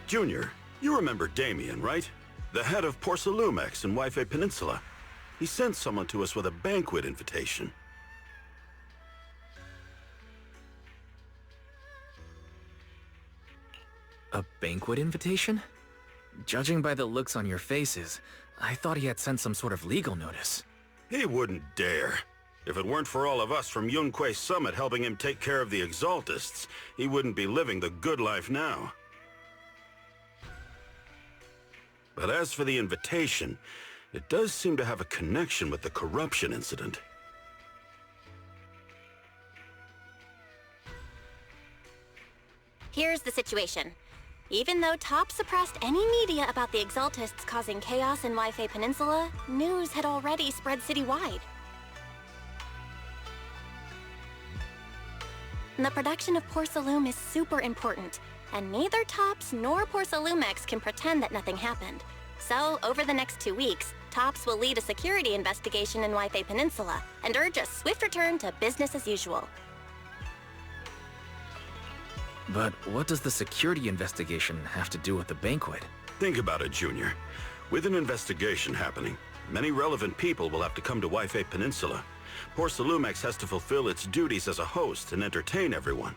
Junior, you remember Damien, right? The head of Porcelumex in Wi-Fi Peninsula. He sent someone to us with a banquet invitation. A banquet invitation? Judging by the looks on your faces, I thought he had sent some sort of legal notice. He wouldn't dare. If it weren't for all of us from Yunque Summit helping him take care of the Exaltists, he wouldn't be living the good life now. But as for the invitation, it does seem to have a connection with the corruption incident. Here's the situation. Even though Top suppressed any media about the Exaltists causing chaos in Wi-Fi Peninsula, news had already spread citywide. The production of Porcelume is super important, and neither Tops nor Porcelumex can pretend that nothing happened. So, over the next 2 weeks, Tops will lead a security investigation in Wi-Fi Peninsula and urge a swift return to business as usual. But what does the security investigation have to do with the banquet? Think about it, Junior. With an investigation happening, many relevant people will have to come to Wi-Fi Peninsula. Porcelumex has to fulfill its duties as a host and entertain everyone.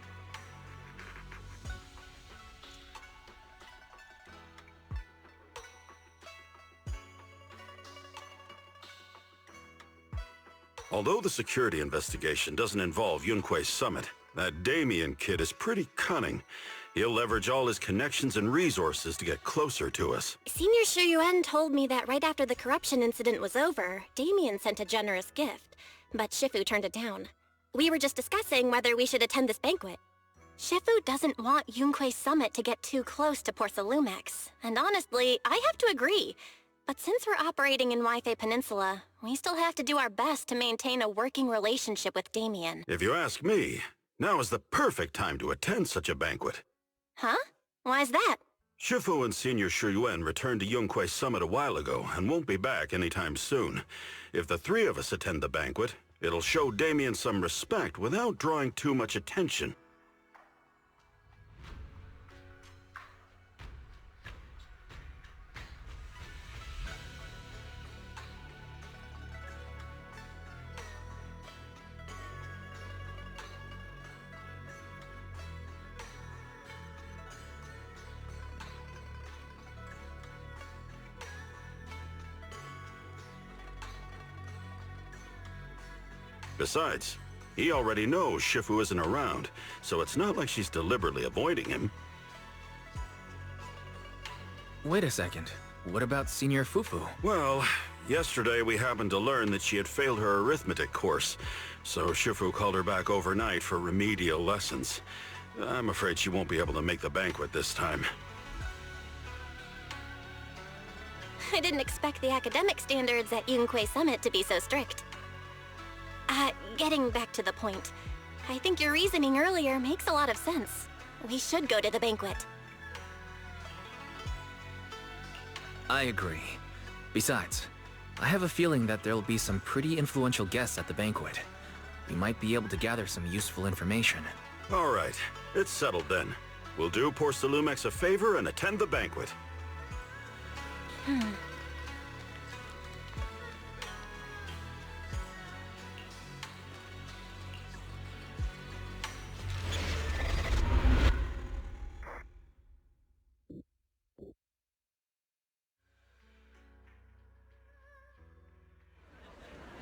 Although the security investigation doesn't involve Yunque Summit, that Damien kid is pretty cunning. He'll leverage all his connections and resources to get closer to us. Senior Shuyuan told me that right after the corruption incident was over, Damien sent a generous gift, but Shifu turned it down. We were just discussing whether we should attend this banquet. Shifu doesn't want Yunque Summit to get too close to Porcelumex, and honestly, I have to agree. But since we're operating in Wi-Fi Peninsula, we still have to do our best to maintain a working relationship with Damien. If you ask me, now is the perfect time to attend such a banquet. Huh? Why's that? Shifu and Senior Shuyuan returned to Yunque Summit a while ago and won't be back anytime soon. If the three of us attend the banquet, it'll show Damien some respect without drawing too much attention. Besides, he already knows Shifu isn't around, so it's not like she's deliberately avoiding him. Wait a second. What about Senior Fufu? Well, yesterday we happened to learn that she had failed her arithmetic course, so Shifu called her back overnight for remedial lessons. I'm afraid she won't be able to make the banquet this time. I didn't expect the academic standards at Yunque Summit to be so strict. Getting back to the point, I think your reasoning earlier makes a lot of sense. We should go to the banquet. I agree. Besides, I have a feeling that there'll be some pretty influential guests at the banquet. We might be able to gather some useful information. All right, it's settled then. We'll do Porcelumex a favor and attend the banquet.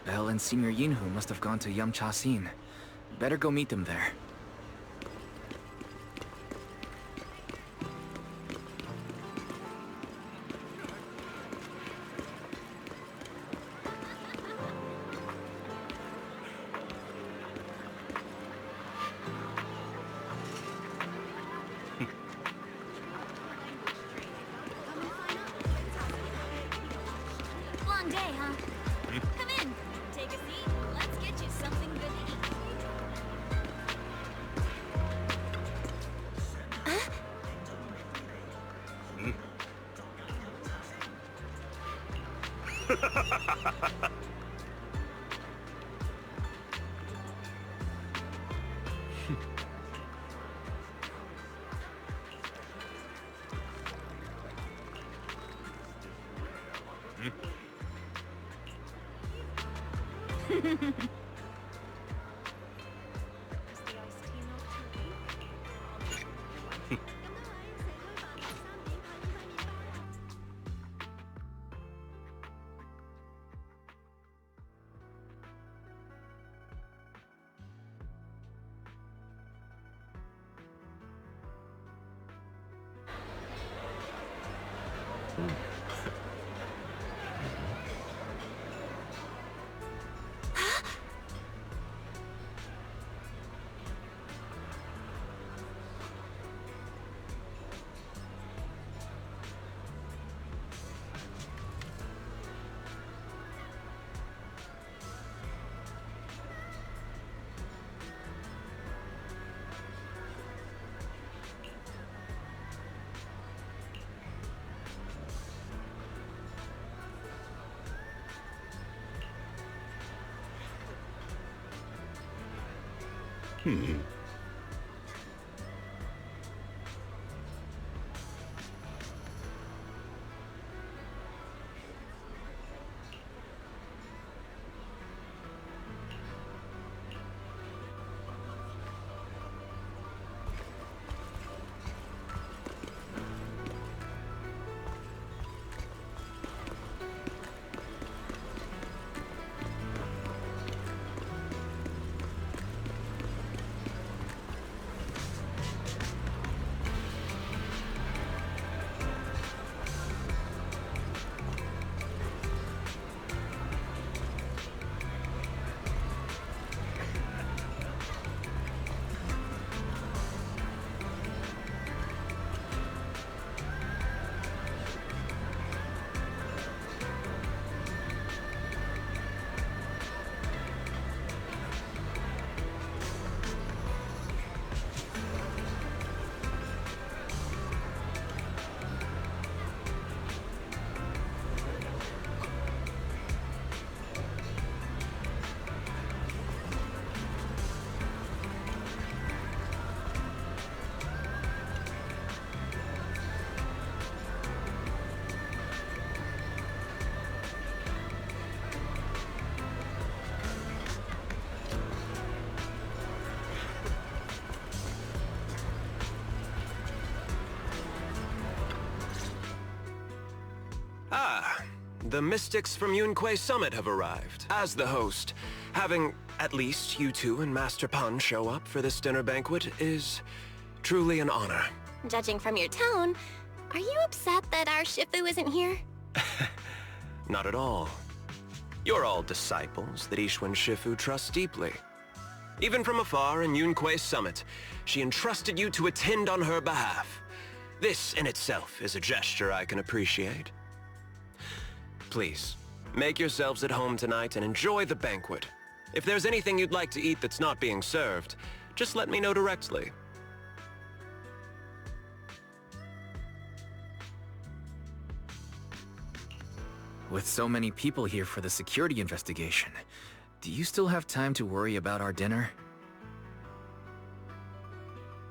Belle and Senior Yinhu must have gone to Yamcha-sin. Better go meet them there. Long day, huh? Come in. Take a seat. Let's get you something good to eat. The mystics from Yunquay Summit have arrived. As the host, having at least you two and Master Pan show up for this dinner banquet is truly an honor. Judging from your tone, are you upset that our Shifu isn't here? Not at all. You're all disciples that Ishwan Shifu trusts deeply. Even from afar in Yunquay Summit, she entrusted you to attend on her behalf. This in itself is a gesture I can appreciate. Please, make yourselves at home tonight and enjoy the banquet. If there's anything you'd like to eat that's not being served, just let me know directly. With so many people here for the security investigation, do you still have time to worry about our dinner?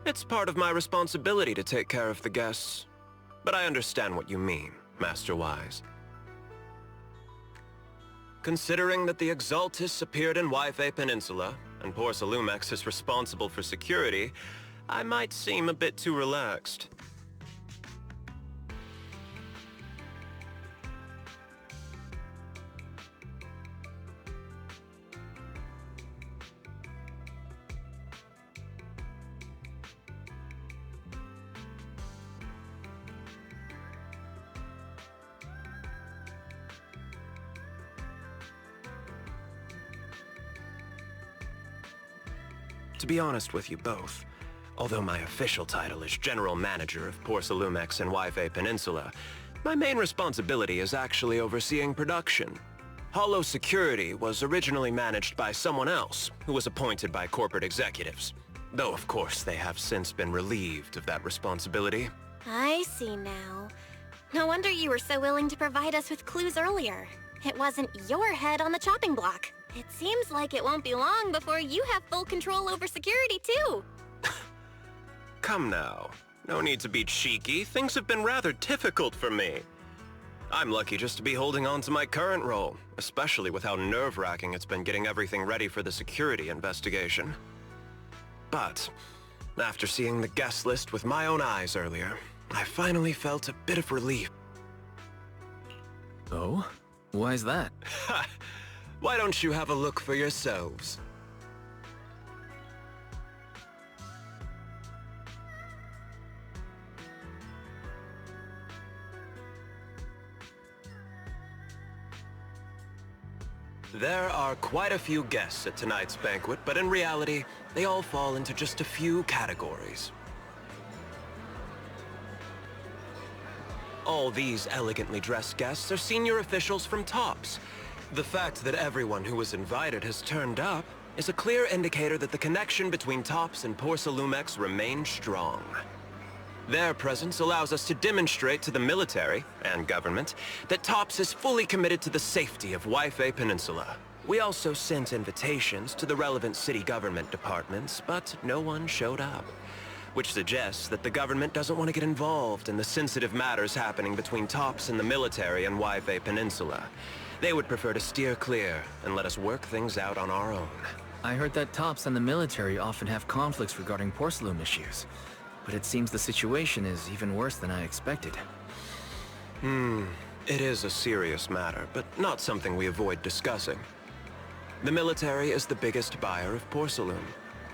It's part of my responsibility to take care of the guests, but I understand what you mean, Master Wise. Considering that the Exaltus appeared in Waifei Peninsula, and Porcelumex is responsible for security, I might seem a bit too relaxed. To be honest with you both, although my official title is General Manager of Porcelumex and Waifei Peninsula, my main responsibility is actually overseeing production. Hollow Security was originally managed by someone else, who was appointed by corporate executives. Though, of course, they have since been relieved of that responsibility. I see now. No wonder you were so willing to provide us with clues earlier. It wasn't your head on the chopping block. It seems like it won't be long before you have full control over security, too. Come now. No need to be cheeky. Things have been rather difficult for me. I'm lucky just to be holding on to my current role, especially with how nerve-wracking it's been getting everything ready for the security investigation. But after seeing the guest list with my own eyes earlier, I finally felt a bit of relief. Oh? Why is that? Ha! Why don't you have a look for yourselves? There are quite a few guests at tonight's banquet, but in reality, they all fall into just a few categories. All these elegantly dressed guests are senior officials from TOPS. The fact that everyone who was invited has turned up is a clear indicator that the connection between TOPS and Porcelumex remains strong. Their presence allows us to demonstrate to the military and government that TOPS is fully committed to the safety of Waifei Peninsula. We also sent invitations to the relevant city government departments, but no one showed up, which suggests that the government doesn't want to get involved in the sensitive matters happening between TOPS and the military and Waifei Peninsula. They would prefer to steer clear and let us work things out on our own. I heard that TOPS and the military often have conflicts regarding porcelain issues. But it seems the situation is even worse than I expected. It is a serious matter, but not something we avoid discussing. The military is the biggest buyer of porcelain,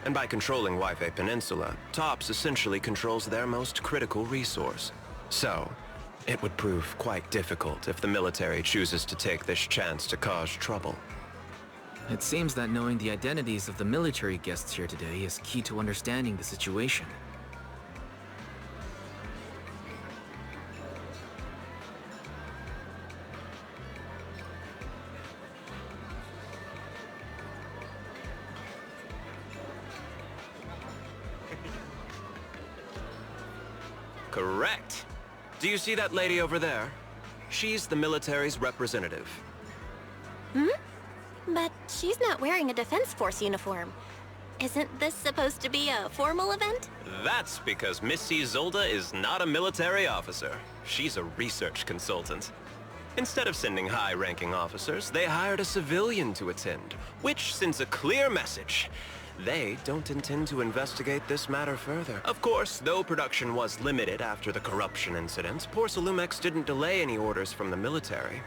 and by controlling Waifei Peninsula, TOPS essentially controls their most critical resource. So, it would prove quite difficult if the military chooses to take this chance to cause trouble. It seems that knowing the identities of the military guests here today is key to understanding the situation. Correct. Do you see that lady over there? She's the military's representative. But she's not wearing a Defense Force uniform. Isn't this supposed to be a formal event? That's because Missy Zolda is not a military officer. She's a research consultant. Instead of sending high-ranking officers, they hired a civilian to attend, which sends a clear message. They don't intend to investigate this matter further. Of course, though production was limited after the corruption incident, Porcelumex didn't delay any orders from the military.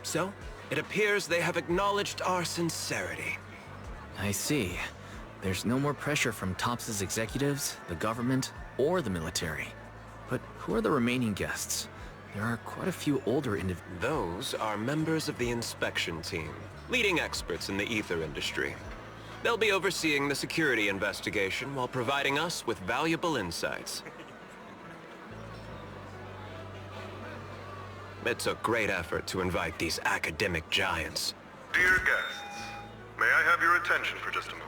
So, it appears they have acknowledged our sincerity. I see. There's no more pressure from TOPS' executives, the government, or the military. But who are the remaining guests? There are quite a few older individuals. Those are members of the inspection team, leading experts in the ether industry. They'll be overseeing the security investigation while providing us with valuable insights. It took great effort to invite these academic giants. Dear guests, may I have your attention for just a moment?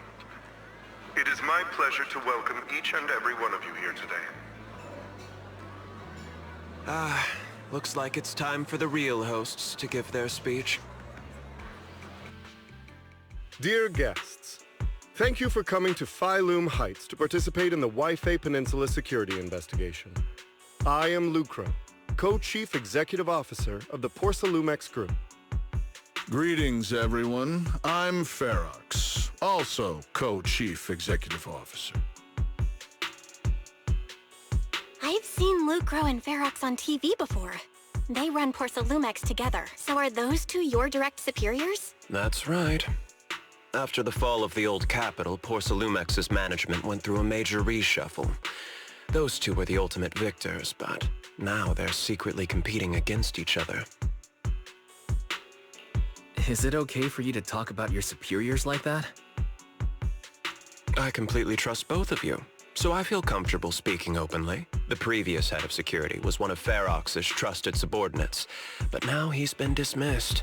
It is my pleasure to welcome each and every one of you here today. Looks like it's time for the real hosts to give their speech. Dear guests, thank you for coming to Phylum Heights to participate in the Waifei Peninsula security investigation. I am Lucro, Co-Chief Executive Officer of the Porcelumex Group. Greetings, everyone. I'm Ferox, also Co-Chief Executive Officer. I've seen Lucro and Ferox on TV before. They run Porcelumex together. So are those two your direct superiors? That's right. After the fall of the old capital, Porcelumex's management went through a major reshuffle. Those two were the ultimate victors, but now they're secretly competing against each other. Is it okay for you to talk about your superiors like that? I completely trust both of you, so I feel comfortable speaking openly. The previous head of security was one of Ferox's trusted subordinates, but now he's been dismissed.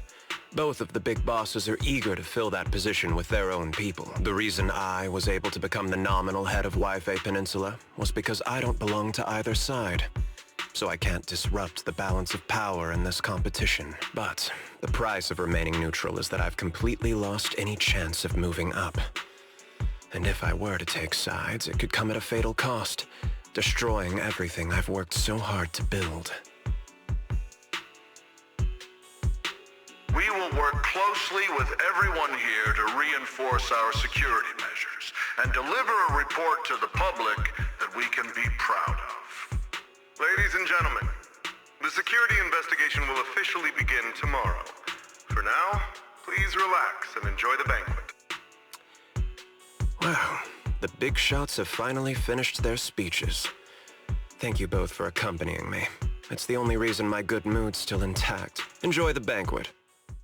Both of the big bosses are eager to fill that position with their own people. The reason I was able to become the nominal head of Waifei Peninsula was because I don't belong to either side. so I can't disrupt the balance of power in this competition. But the price of remaining neutral is that I've completely lost any chance of moving up. And if I were to take sides, it could come at a fatal cost, destroying everything I've worked so hard to build. We will work closely with everyone here to reinforce our security measures and deliver a report to the public that we can be proud of. Ladies and gentlemen, the security investigation will officially begin tomorrow. For now, please relax and enjoy the banquet. Wow, the big shots have finally finished their speeches. Thank you both for accompanying me. It's the only reason my good mood's still intact. Enjoy the banquet.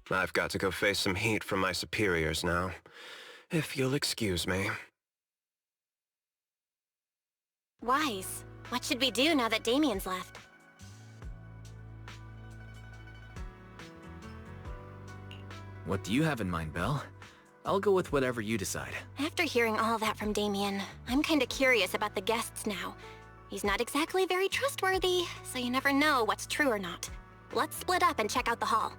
I've got to go face some heat from my superiors now. If you'll excuse me. Wise, what should we do now that Damien's left? What do you have in mind, Belle? I'll go with whatever you decide. After hearing all that from Damien, I'm kinda curious about the guests now. He's not exactly very trustworthy, so you never know what's true or not. Let's split up and check out the hall.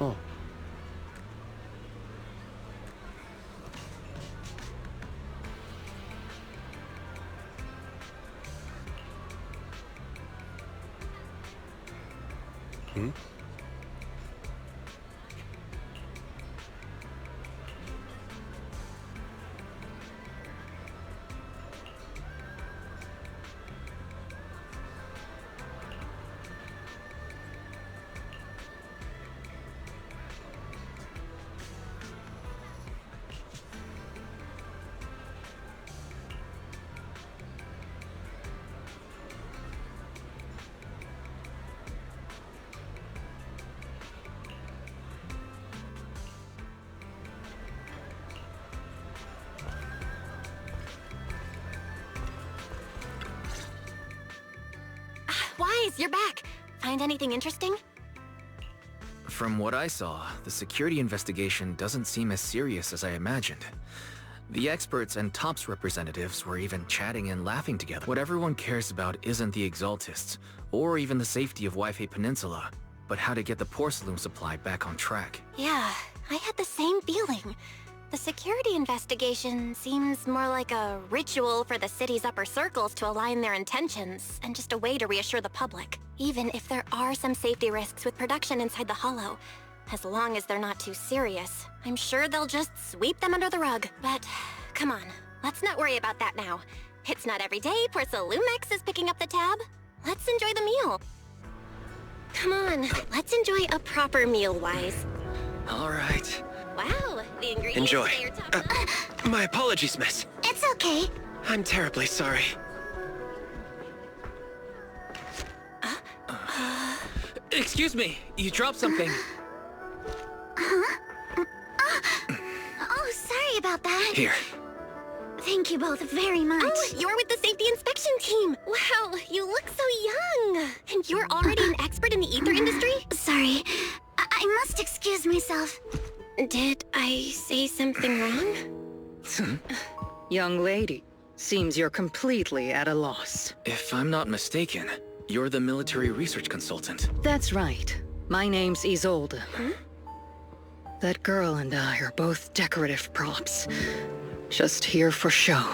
Oh. Hmm? Wise, you're back. Find anything interesting? From what I saw, the security investigation doesn't seem as serious as I imagined. The experts and TOPS representatives were even chatting and laughing together. What everyone cares about isn't the Exaltists, or even the safety of Wi-Fi Peninsula, but how to get the porcelain supply back on track. Yeah, I had the same feeling. The security investigation seems more like a ritual for the city's upper circles to align their intentions, and just a way to reassure the public. Even if there are some safety risks with production inside the Hollow, as long as they're not too serious, I'm sure they'll just sweep them under the rug. But, come on, let's not worry about that now. It's not every day Porcelumex is picking up the tab. Let's enjoy the meal. Come on, let's enjoy a proper meal, Wise. All right. Wow, the ingredients Enjoy. say you're top My apologies, miss. It's okay. I'm terribly sorry. Excuse me, you dropped something. Oh, sorry about that. Here. Thank you both very much. Oh, you're with the safety inspection team. Wow, you look so young. And you're already an expert in the ether industry? Sorry, I must excuse myself. Did I say something wrong? Young lady, seems you're completely at a loss. If I'm not mistaken, you're the military research consultant. That's right. My name's Isolde. That girl and I are both decorative props. Just here for show.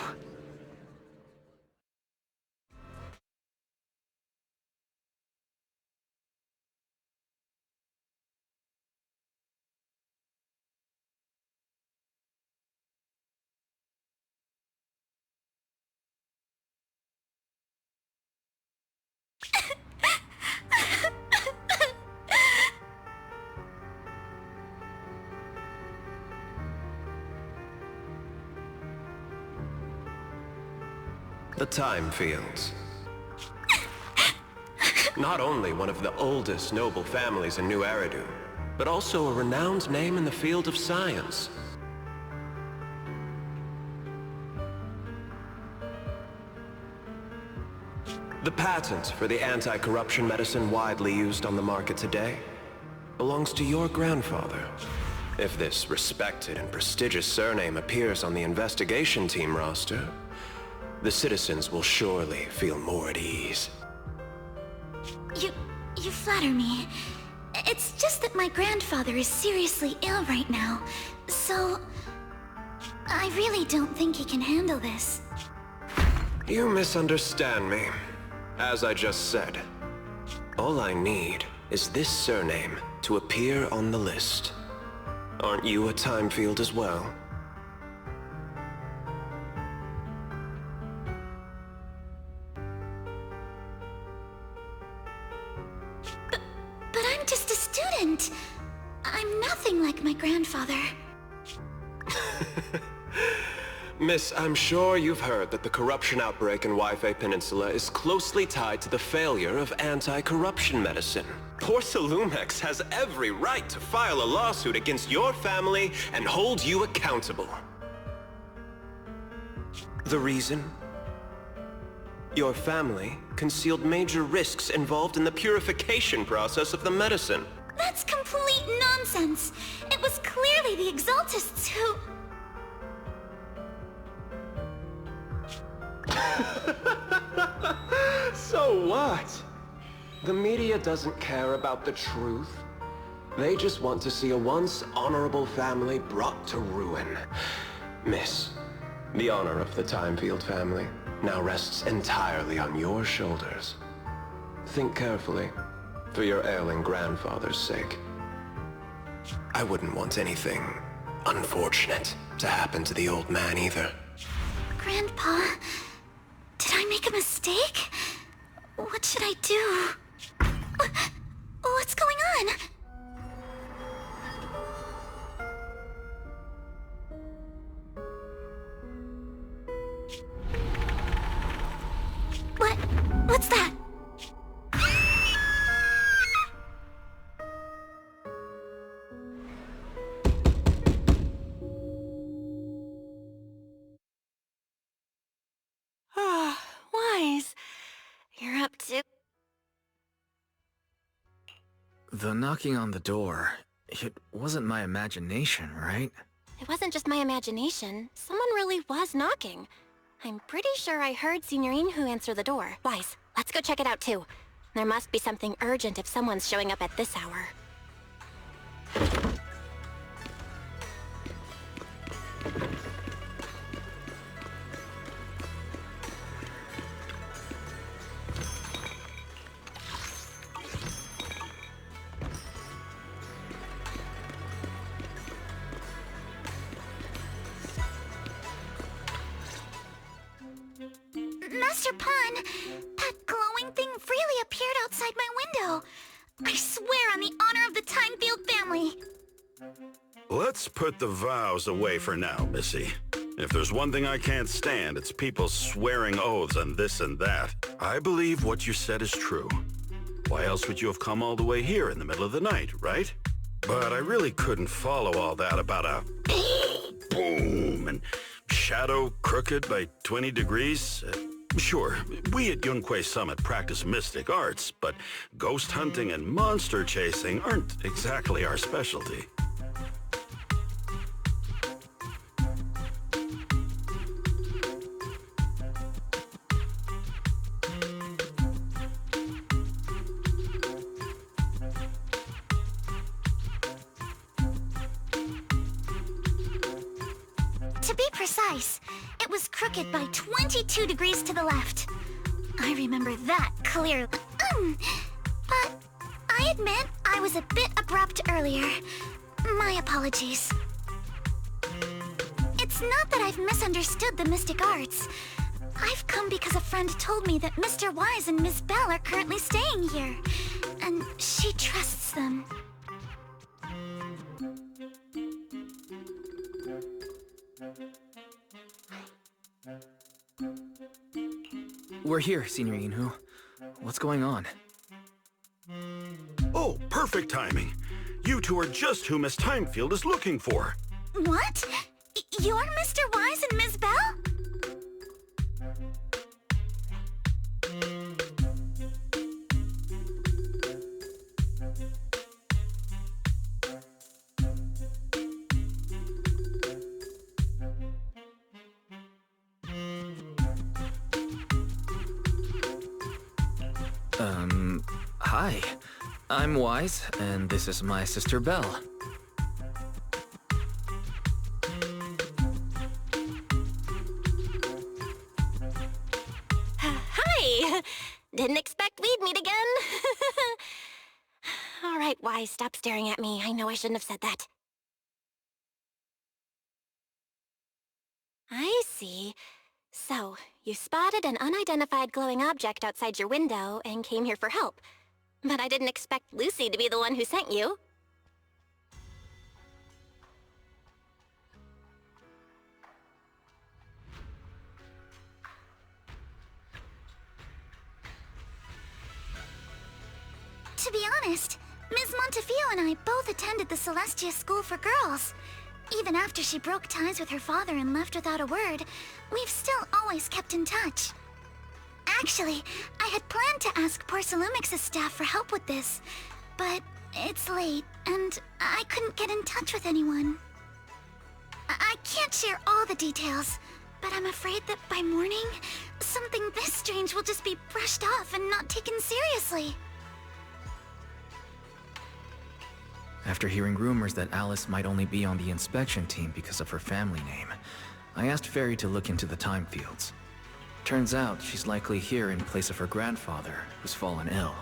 The Time Fields. Not only one of the oldest noble families in New Eridu, but also a renowned name in the field of science. The patent for the anti-corruption medicine widely used on the market today belongs to your grandfather. If this respected and prestigious surname appears on the investigation team roster, the citizens will surely feel more at ease. You flatter me. It's just that my grandfather is seriously ill right now, so I really don't think he can handle this. You misunderstand me. As I just said, all I need is this surname to appear on the list. Aren't you a time field as well? But I'm just a student. I'm nothing like my grandfather. Miss, I'm sure you've heard that the corruption outbreak in Wi-Fi Peninsula is closely tied to the failure of anti-corruption medicine. Porcelumex has every right to file a lawsuit against your family and hold you accountable. The reason? Your family concealed major risks involved in the purification process of the medicine. That's complete nonsense. It was clearly the Exaltists who... So what? The media doesn't care about the truth. They just want to see a once honorable family brought to ruin. Miss, the honor of the Timefield family now rests entirely on your shoulders. Think carefully, for your ailing grandfather's sake. I wouldn't want anything unfortunate to happen to the old man either. Grandpa, did I make a mistake? What should I do? What's going on? What's that? Ah, Wise. You're up to... The knocking on the door, it wasn't my imagination, right? It wasn't just my imagination. Someone really was knocking. I'm pretty sure I heard Signorine who answer the door. Wise, let's go check it out too. There must be something urgent if someone's showing up at this hour. Master Pun, that glowing thing really appeared outside my window. I swear on the honor of the Timefield family. Let's put the vows away for now, Missy. If there's one thing I can't stand, it's people swearing oaths on this and that. I believe what you said is true. Why else would you have come all the way here in the middle of the night, right? But I really couldn't follow all that about a boom and shadow crooked by 20 degrees. Sure, we at Yunquay Summit practice mystic arts, but ghost hunting and monster chasing aren't exactly our specialty. To be precise, it was crooked by 22 degrees to the left. I remember that clearly. But I admit I was a bit abrupt earlier. My apologies. It's not that I've misunderstood the mystic arts. I've come because a friend told me that Mr. Wise and Miss Bell are currently staying here, and she trusts them. We're here, Signorine Hu. What's going on? Oh, perfect timing. You two are just who Miss Timefield is looking for. What? You're Mr. Wise and Miss Bell? Hi. I'm Wise, and this is my sister Belle. Hi! Didn't expect we'd meet again. All right, Wise, stop staring at me. I know I shouldn't have said that. I see. So, you spotted an unidentified glowing object outside your window and came here for help. But I didn't expect Lucy to be the one who sent you. To be honest, Ms. Montefiore and I both attended the Celestia School for Girls. Even after she broke ties with her father and left without a word, we've still always kept in touch. Actually, I had planned to ask Porcelumix's staff for help with this, but it's late, and I couldn't get in touch with anyone. I can't share all the details, but I'm afraid that by morning, something this strange will just be brushed off and not taken seriously. After hearing rumors that Alice might only be on the inspection team because of her family name, I asked Fairy to look into the time fields. Turns out she's likely here in place of her grandfather, who's fallen ill.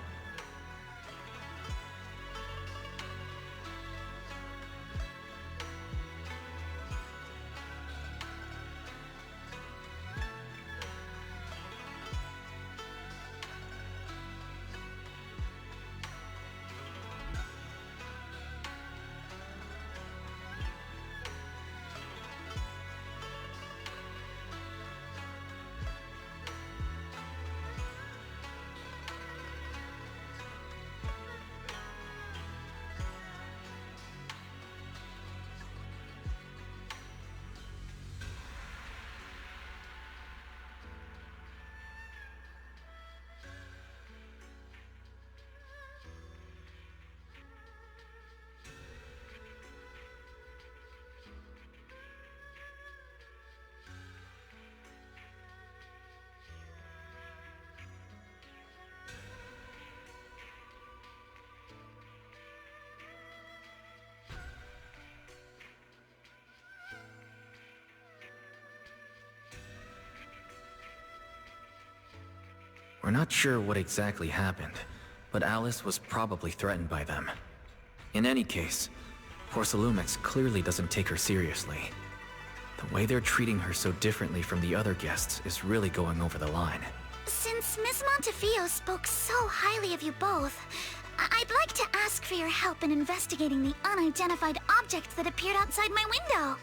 We're not sure what exactly happened, but Alice was probably threatened by them. In any case, Porcelumix clearly doesn't take her seriously. The way they're treating her so differently from the other guests is really going over the line. Since Ms. Montefiore spoke so highly of you both, I'd like to ask for your help in investigating the unidentified object that appeared outside my window.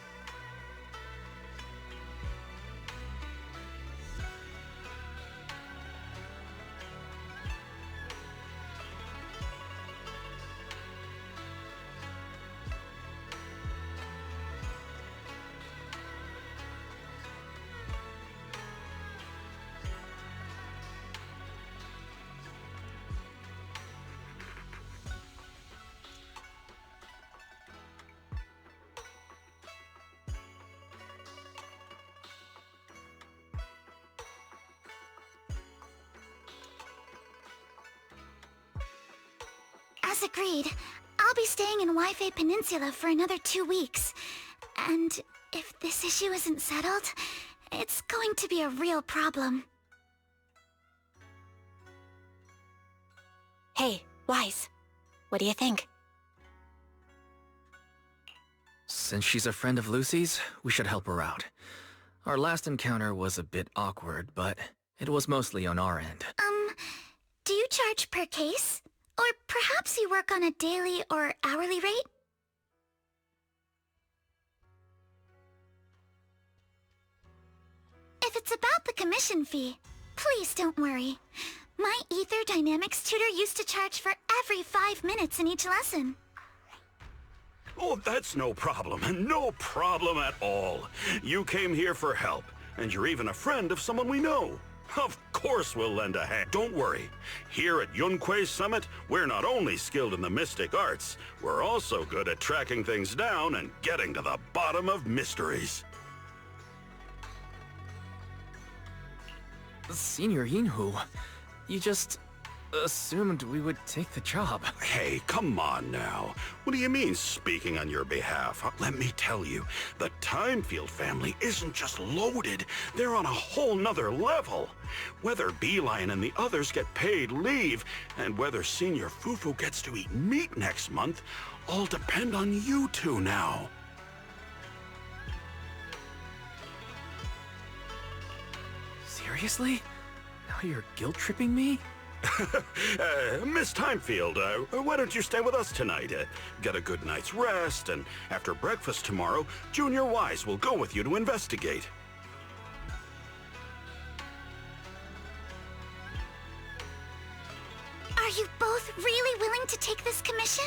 As agreed, I'll be staying in Wi-Fi Peninsula for another 2 weeks. And if this issue isn't settled, it's going to be a real problem. Hey, Wise. What do you think? Since she's a friend of Lucy's, we should help her out. Our last encounter was a bit awkward, but it was mostly on our end. Do you charge per case? Or perhaps you work on a daily or hourly rate? If it's about the commission fee, please don't worry. My Ether Dynamics tutor used to charge for every 5 minutes in each lesson. Oh, that's no problem. No problem at all. You came here for help, and you're even a friend of someone we know. Of course we'll lend a hand. Don't worry. Here at Yunquei Summit, we're not only skilled in the mystic arts, we're also good at tracking things down and getting to the bottom of mysteries. Senior Yinhu, you just assumed we would take the job. Hey, come on now. What do you mean, speaking on your behalf? Let me tell you, the Timefield family isn't just loaded. They're on a whole nother level. Whether Beeline and the others get paid leave, and whether Senior Fufu gets to eat meat next month, all depend on you two now. Seriously? Now you're guilt-tripping me? Miss Timefield, why don't you stay with us tonight? Get a good night's rest, and after breakfast tomorrow, Junior Wise will go with you to investigate. Are you both really willing to take this commission?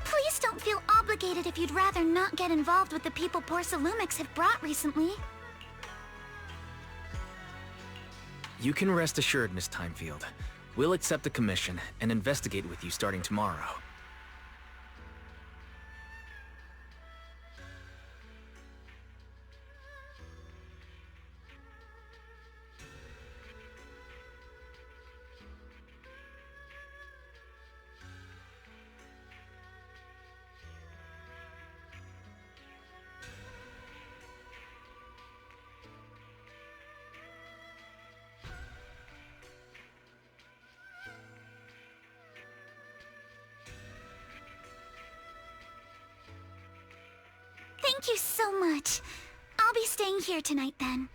Please don't feel obligated if you'd rather not get involved with the people Porcelumix have brought recently. You can rest assured, Miss Timefield. We'll accept the commission and investigate with you starting tomorrow. Thank you so much. I'll be staying here tonight then.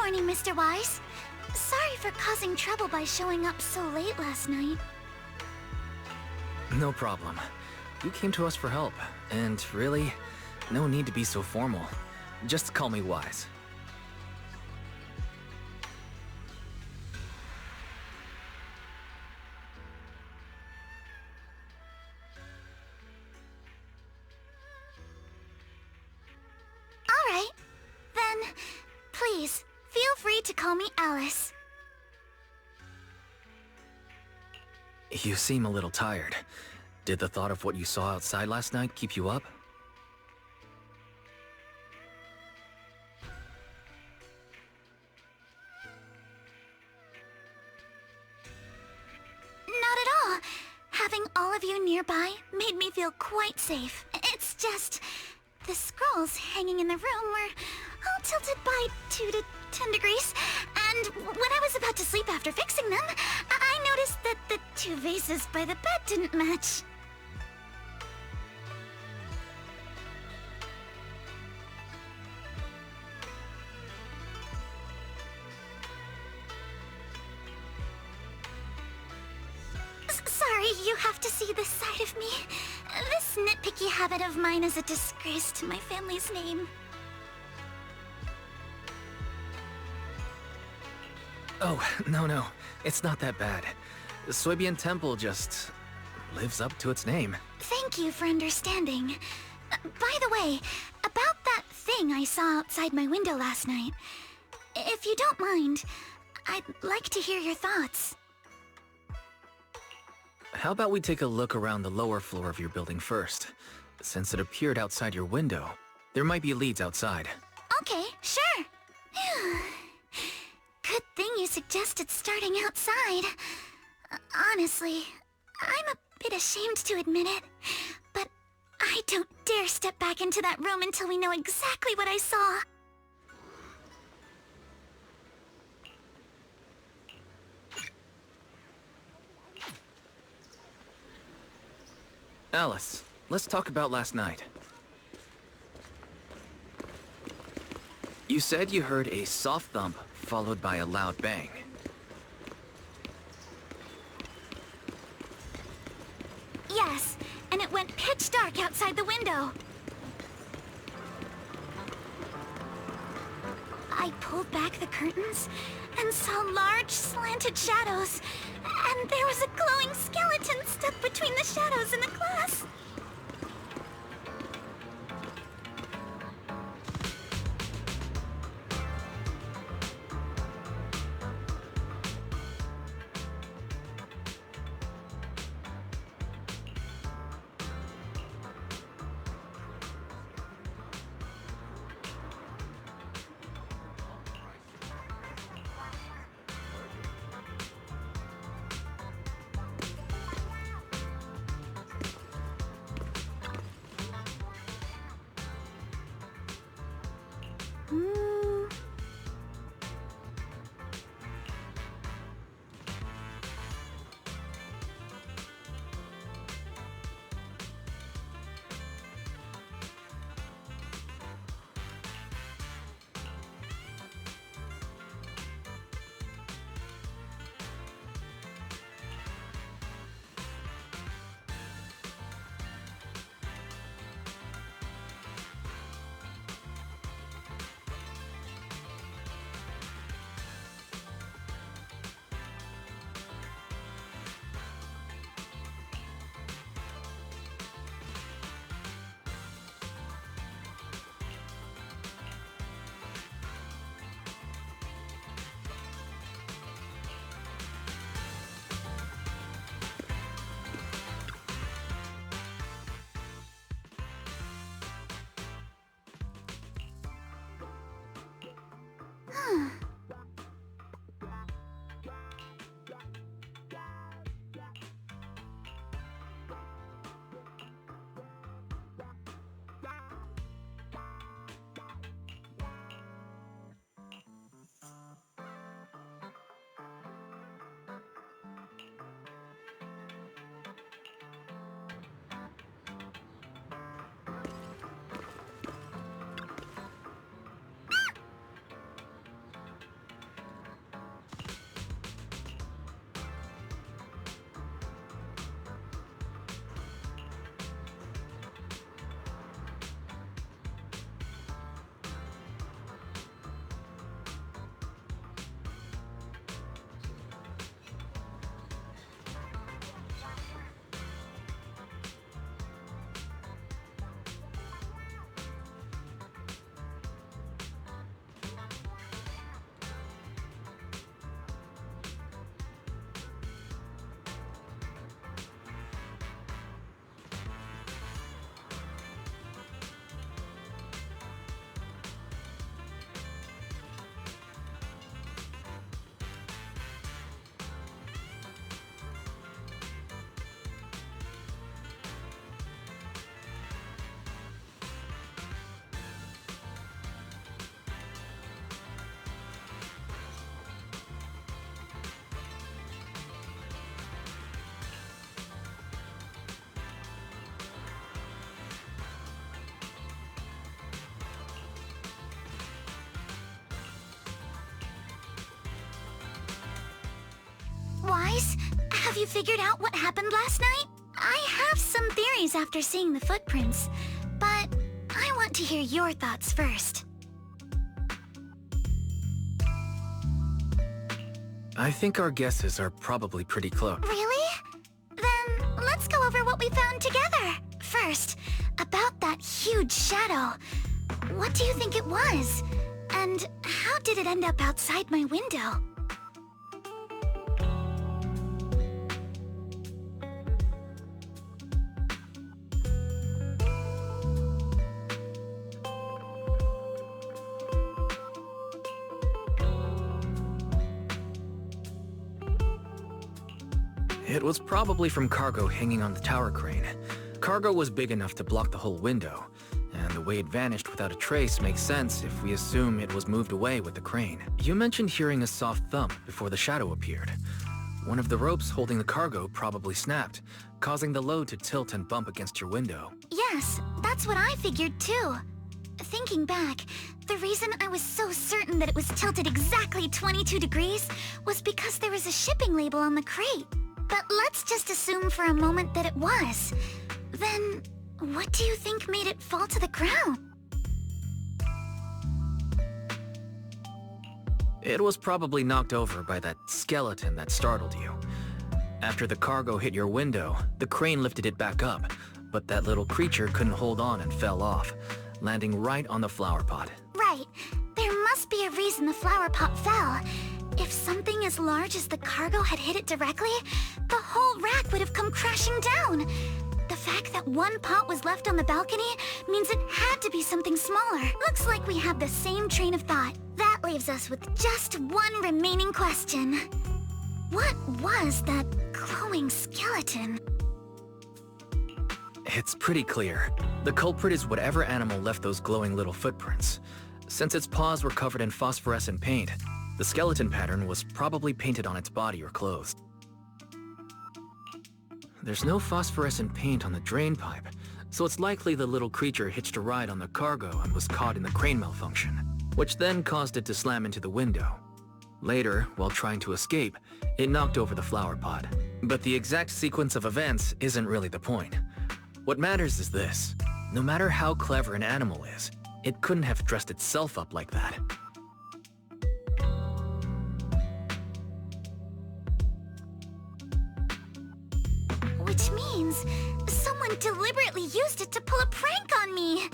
morning, Mr. Wise. Sorry for causing trouble by showing up so late last night. No problem. You came to us for help, and really, no need to be so formal. Just call me Wise. Alright. Then, please, feel free to call me Alice. You seem a little tired. Did the thought of what you saw outside last night keep you up? Not at all. Having all of you nearby made me feel quite safe. It's just... the scrolls hanging in the room were all tilted by 2 to 10 degrees, and when I was about to sleep after fixing them, I noticed that the 2 vases by the bed didn't match. Sorry, you have to see this side of me. This nitpicky habit of mine is a disgrace to my family's name. Oh, no. It's not that bad. The Soybian Temple just lives up to its name. Thank you for understanding. By the way, about that thing I saw outside my window last night. If you don't mind, I'd like to hear your thoughts. How about we take a look around the lower floor of your building first? Since it appeared outside your window, there might be leads outside. Okay, sure. Good thing you suggested starting outside. Honestly, I'm a bit ashamed to admit it, but I don't dare step back into that room until we know exactly what I saw. Alice, let's talk about last night. You said you heard a soft thump followed by a loud bang. Yes, and it went pitch dark outside the window. I pulled back the curtains and saw large slanted shadows, and there was a glowing skeleton stuck between the shadows and the glass. Guys, have you figured out what happened last night? I have some theories after seeing the footprints, but I want to hear your thoughts first. I think our guesses are probably pretty close. Really? Then let's go over what we found together. First, about that huge shadow. What do you think it was? And how did it end up outside my window? It was probably from cargo hanging on the tower crane. Cargo was big enough to block the whole window, and the way it vanished without a trace makes sense if we assume it was moved away with the crane. You mentioned hearing a soft thump before the shadow appeared. One of the ropes holding the cargo probably snapped, causing the load to tilt and bump against your window. Yes, that's what I figured too. Thinking back, the reason I was so certain that it was tilted exactly 22 degrees was because there was a shipping label on the crate. But let's just assume for a moment that it was. Then, what do you think made it fall to the ground? It was probably knocked over by that skeleton that startled you. After the cargo hit your window, the crane lifted it back up, but that little creature couldn't hold on and fell off, landing right on the flower pot. Right. There must be a reason the flower pot fell. If something as large as the cargo had hit it directly, the whole rack would have come crashing down. The fact that one pot was left on the balcony means it had to be something smaller. Looks like we have the same train of thought. That leaves us with just one remaining question. What was that glowing skeleton? It's pretty clear. The culprit is whatever animal left those glowing little footprints. Since its paws were covered in phosphorescent paint, the skeleton pattern was probably painted on its body or clothes. There's no phosphorescent paint on the drain pipe, so it's likely the little creature hitched a ride on the cargo and was caught in the crane malfunction, which then caused it to slam into the window. Later, while trying to escape, it knocked over the flower pot. But the exact sequence of events isn't really the point. What matters is this. No matter how clever an animal is, it couldn't have dressed itself up like that. Which means someone deliberately used it to pull a prank on me.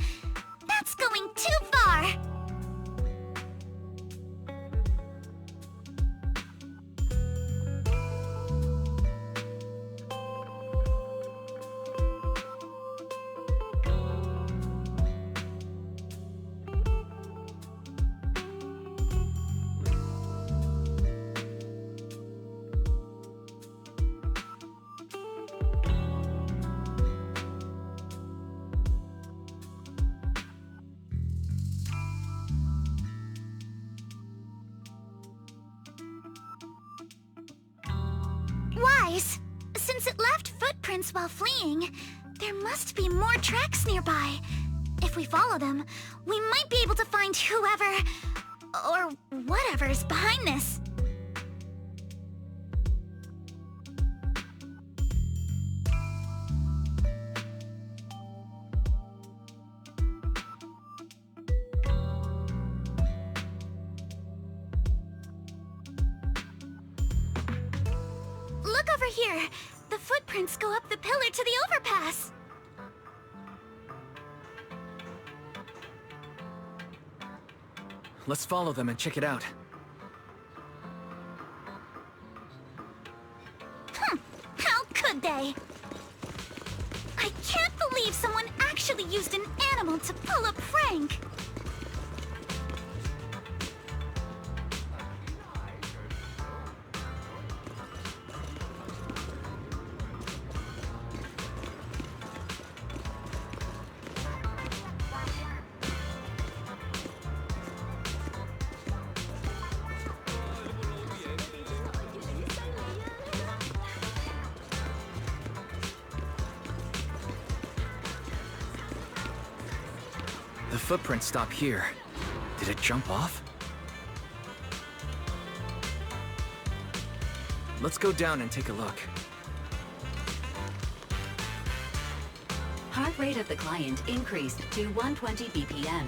That's going too far. Wise, since it left footprints while fleeing, there must be more tracks nearby. If we follow them, we might be able to find whoever, or whatever is behind this. Look over here. The footprints go up the pillar to the overpass. Let's follow them and check it out. How could they? I can't believe someone actually used an animal to pull a prank. The footprints stop here. Did it jump off? Let's go down and take a look. Heart rate of the client increased to 120 BPM.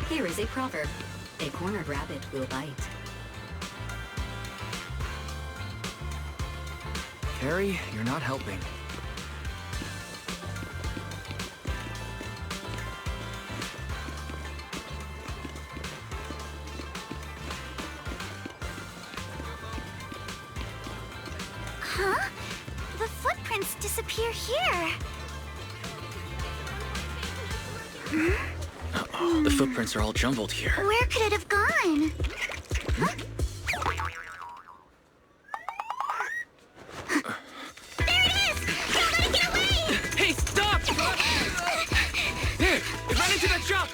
Here is a proverb. A cornered rabbit will bite. Carrie, you're not helping. Huh? The footprints disappear here. Uh-oh, the footprints are all jumbled here. Where could it have gone? Huh? There it is! Somebody get away! Hey, stop! Here, it ran into that shop!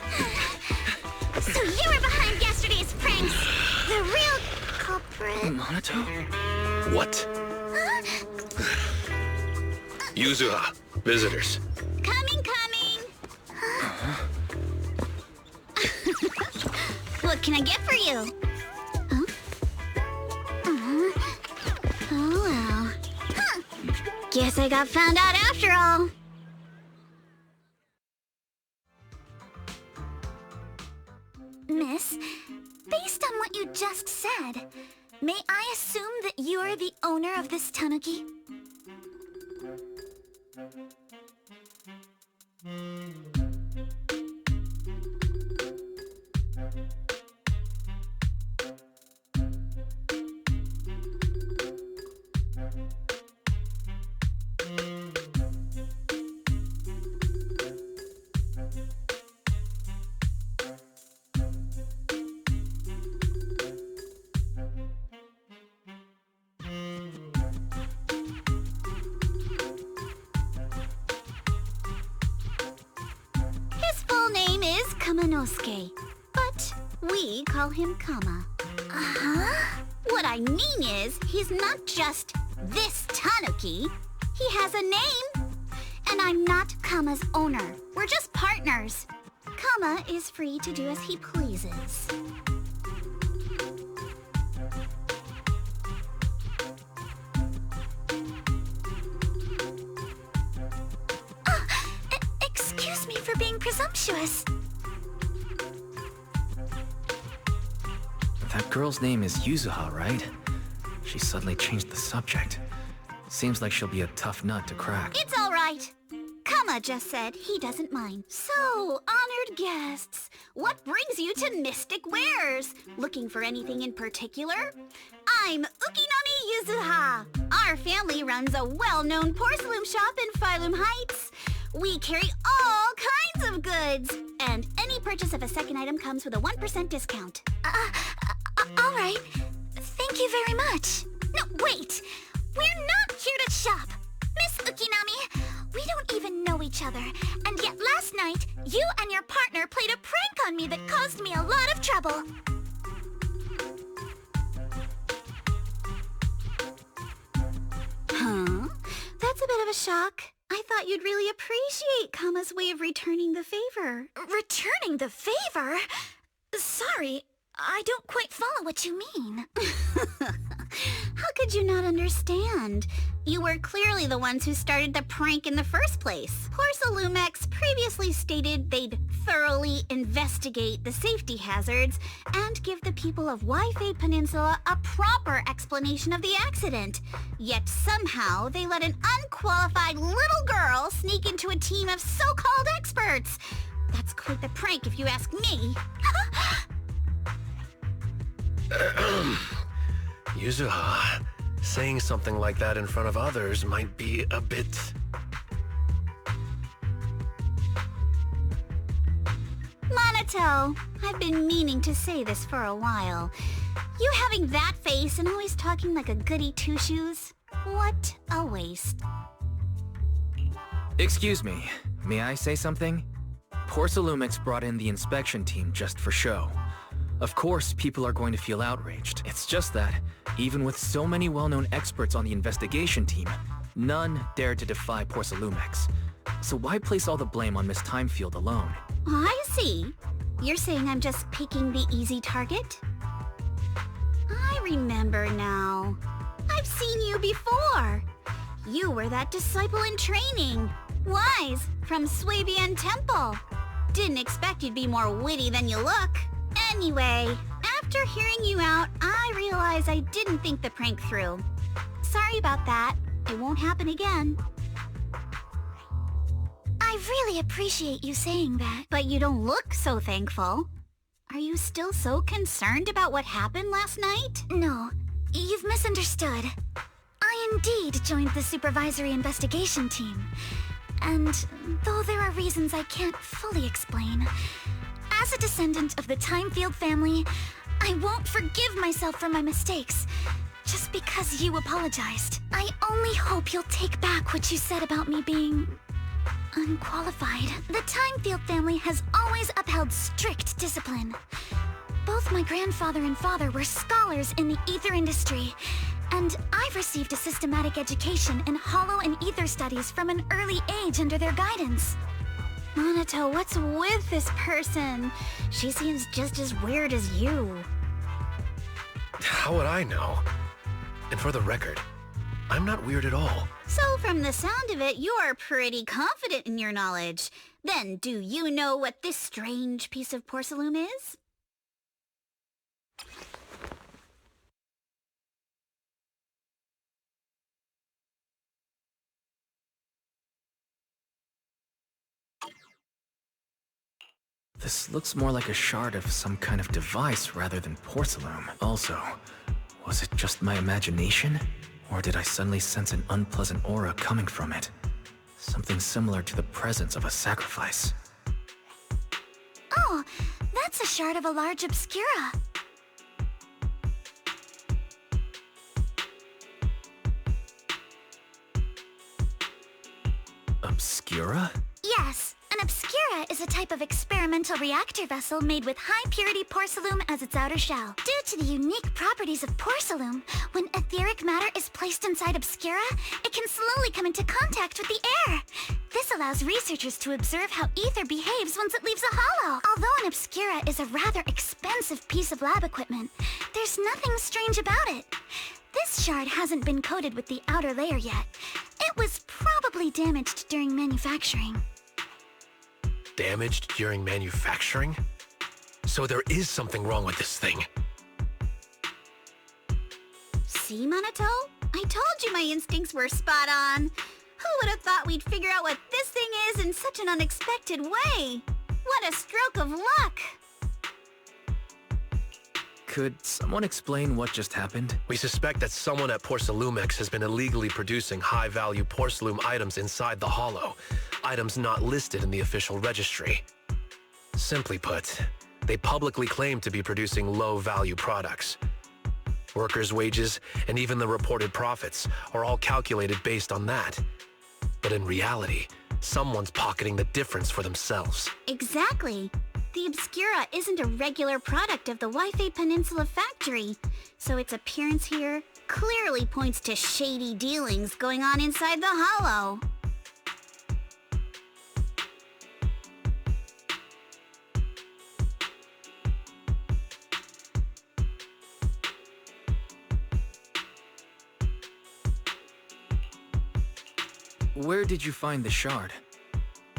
So you were behind yesterday's pranks! The real culprit. Monato? What? Yuzuha, visitors. Coming! What can I get for you? Huh? Oh well. Huh. Guess I got found out after all. Miss, based on what you just said, may I assume that you are the owner of this tanuki? Kamanosuke, but we call him Kama. Uh-huh. What I mean is, he's not just this tanuki. He has a name. And I'm not Kama's owner. We're just partners. Kama is free to do as he pleases. Excuse me for being presumptuous. That girl's name is Yuzuha, right? She suddenly changed the subject. Seems like she'll be a tough nut to crack. It's all right. Kama just said he doesn't mind. So, honored guests, what brings you to Mystic Wares? Looking for anything in particular? I'm Ukinami Yuzuha. Our family runs a well-known porcelain shop in Phylum Heights. We carry all kinds of goods, and any purchase of a second item comes with a 1% discount. All right. Thank you very much. No, wait. We're not here to shop. Miss Ukinami, we don't even know each other, and yet last night, you and your partner played a prank on me that caused me a lot of trouble. Huh? That's a bit of a shock. I thought you'd really appreciate Kama's way of returning the favor. Returning the favor? Sorry, I don't quite follow what you mean. How could you not understand? You were clearly the ones who started the prank in the first place. Porcelumex previously stated they'd thoroughly investigate the safety hazards and give the people of Waifei Peninsula a proper explanation of the accident. Yet somehow they let an unqualified little girl sneak into a team of so-called experts. That's quite the prank if you ask me. Yuzuha, saying something like that in front of others might be a bit... Monato, I've been meaning to say this for a while. You having that face and always talking like a goody two-shoes? What a waste. Excuse me, may I say something? Porcelumex brought in the inspection team just for show. Of course, people are going to feel outraged. It's just that, even with so many well-known experts on the investigation team, none dared to defy Porcelumex. So why place all the blame on Miss Timefield alone? I see. You're saying I'm just picking the easy target? remember now. I've seen you before. You were that disciple in training. Wise, from Swabian Temple. Didn't expect you'd be more witty than you look. Anyway, after hearing you out, I realized I didn't think the prank through. Sorry about that. It won't happen again. I really appreciate you saying that. But you don't look so thankful. Are you still so concerned about what happened last night? No, you've misunderstood. I indeed joined the supervisory investigation team. And though there are reasons I can't fully explain, as a descendant of the Timefield family, I won't forgive myself for my mistakes just because you apologized. I only hope you'll take back what you said about me being unqualified. The Timefield family has always upheld strict discipline. Both my grandfather and father were scholars in the ether industry, and I've received a systematic education in hollow and ether studies from an early age under their guidance. Monato, what's with this person? She seems just as weird as you. How would I know? And for the record, I'm not weird at all. So from the sound of it, you're pretty confident in your knowledge. Then do you know what this strange piece of porcelain is? This looks more like a shard of some kind of device rather than porcelain. Also, was it just my imagination? Or did I suddenly sense an unpleasant aura coming from it? Something similar to the presence of a sacrifice. Oh, that's a shard of a large obscura. Obscura? Yes, an obscura is a type of experimental reactor vessel made with high-purity porcelain as its outer shell. Due to the unique properties of porcelain, when etheric matter is placed inside obscura, it can slowly come into contact with the air. This allows researchers to observe how ether behaves once it leaves a hollow. Although an obscura is a rather expensive piece of lab equipment, there's nothing strange about it. This shard hasn't been coated with the outer layer yet. It was probably damaged during manufacturing. Damaged during manufacturing? So there is something wrong with this thing. See, Monato? I told you my instincts were spot on. Who would have thought we'd figure out what this thing is in such an unexpected way? What a stroke of luck! Could someone explain what just happened? We suspect that someone at Porcelumex has been illegally producing high-value porcelain items inside the Hollow, items not listed in the official registry. Simply put, they publicly claim to be producing low-value products. Workers' wages and even the reported profits are all calculated based on that. But in reality, someone's pocketing the difference for themselves. Exactly. The Obscura isn't a regular product of the Wi-Fi Peninsula factory, so its appearance here clearly points to shady dealings going on inside the Hollow. Where did you find the shard?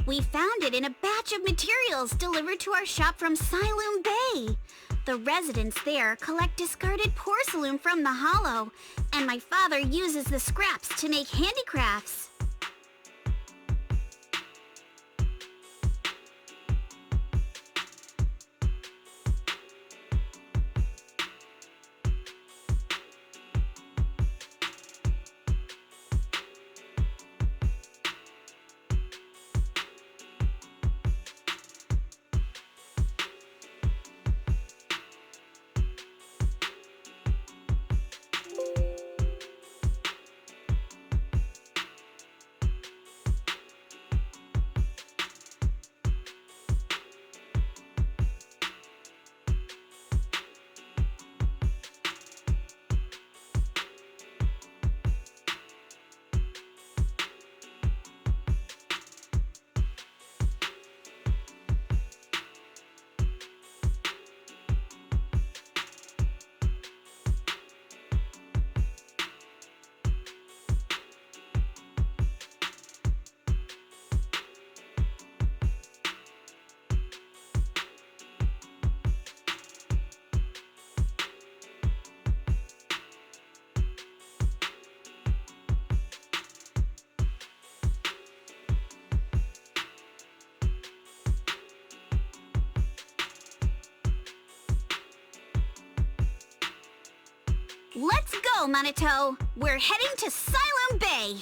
We found it in a batch of materials delivered to our shop from Siloam Bay. The residents there collect discarded porcelain from the Hollow, and my father uses the scraps to make handicrafts. Let's go, Manito! We're heading to Siloam Bay!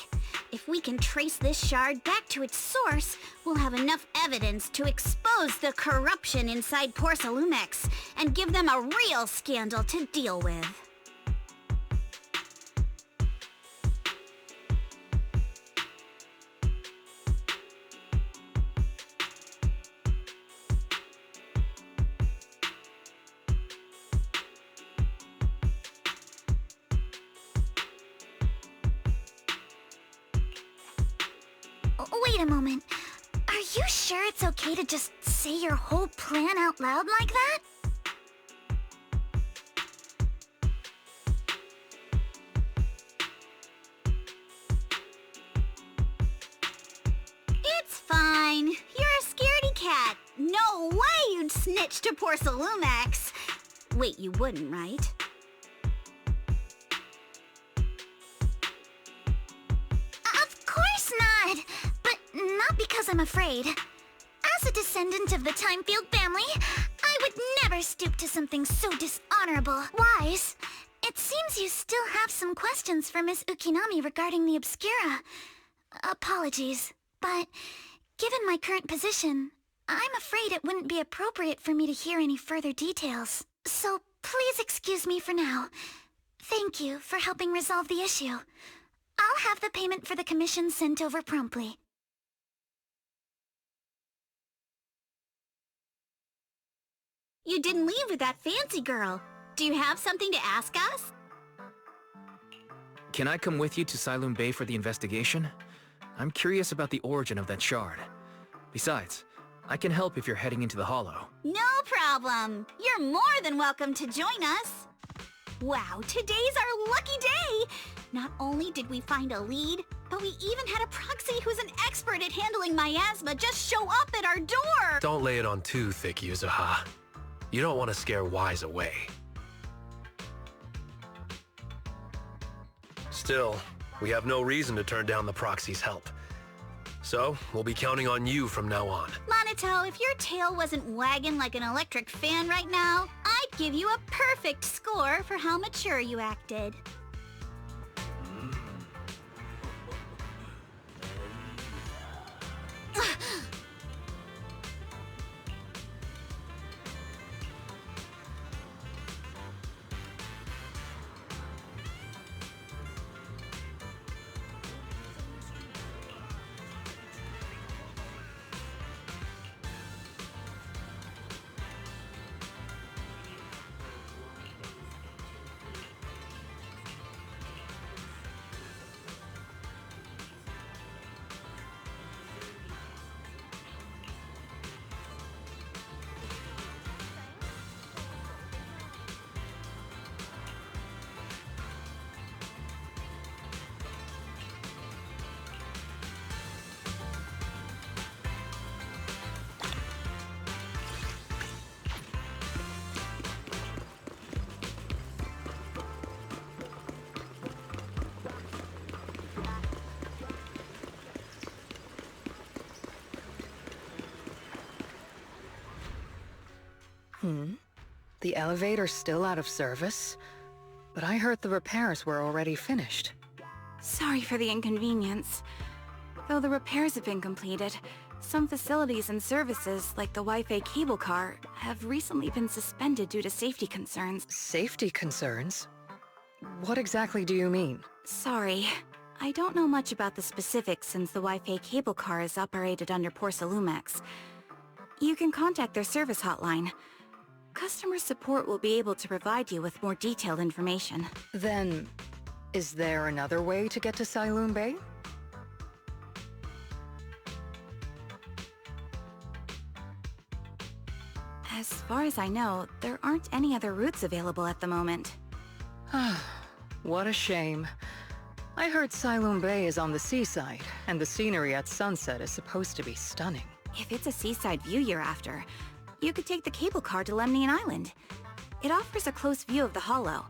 If we can trace this shard back to its source, we'll have enough evidence to expose the corruption inside Porcelumex and give them a real scandal to deal with. Wait a moment. Are you sure it's okay to just say your whole plan out loud like that? It's fine. You're a scaredy cat. No way you'd snitch to Porcelumex. Wait, you wouldn't, right? Of course not! But not because I'm afraid. As a descendant of the Timefield family, I would never stoop to something so dishonorable. Wise, it seems you still have some questions for Miss Ukinami regarding the Obscura. Apologies, but given my current position, I'm afraid it wouldn't be appropriate for me to hear any further details. So please excuse me for now. Thank you for helping resolve the issue. I'll have the payment for the commission sent over promptly. You didn't leave with that fancy girl. Do you have something to ask us? Can I come with you to Siloam Bay for the investigation? I'm curious about the origin of that shard. Besides, I can help if you're heading into the Hollow. No problem. You're more than welcome to join us. Wow, today's our lucky day! Not only did we find a lead, but we even had a proxy who's an expert at handling miasma just show up at our door! Don't lay it on too thick, Yuzuha. You don't want to scare Wise away. Still, we have no reason to turn down the proxy's help. So, we'll be counting on you from now on. Monito, if your tail wasn't wagging like an electric fan right now, I'd give you a perfect score for how mature you acted. The elevator's still out of service? But I heard the repairs were already finished. Sorry for the inconvenience. Though the repairs have been completed, some facilities and services, like the Wi-Fi cable car, have recently been suspended due to safety concerns. Safety concerns? What exactly do you mean? Sorry. I don't know much about the specifics since the Wi-Fi cable car is operated under Porcelumex. You can contact their service hotline. Customer support will be able to provide you with more detailed information. Then, is there another way to get to Siloam Bay? As far as I know, there aren't any other routes available at the moment. What a shame. I heard Siloam Bay is on the seaside, and the scenery at sunset is supposed to be stunning. If it's a seaside view you're after, you could take the cable car to Lemnian Island. It offers a close view of the Hollow,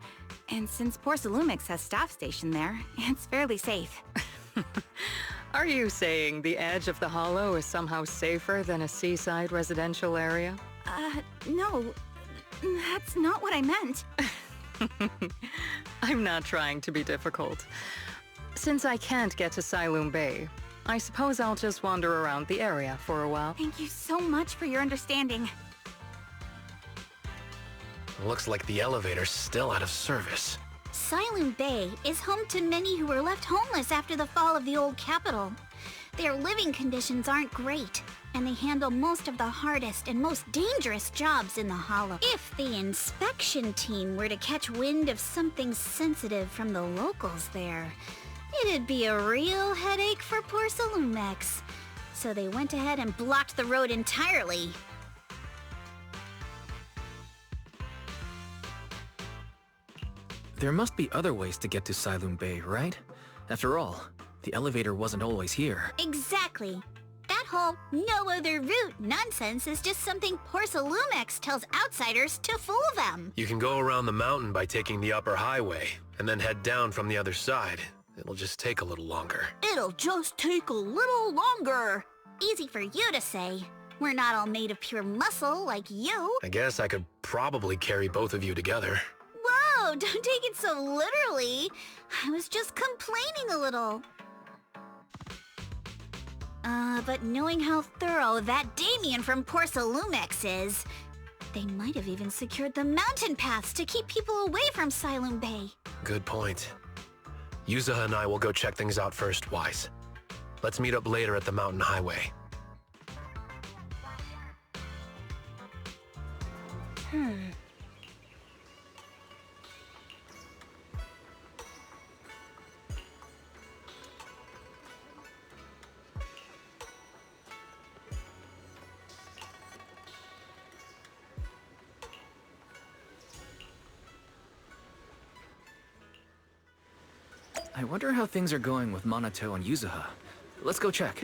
and since Porcelumex has staff stationed there, it's fairly safe. Are you saying the edge of the Hollow is somehow safer than a seaside residential area? No. That's not what I meant. I'm not trying to be difficult. Since I can't get to Siloam Bay, I suppose I'll just wander around the area for a while. Thank you so much for your understanding. Looks like the elevator's still out of service. Siloam Bay is home to many who were left homeless after the fall of the old capital. Their living conditions aren't great, and they handle most of the hardest and most dangerous jobs in the Hollow. If the inspection team were to catch wind of something sensitive from the locals there, it'd be a real headache for poor Salumex. So they went ahead and blocked the road entirely. There must be other ways to get to Siloam Bay, right? After all, the elevator wasn't always here. Exactly. That whole no other route nonsense is just something poor Salumex tells outsiders to fool them. You can go around the mountain by taking the upper highway, and then head down from the other side. It'll just take a little longer. It'll just take a little longer. Easy for you to say. We're not all made of pure muscle like you. I guess I could probably carry both of you together. Whoa, don't take it so literally. I was just complaining a little. But knowing how thorough that Damien from Porcelumex is, they might have even secured the mountain paths to keep people away from Siloam Bay. Good point. Yuzaha and I will go check things out first, Wise. Let's meet up later at the mountain highway. I wonder how things are going with Monato and Yuzaha. Let's go check.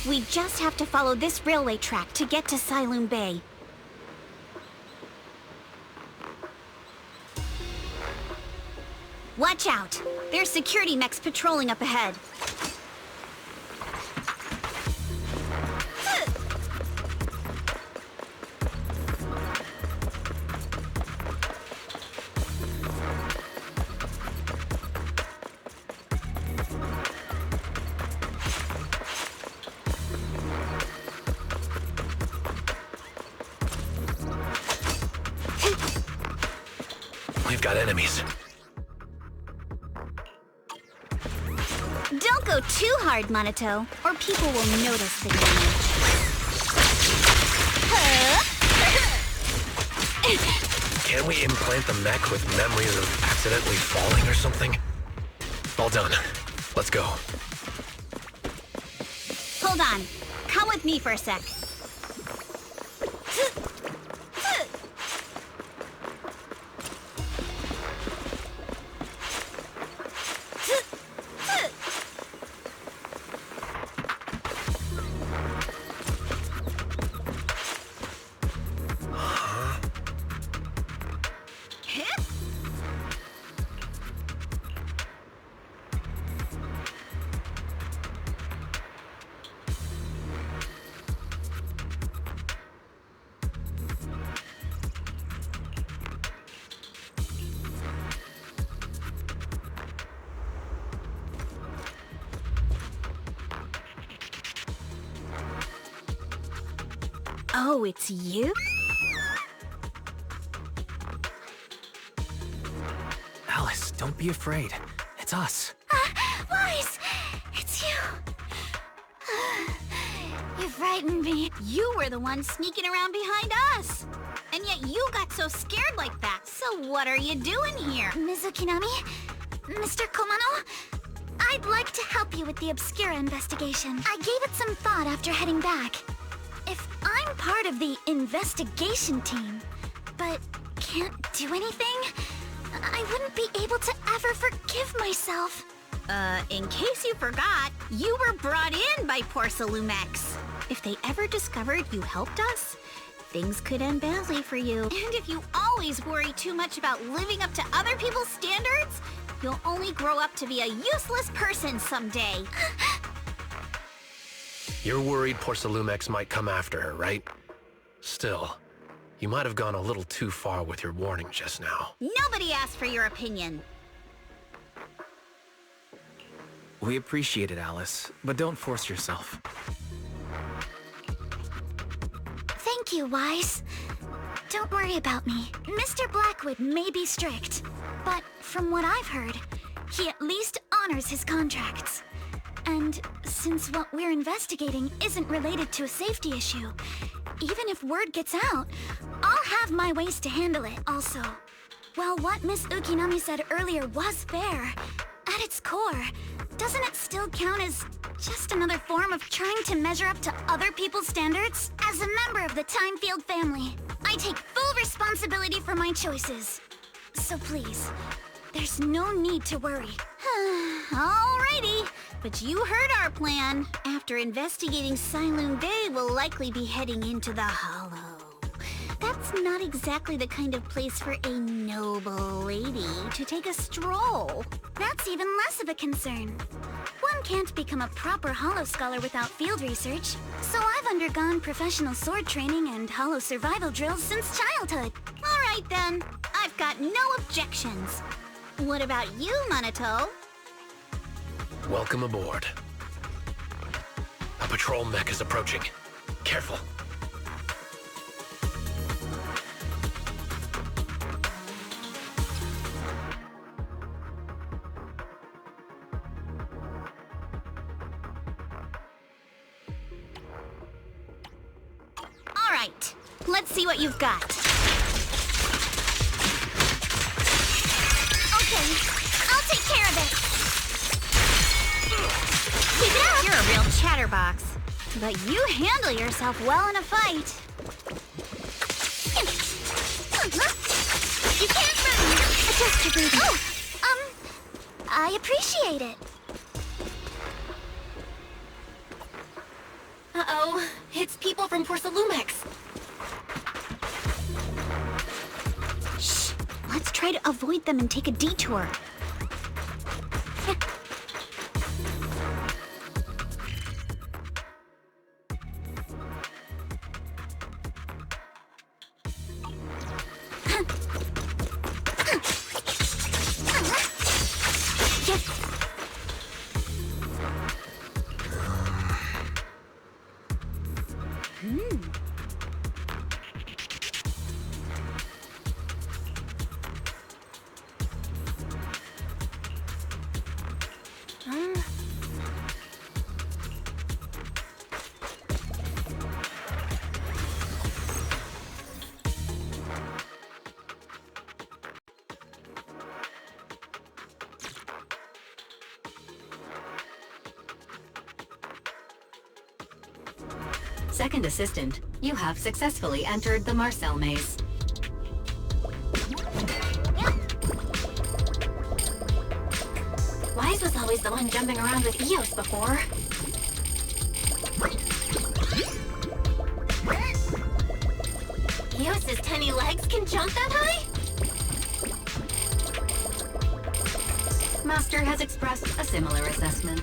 We just have to follow this railway track to get to Siloam Bay. Watch out! There's security mechs patrolling up ahead. we've got enemies. Don't go too hard, Monato, or people will notice the damage. Can we implant the mech with memories of accidentally falling or something? All done. Let's go. Hold on. Come with me for a sec. Oh, it's you? Alice, don't be afraid. It's us. Wise! It's you! You frightened me. You were the one sneaking around behind us. And yet you got so scared like that. So what are you doing here? Ms. Ukinami? Mr. Komano? I'd like to help you with the Obscura investigation. I gave it some thought after heading back. If I'm part of the investigation team, but can't do anything, I wouldn't be able to ever forgive myself. In case you forgot, you were brought in by Porcelumex. If they ever discovered you helped us, things could end badly for you. And if you always worry too much about living up to other people's standards, you'll only grow up to be a useless person someday. You're worried Porcelumex might come after her, right? Still, you might have gone a little too far with your warning just now. Nobody asked for your opinion. We appreciate it, Alice, but don't force yourself. Thank you, Wise. Don't worry about me. Mr. Blackwood may be strict, but from what I've heard, he at least honors his contracts. And since what we're investigating isn't related to a safety issue, even if word gets out, I'll have my ways to handle it also. While what Miss Ukinami said earlier was fair, at its core, doesn't it still count as just another form of trying to measure up to other people's standards? As a member of the Timefield family, I take full responsibility for my choices. So please, there's no need to worry. Alrighty, but you heard our plan. After investigating Siloon Bay, we'll likely be heading into the Hollow. That's not exactly the kind of place for a noble lady to take a stroll. That's even less of a concern. One can't become a proper Hollow scholar without field research, so I've undergone professional sword training and Hollow survival drills since childhood. Alright then, I've got no objections. What about you, Monato? Welcome aboard. A patrol mech is approaching. Careful. Alright, let's see what you've got. Okay, I'll take care of it. Keep it up! You're a real chatterbox. But you handle yourself well in a fight. You can't move! Adjust your breathing. Oh, I appreciate it. Uh-oh, it's people from Porcelumex. Shh, let's try to avoid them and take a detour. Second assistant, you have successfully entered the Marcel maze. Wise was always the one jumping around with Eos before. Eos's tiny legs can jump that high? Master has expressed a similar assessment.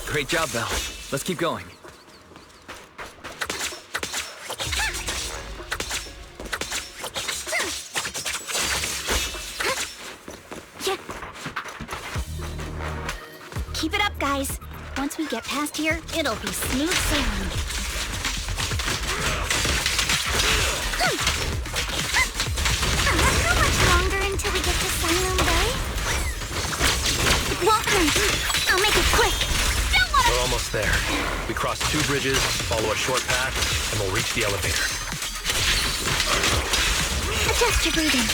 Great job, Belle. Let's keep going. Keep it up, guys. Once we get past here, it'll be smooth sailing. How much longer until we get to Sunroom Bay? It won't hurt. I'll make it quick. We're almost there. We cross 2 bridges, follow a short path, and we'll reach the elevator. Adjust your breathing.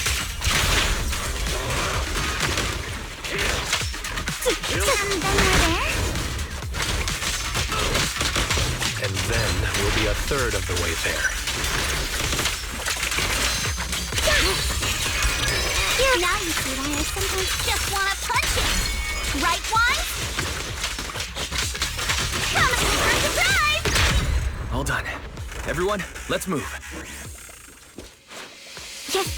And then we're there? And then we'll be a third of the way there. Now you see why I sometimes just want to punch it. Right, Wise? Promising for a surprise! All done. Everyone, let's move. Yes.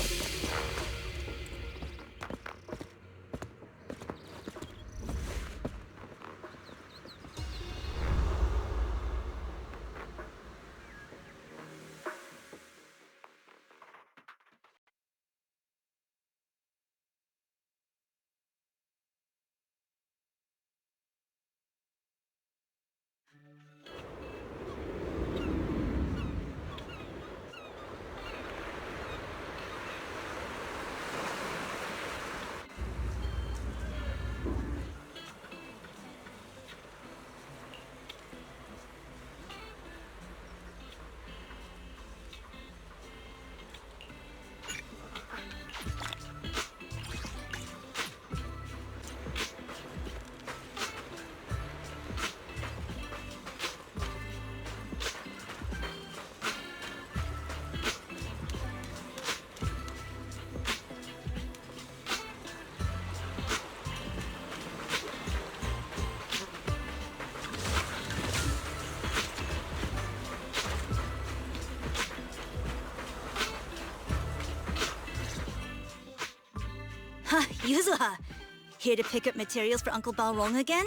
Yuzuha, Here to pick up materials for Uncle Balrong again?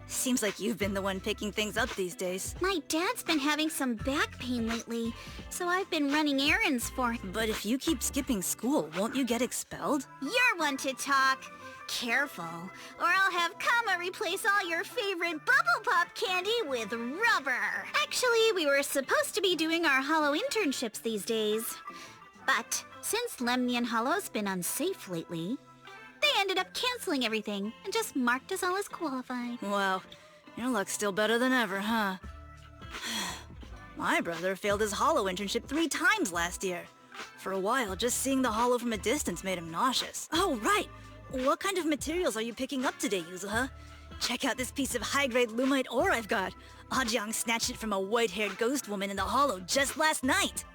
Seems like you've been the one picking things up these days. My dad's been having some back pain lately, so I've been running errands for him. But if you keep skipping school, won't you get expelled? You're one to talk. Careful, or I'll have Kama replace all your favorite Bubble Pop candy with rubber. Actually, we were supposed to be doing our Hollow internships these days. But since Lemnian Hollow's been unsafe lately, they ended up canceling everything and just marked us all as qualified. Wow, your luck's still better than ever, huh? My brother failed his Hollow internship 3 times last year. For a while, just seeing the Hollow from a distance made him nauseous. Oh, right! What kind of materials are you picking up today, Yuzuha? Check out this piece of high-grade lumite ore I've got. Ajang snatched it from a white-haired ghost woman in the Hollow just last night.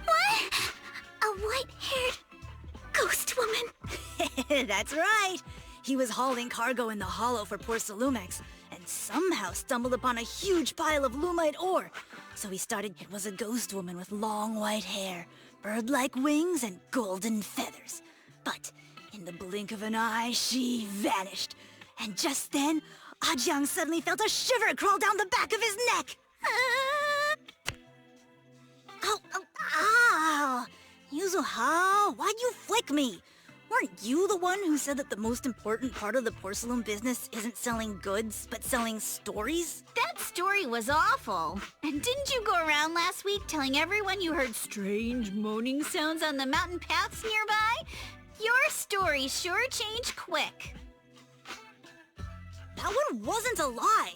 What? A white-haired ghost woman? That's right! He was hauling cargo in the Hollow for Porcelumex, and somehow stumbled upon a huge pile of lumite ore. So he started. It was a ghost woman with long white hair, bird-like wings, and golden feathers. But in the blink of an eye, she vanished. And just then, Ajang suddenly felt a shiver crawl down the back of his neck. Ow! Yuzuha, why'd you flick me? Weren't you the one who said that the most important part of the porcelain business isn't selling goods, but selling stories? That story was awful. And didn't you go around last week telling everyone you heard strange moaning sounds on the mountain paths nearby? Your story sure changed quick. That one wasn't a lie.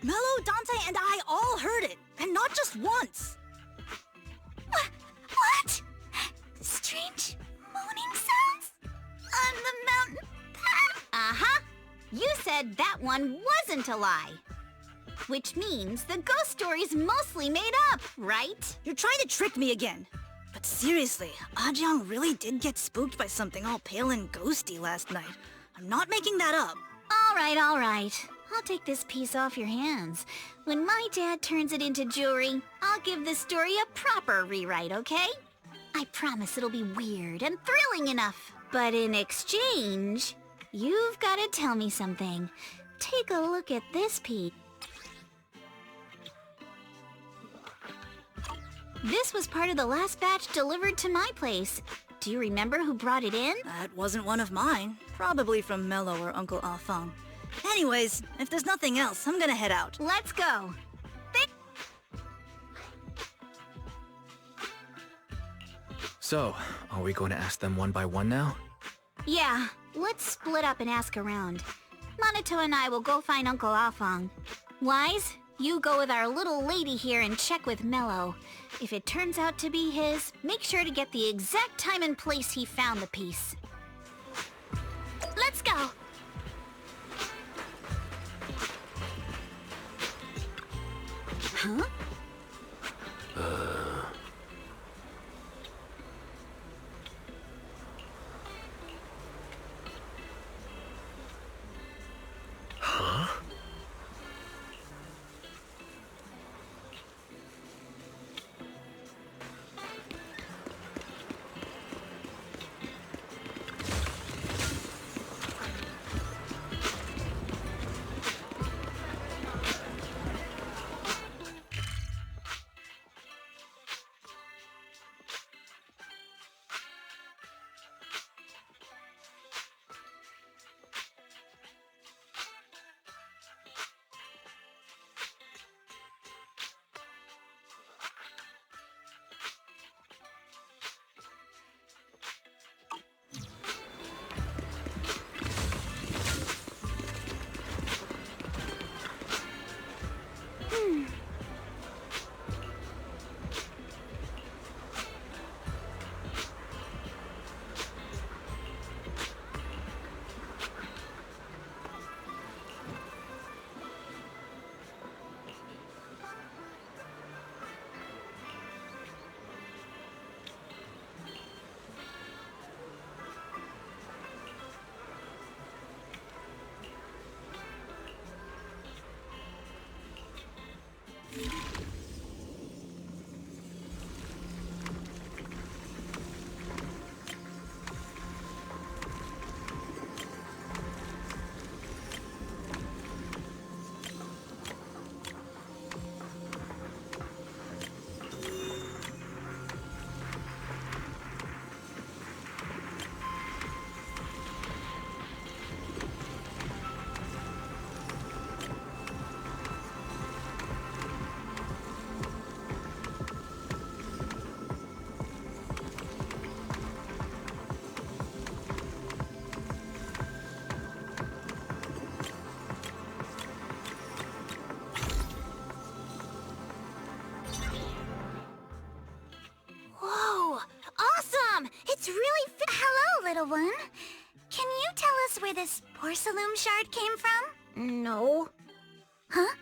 Mello, Dante, and I all heard it, and not just once. What? Strange moaning sounds? On the mountain path? Uh-huh. You said that one wasn't a lie. Which means the ghost story's mostly made up, right? You're trying to trick me again. But seriously, Ajang really did get spooked by something all pale and ghosty last night. I'm not making that up. All right. I'll take this piece off your hands. When my dad turns it into jewelry, I'll give this story a proper rewrite, okay? I promise it'll be weird and thrilling enough. But in exchange, you've got to tell me something. Take a look at this piece. This was part of the last batch delivered to my place. Do you remember who brought it in? That wasn't one of mine. Probably from Mello or Uncle Afang. Anyways, if there's nothing else, I'm gonna head out. Let's go. So, are we going to ask them one by one now? Yeah, let's split up and ask around. Monato and I will go find Uncle Afang. Wise, you go with our little lady here and check with Mello. If it turns out to be his, make sure to get the exact time and place he found the piece. Let's go! Huh? Huh? Whoa! Awesome! It's really Hello, little one. Can you tell us where this porcelain shard came from? No. Huh?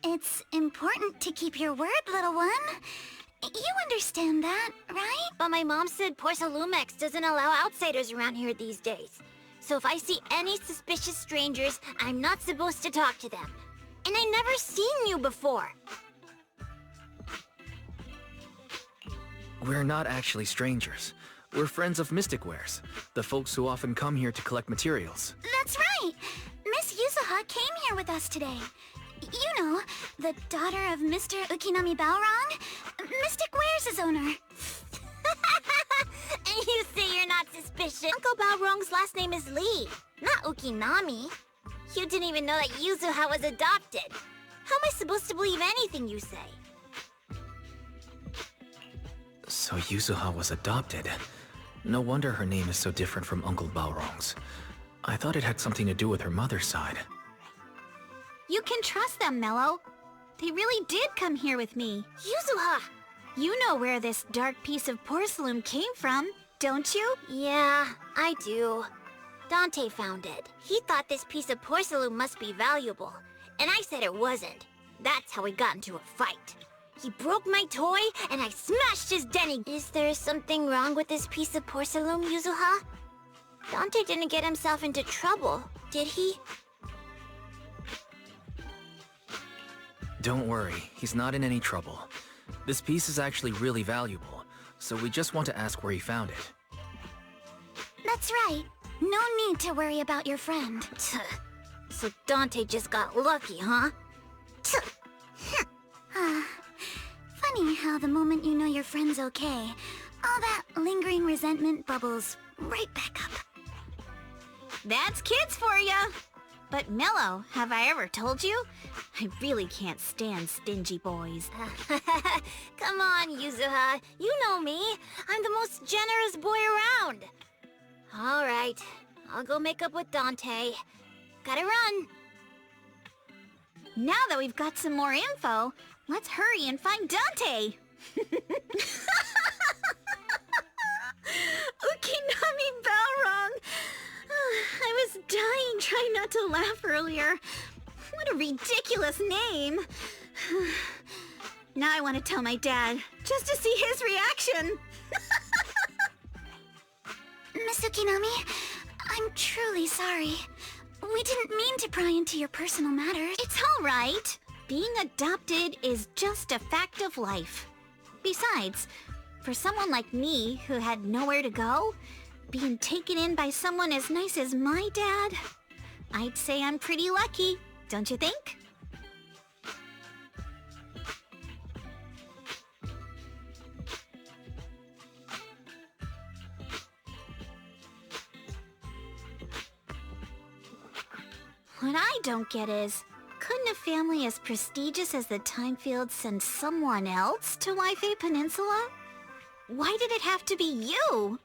It's important to keep your word, little one. You understand that, right? But my mom said Porcelumex doesn't allow outsiders around here these days. So if I see any suspicious strangers, I'm not supposed to talk to them. And I never seen you before. We're not actually strangers. We're friends of Mystic Wares, the folks who often come here to collect materials. That's right! Miss Yuzuha came here with us today. You know, the daughter of Mr. Ukinami Balrong, Mystic Wares' owner. And you say you're not suspicious. Uncle Balrong's last name is Lee, not Ukinami. You didn't even know that Yuzuha was adopted. How am I supposed to believe anything you say? So Yuzuha was adopted. No wonder her name is so different from Uncle Balrong's. I thought it had something to do with her mother's side. You can trust them, Mello. They really did come here with me. Yuzuha! You know where this dark piece of porcelain came from, don't you? Yeah, I do. Dante found it. He thought this piece of porcelain must be valuable, and I said it wasn't. That's how we got into a fight. He broke my toy, and I smashed his denny. Is there something wrong with this piece of porcelain, Yuzuha? Dante didn't get himself into trouble, did he? Don't worry, he's not in any trouble. This piece is actually really valuable, so we just want to ask where he found it. That's right. No need to worry about your friend. So Dante just got lucky, huh? Funny how the moment you know your friend's okay, all that lingering resentment bubbles right back up. That's kids for ya! But Mello, have I ever told you? I really can't stand stingy boys. Come on, Yuzuha. You know me. I'm the most generous boy around. All right. I'll go make up with Dante. Gotta run. Now that we've got some more info, let's hurry and find Dante! Ukinami Balrong! I was dying trying not to laugh earlier. What a ridiculous name. Now I want to tell my dad, just to see his reaction. Miss Ukinami, I'm truly sorry. We didn't mean to pry into your personal matters. It's all right. Being adopted is just a fact of life. Besides, for someone like me who had nowhere to go, being taken in by someone as nice as my dad, I'd say I'm pretty lucky, don't you think? What I don't get is, couldn't a family as prestigious as the Timefields send someone else to Waifei Peninsula? Why did it have to be you?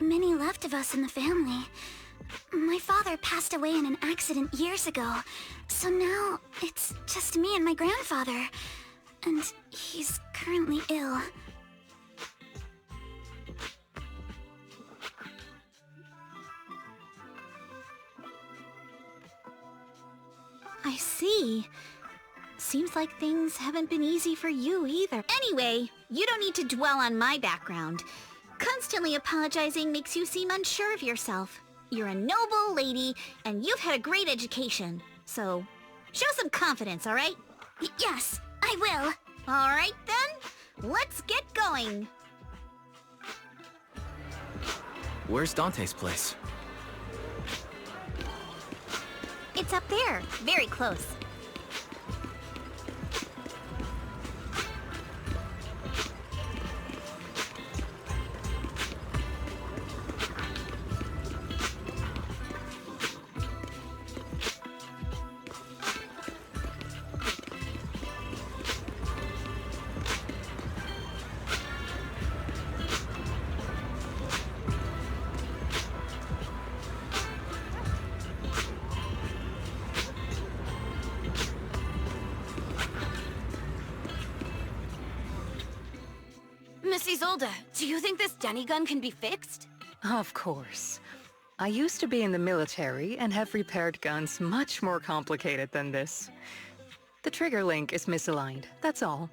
many left of us in the family. My father passed away in an accident years ago, so now it's just me and my grandfather. And he's currently ill. I see. Seems like things haven't been easy for you either. Anyway, you don't need to dwell on my background. Constantly apologizing makes you seem unsure of yourself. You're a noble lady, and you've had a great education. So, show some confidence, alright? Yes, I will. Alright then, let's get going. Where's Dante's place? It's up there, very close. Miss Isolde, do you think this Denny gun can be fixed? Of course. I used to be in the military and have repaired guns much more complicated than this. The trigger link is misaligned, that's all.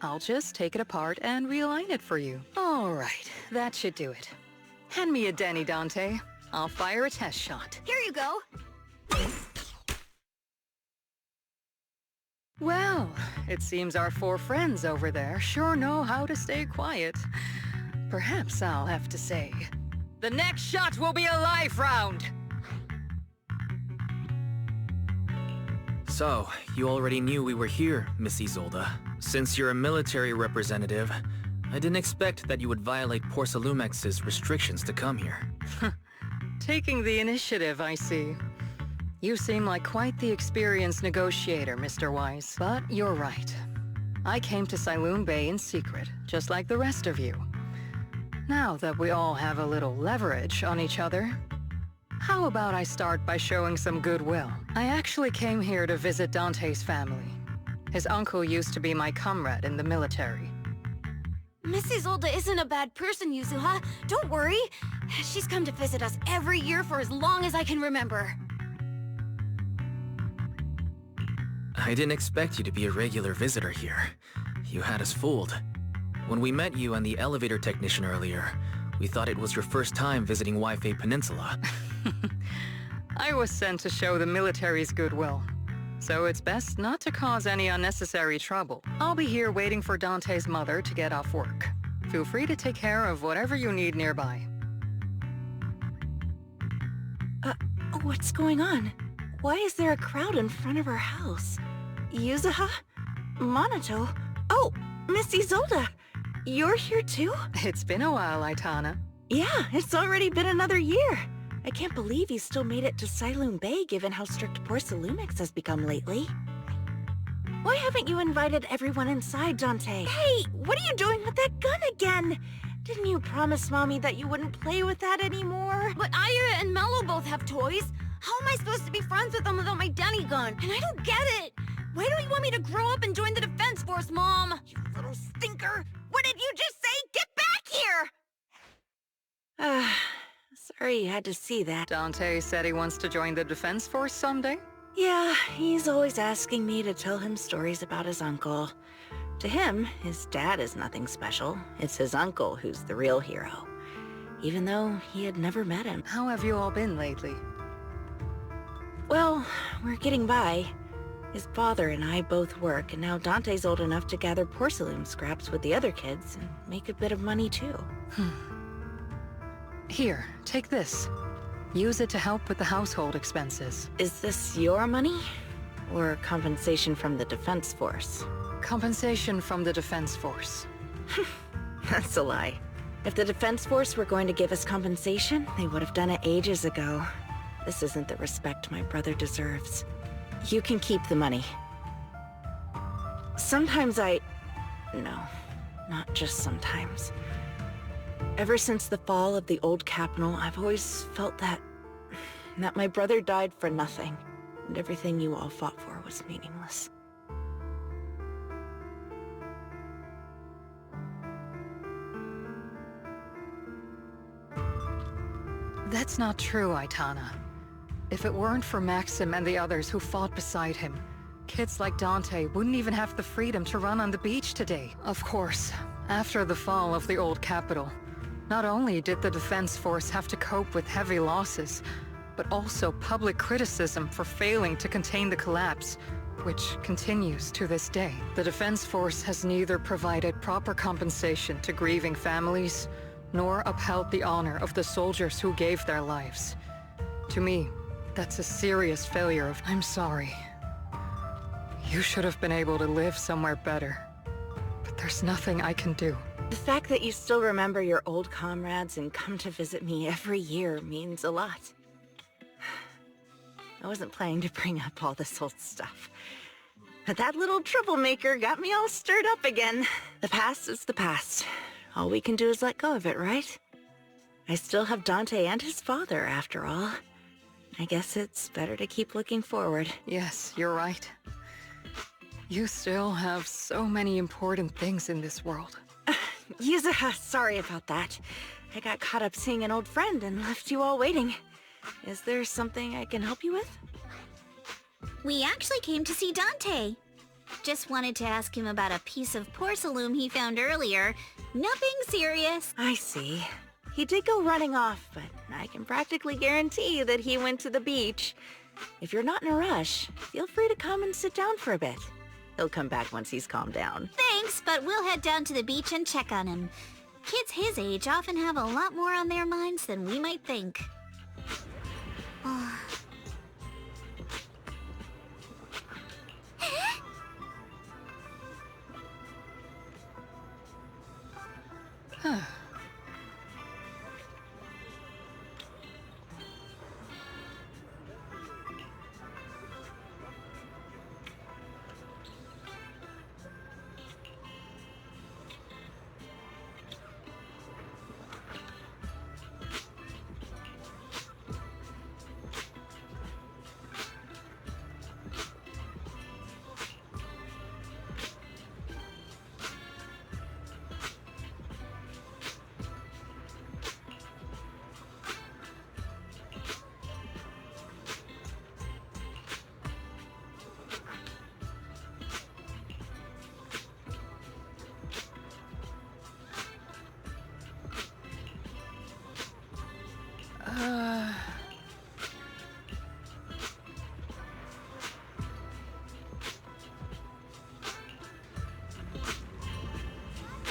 I'll just take it apart and realign it for you. All right, that should do it. Hand me a Denny, Dante. I'll fire a test shot. Here you go. Well, it seems our four friends over there sure know how to stay quiet. Perhaps I'll have to say, the next shot will be a life round! So, you already knew we were here, Miss Isolde. Since you're a military representative, I didn't expect that you would violate Porcelumex's restrictions to come here. Taking the initiative, I see. You seem like quite the experienced negotiator, Mr. Wise. But you're right. I came to Siloon Bay in secret, just like the rest of you. Now that we all have a little leverage on each other, how about I start by showing some goodwill? I actually came here to visit Dante's family. His uncle used to be my comrade in the military. Miss Isolde isn't a bad person, Yuzuha. Don't worry. She's come to visit us every year for as long as I can remember. I didn't expect you to be a regular visitor here. You had us fooled. When we met you and the elevator technician earlier, we thought it was your first time visiting Wi-Fi Peninsula. I was sent to show the military's goodwill, so it's best not to cause any unnecessary trouble. I'll be here waiting for Dante's mother to get off work. Feel free to take care of whatever you need nearby. What's going on? Why is there a crowd in front of her house? Yuzuha? Monato? Oh, Miss Isolde! You're here too? It's been a while, Aitana. Yeah, it's already been another year. I can't believe you still made it to Siloon Bay given how strict Porcelumix has become lately. Why haven't you invited everyone inside, Dante? Hey, what are you doing with that gun again? Didn't you promise Mommy that you wouldn't play with that anymore? But Aya and Mello both have toys. How am I supposed to be friends with them without my Denny gun? And I don't get it! Why don't you want me to grow up and join the Defense Force, Mom? You little stinker! What did you just say? Get back here! Sorry you had to see that. Dante said he wants to join the Defense Force someday? Yeah, he's always asking me to tell him stories about his uncle. To him, his dad is nothing special. It's his uncle who's the real hero. Even though he had never met him. How have you all been lately? Well, we're getting by. His father and I both work, and now Dante's old enough to gather porcelain scraps with the other kids and make a bit of money too. Here, take this. Use it to help with the household expenses. Is this your money? Or compensation from the Defense Force? Compensation from the Defense Force. That's a lie. If the Defense Force were going to give us compensation, they would have done it ages ago. This isn't the respect my brother deserves. You can keep the money. Sometimes No, not just sometimes. Ever since the fall of the old capital, I've always felt that my brother died for nothing, and everything you all fought for was meaningless. That's not true, Aitana. If it weren't for Maxim and the others who fought beside him, kids like Dante wouldn't even have the freedom to run on the beach today. Of course, after the fall of the old capital, not only did the Defense Force have to cope with heavy losses, but also public criticism for failing to contain the collapse, which continues to this day. The Defense Force has neither provided proper compensation to grieving families, nor upheld the honor of the soldiers who gave their lives. To me, that's a serious failure of... I'm sorry. You should have been able to live somewhere better. But there's nothing I can do. The fact that you still remember your old comrades and come to visit me every year means a lot. I wasn't planning to bring up all this old stuff, but that little troublemaker got me all stirred up again. The past is the past. All we can do is let go of it, right? I still have Dante and his father, after all. I guess it's better to keep looking forward. Yes, you're right. You still have so many important things in this world. Yuzuha, sorry about that. I got caught up seeing an old friend and left you all waiting. Is there something I can help you with? We actually came to see Dante. Just wanted to ask him about a piece of porcelain he found earlier. Nothing serious. I see. He did go running off, but I can practically guarantee that he went to the beach. If you're not in a rush, feel free to come and sit down for a bit. He'll come back once he's calmed down. Thanks, but we'll head down to the beach and check on him. Kids his age often have a lot more on their minds than we might think.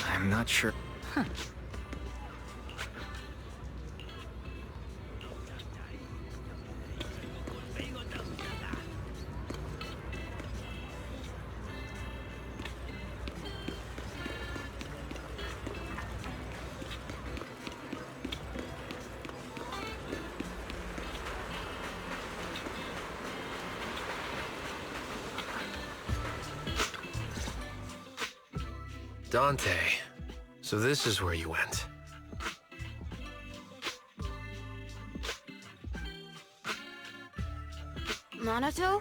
I'm not sure. Huh. Dante, so this is where you went. Minato?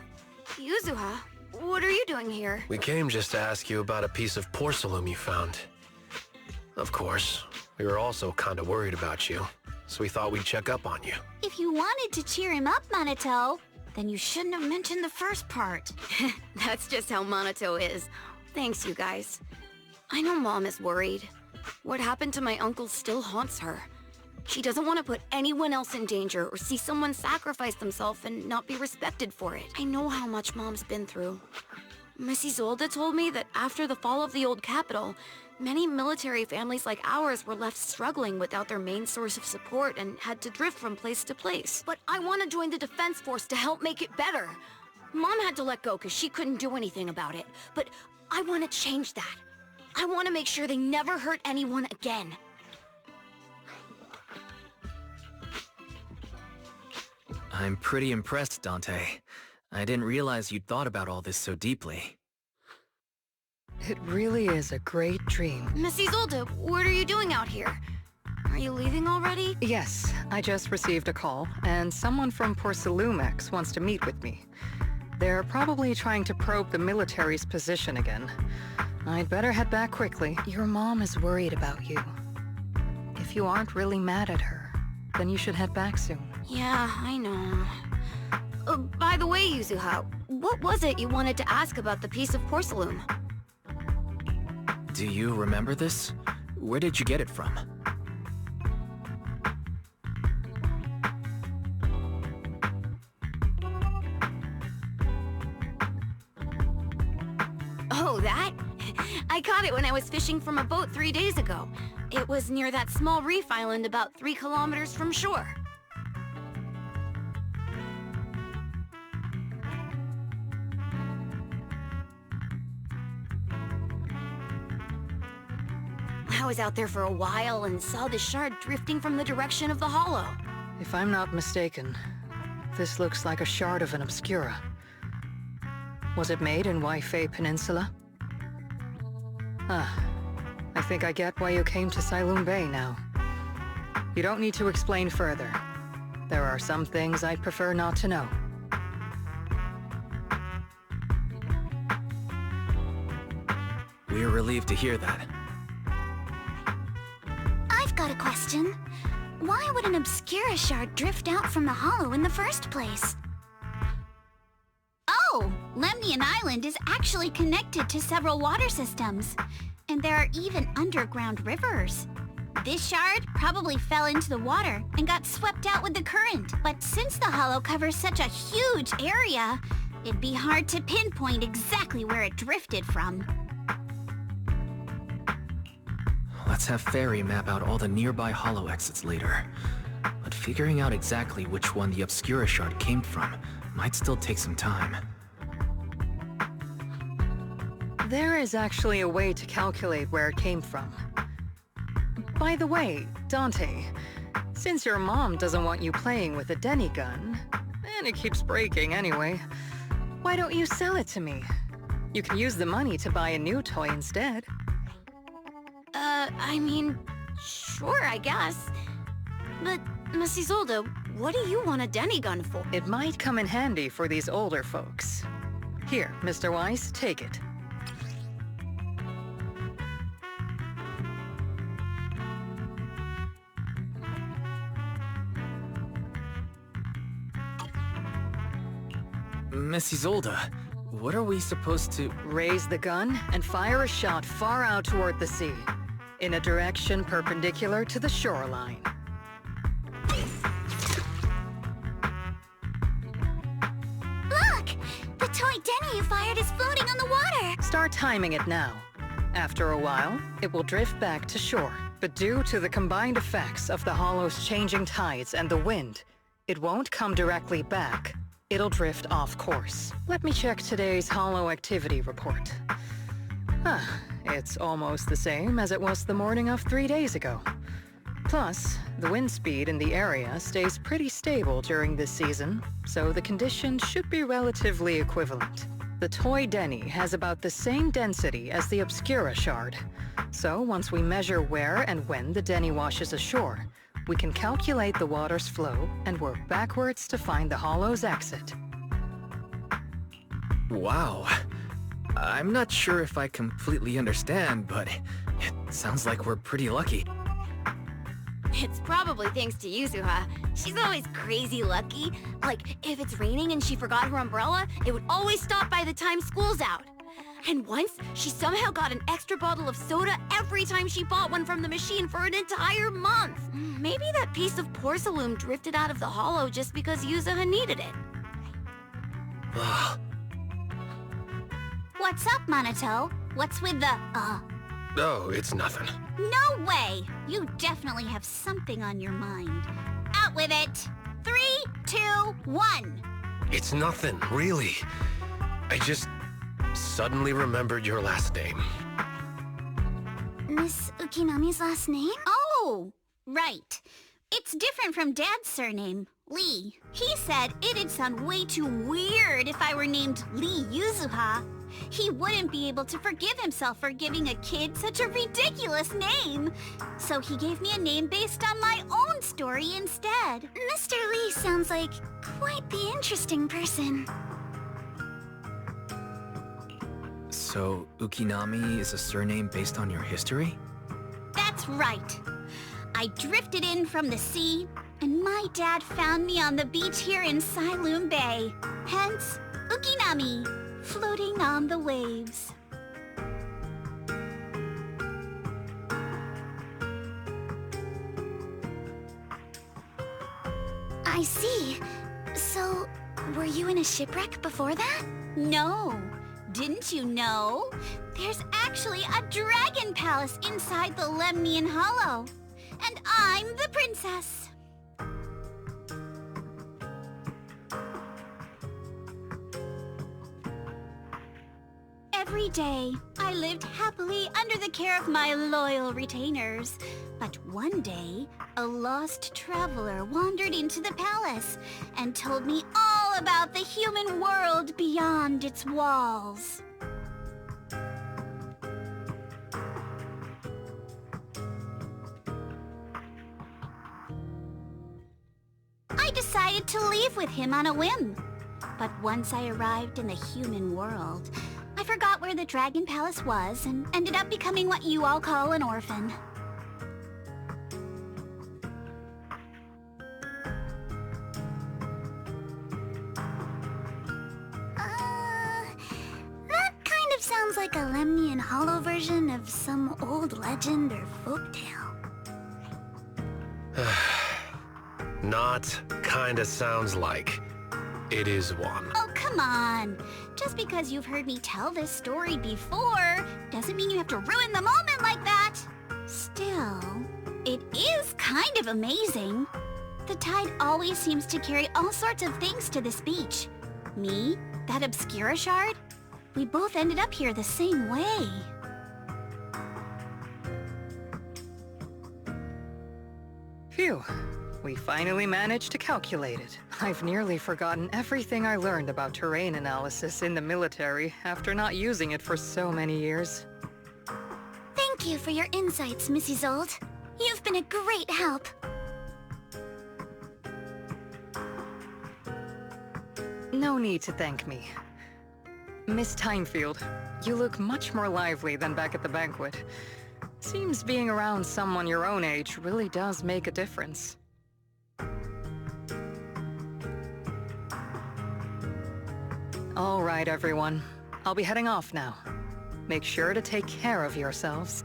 Yuzuha? What are you doing here? We came just to ask you about a piece of porcelain you found. Of course, we were also kind of worried about you, so we thought we'd check up on you. If you wanted to cheer him up, Minato, then you shouldn't have mentioned the first part. That's just how Minato is. Thanks, you guys. I know Mom is worried. What happened to my uncle still haunts her. She doesn't want to put anyone else in danger or see someone sacrifice themselves and not be respected for it. I know how much Mom's been through. Miss Isolde told me that after the fall of the old capital, many military families like ours were left struggling without their main source of support and had to drift from place to place. But I want to join the Defense Force to help make it better. Mom had to let go because she couldn't do anything about it. But I want to change that. I want to make sure they never hurt anyone again. I'm pretty impressed, Dante. I didn't realize you'd thought about all this so deeply. It really is a great dream. Miss Isolde, what are you doing out here? Are you leaving already? Yes, I just received a call, and someone from Porsalumex wants to meet with me. They're probably trying to probe the military's position again. I'd better head back quickly. Your mom is worried about you. If you aren't really mad at her, then you should head back soon. Yeah, I know. By the way, Yuzuha, what was it you wanted to ask about the piece of porcelain? Do you remember this? Where did you get it from? Oh, that? I caught it when I was fishing from a boat 3 days ago. It was near that small reef island about 3 kilometers from shore. I was out there for a while and saw the shard drifting from the direction of the hollow. If I'm not mistaken, this looks like a shard of an Obscura. Was it made in Waifei Peninsula? Ah, I think I get why you came to Sailoon Bay now. You don't need to explain further. There are some things I'd prefer not to know. We're relieved to hear that. I've got a question. Why would an Obscura shard drift out from the hollow in the first place? Oh, Lemnian Island is actually connected to several water systems. And there are even underground rivers. This shard probably fell into the water and got swept out with the current. But since the hollow covers such a huge area, it'd be hard to pinpoint exactly where it drifted from. Let's have Fairy map out all the nearby hollow exits later. But figuring out exactly which one the Obscura shard came from might still take some time. There is actually a way to calculate where it came from. By the way, Dante, since your mom doesn't want you playing with a Denny gun, and it keeps breaking anyway, why don't you sell it to me? You can use the money to buy a new toy instead. I mean, sure, I guess. But, Miss Isolde, what do you want a Denny gun for? It might come in handy for these older folks. Here, Mr. Weiss, take it. Miss Isolde, what are we supposed to... Raise the gun and fire a shot far out toward the sea, in a direction perpendicular to the shoreline. Look! The toy Denny you fired is floating on the water! Start timing it now. After a while, it will drift back to shore. But due to the combined effects of the hollow's changing tides and the wind, it won't come directly back. It'll drift off course. Let me check today's hollow activity report. It's almost the same as it was the morning of 3 days ago. Plus, the wind speed in the area stays pretty stable during this season, so the conditions should be relatively equivalent. The toy Denny has about the same density as the Obscura shard. So once we measure where and when the Denny washes ashore, we can calculate the water's flow and work backwards to find the hollow's exit. Wow. I'm not sure if I completely understand, but it sounds like we're pretty lucky. It's probably thanks to Yuzuha. She's always crazy lucky. Like, if it's raining and she forgot her umbrella, it would always stop by the time school's out. And once, she somehow got an extra bottle of soda every time she bought one from the machine for an entire month. Maybe that piece of porcelain drifted out of the hollow just because Yuzuha needed it. What's up, Monato? What's with the, Oh, it's nothing. No way! You definitely have something on your mind. Out with it! 3, 2, 1! It's nothing, really. I just suddenly remembered your last name. Miss Ukinami's last name? Oh, right. It's different from Dad's surname, Lee. He said it'd sound way too weird if I were named Lee Yuzuha. He wouldn't be able to forgive himself for giving a kid such a ridiculous name. So he gave me a name based on my own story instead. Mr. Lee sounds like quite the interesting person. So, Ukinami is a surname based on your history? That's right. I drifted in from the sea, and my dad found me on the beach here in Sailoon Bay. Hence, Ukinami, floating on the waves. I see. So, were you in a shipwreck before that? No. Didn't you know? There's actually a dragon palace inside the Lemnian Hollow. And I'm the princess. Every day, I lived happily under the care of my loyal retainers. But one day, a lost traveler wandered into the palace and told me all about the human world beyond its walls. I decided to leave with him on a whim. But once I arrived in the human world, I forgot where the Dragon Palace was and ended up becoming what you all call an orphan. That kind of sounds like a Lemnian Hollow version of some old legend or folktale. Not kinda sounds like. It is one. Oh, come on. Just because you've heard me tell this story before, doesn't mean you have to ruin the moment like that. Still, it is kind of amazing. The tide always seems to carry all sorts of things to this beach. Me, that Obscura shard, we both ended up here the same way. Phew. We finally managed to calculate it. I've nearly forgotten everything I learned about terrain analysis in the military after not using it for so many years. Thank you for your insights, Mrs. Old. You've been a great help. No need to thank me. Miss Timefield, you look much more lively than back at the banquet. Seems being around someone your own age really does make a difference. All right, everyone. I'll be heading off now. Make sure to take care of yourselves.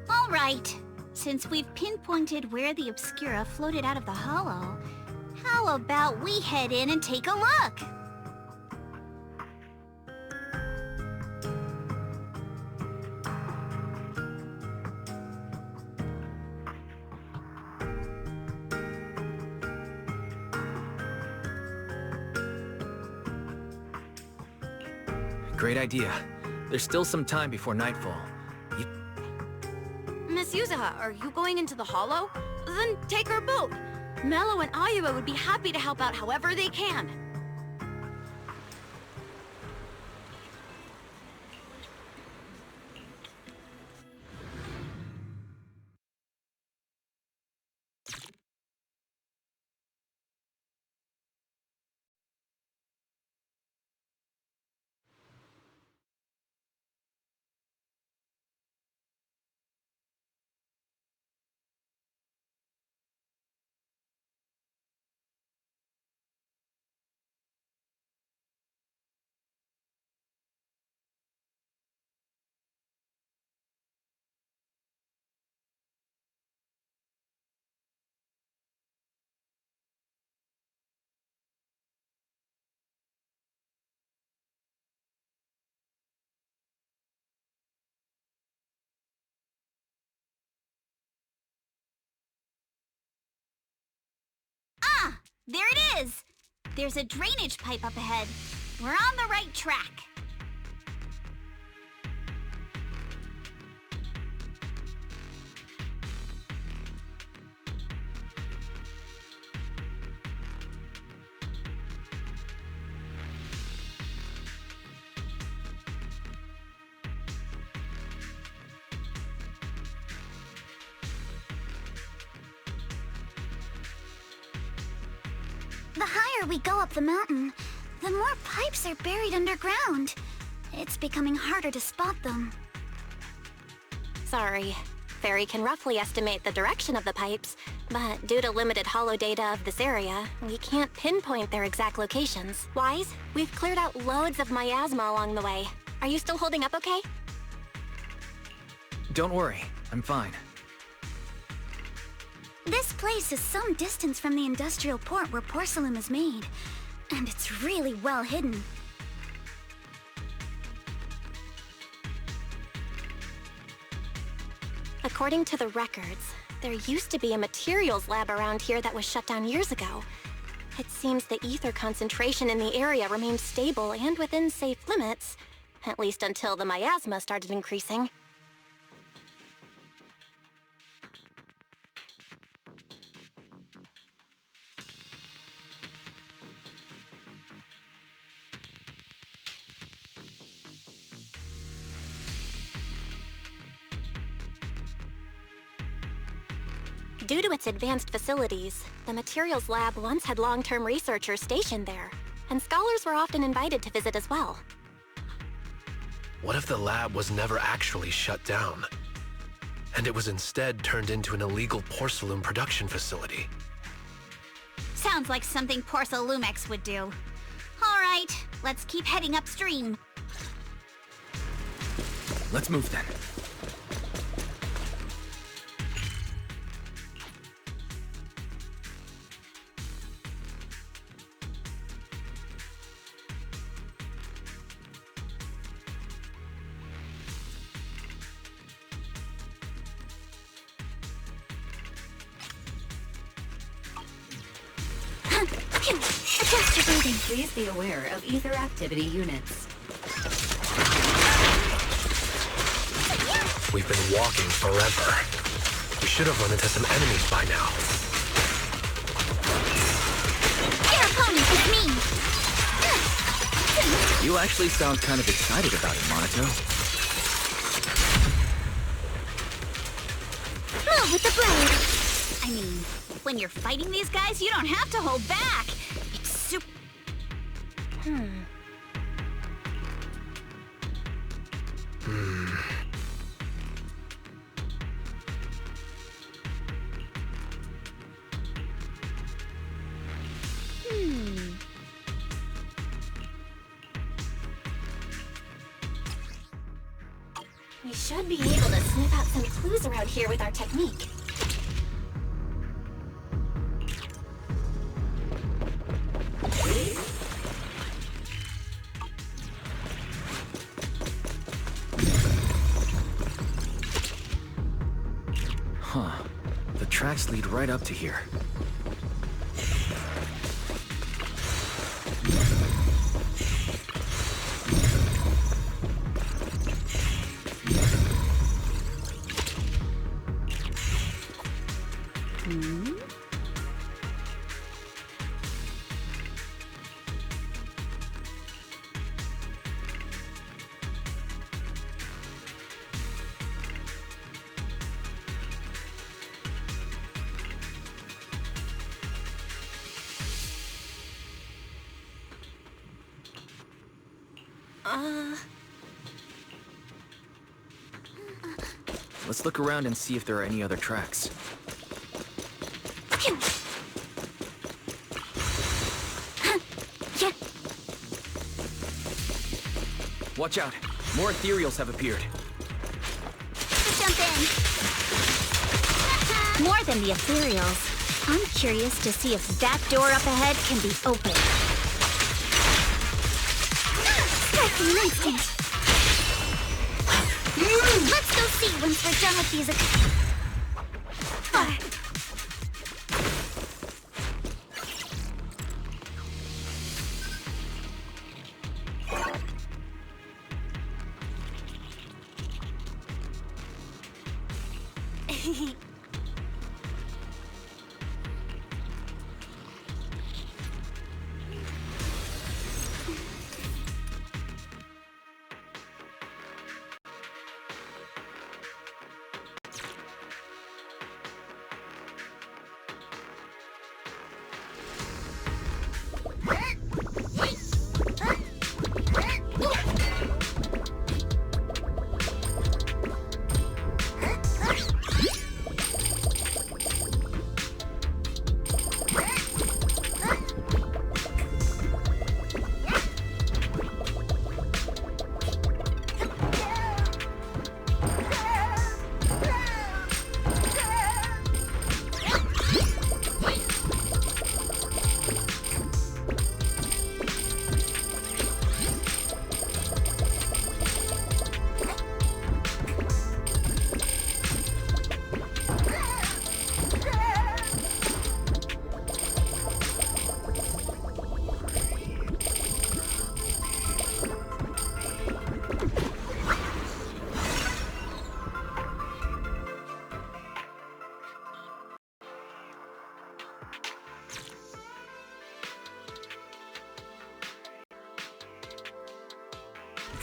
All right. Since we've pinpointed where the Obscura floated out of the hollow, how about we head in and take a look? Great idea. There's still some time before nightfall. Miss Yuzaha, are you going into the hollow? Then take our boat. Mello and Ayuba would be happy to help out however they can. Ah, there it is! There's a drainage pipe up ahead. We're on the right track. The higher we go up the mountain, the more pipes are buried underground. It's becoming harder to spot them. Sorry. Fairy can roughly estimate the direction of the pipes, but due to limited holo data of this area, we can't pinpoint their exact locations. Wise, we've cleared out loads of miasma along the way. Are you still holding up okay? Don't worry, I'm fine. This place is some distance from the industrial port where porcelain is made, and it's really well hidden. According to the records, there used to be a materials lab around here that was shut down years ago. It seems the ether concentration in the area remained stable and within safe limits, at least until the miasma started increasing. Due to its advanced facilities, the materials lab once had long-term researchers stationed there, and scholars were often invited to visit as well. What if the lab was never actually shut down, and it was instead turned into an illegal porcelain production facility? Sounds like something Porcelumex would do. Alright, let's keep heading upstream. Let's move then. Adjust your breathing. Please be aware of ether activity units. We've been walking forever. We should have run into some enemies by now. Your opponent is me! You actually sound kind of excited about it, Monato. Move with the blade! I mean, when you're fighting these guys, you don't have to hold back. It's super... We should be able to sniff out some clues around here with our technique. Huh. The tracks lead right up to here. Let's look around and see if there are any other tracks. Watch out! More ethereals have appeared. Just jump in. More than the ethereals. I'm curious to see if that door up ahead can be opened. Striking an instinct. Let's go see once we're done with these.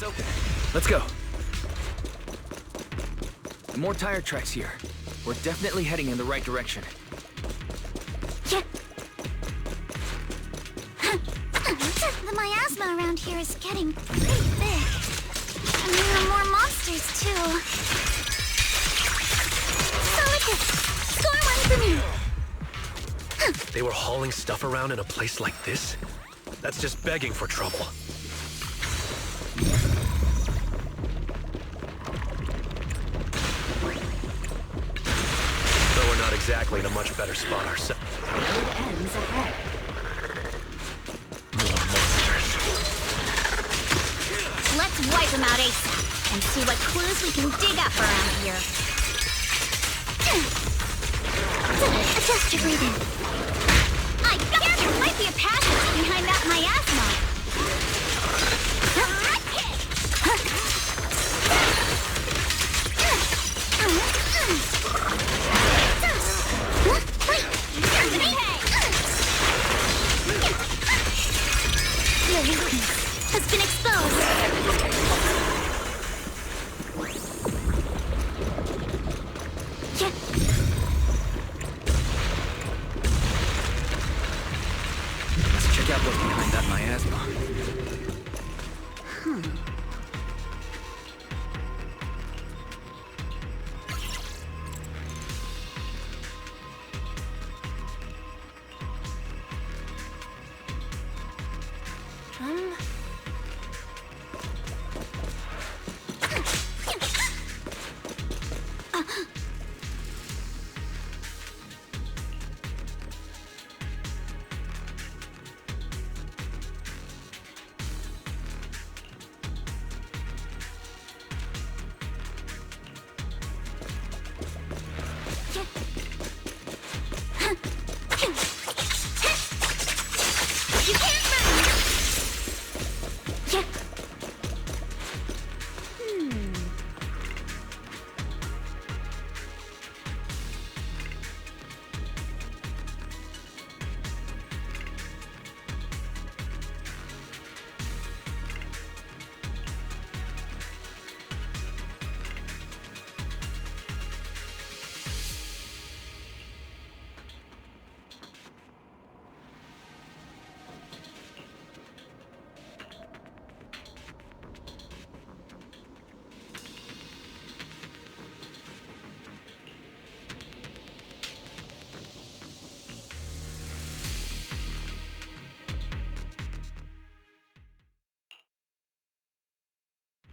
It's open. Let's go. More tire tracks here. We're definitely heading in the right direction. Yeah. The miasma around here is getting pretty thick. And there are more monsters, too. Solicus! Score one for me! They were hauling stuff around in a place like this? That's just begging for trouble. Though we're not exactly in a much better spot ourselves. Good ends ahead. Let's wipe them out ASAP and see what clues we can dig up around here. Adjust your breathing. I got it! There might be a passage behind that miasma. Your weakness has been exposed. Yeah. Let's check out what's behind that miasma.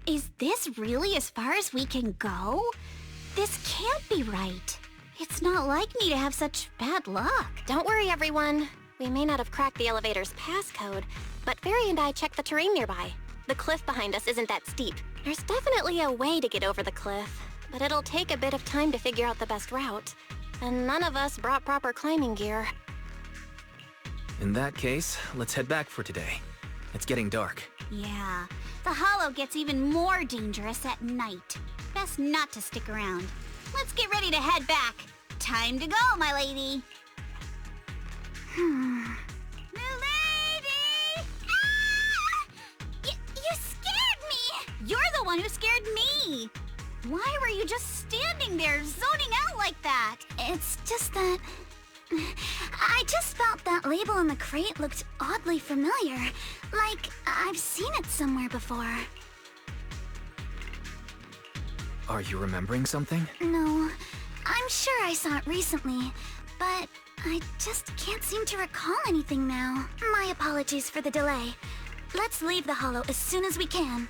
Is this really as far as we can go? This can't be right. It's not like me to have such bad luck. Don't worry, everyone. We may not have cracked the elevator's passcode, but Fairy and I checked the terrain nearby. The cliff behind us isn't that steep. There's definitely a way to get over the cliff, but it'll take a bit of time to figure out the best route. And none of us brought proper climbing gear. In that case, let's head back for today. It's getting dark. Yeah, the hollow gets even more dangerous at night. Best not to stick around. Let's get ready to head back. Time to go, my lady. Milady! Ah! You scared me! You're the one who scared me! Why were you just standing there, zoning out like that? It's just that... I just felt that label on the crate looked oddly familiar. Like, I've seen it somewhere before. Are you remembering something? No, I'm sure I saw it recently, but I just can't seem to recall anything now. My apologies for the delay. Let's leave the hollow as soon as we can.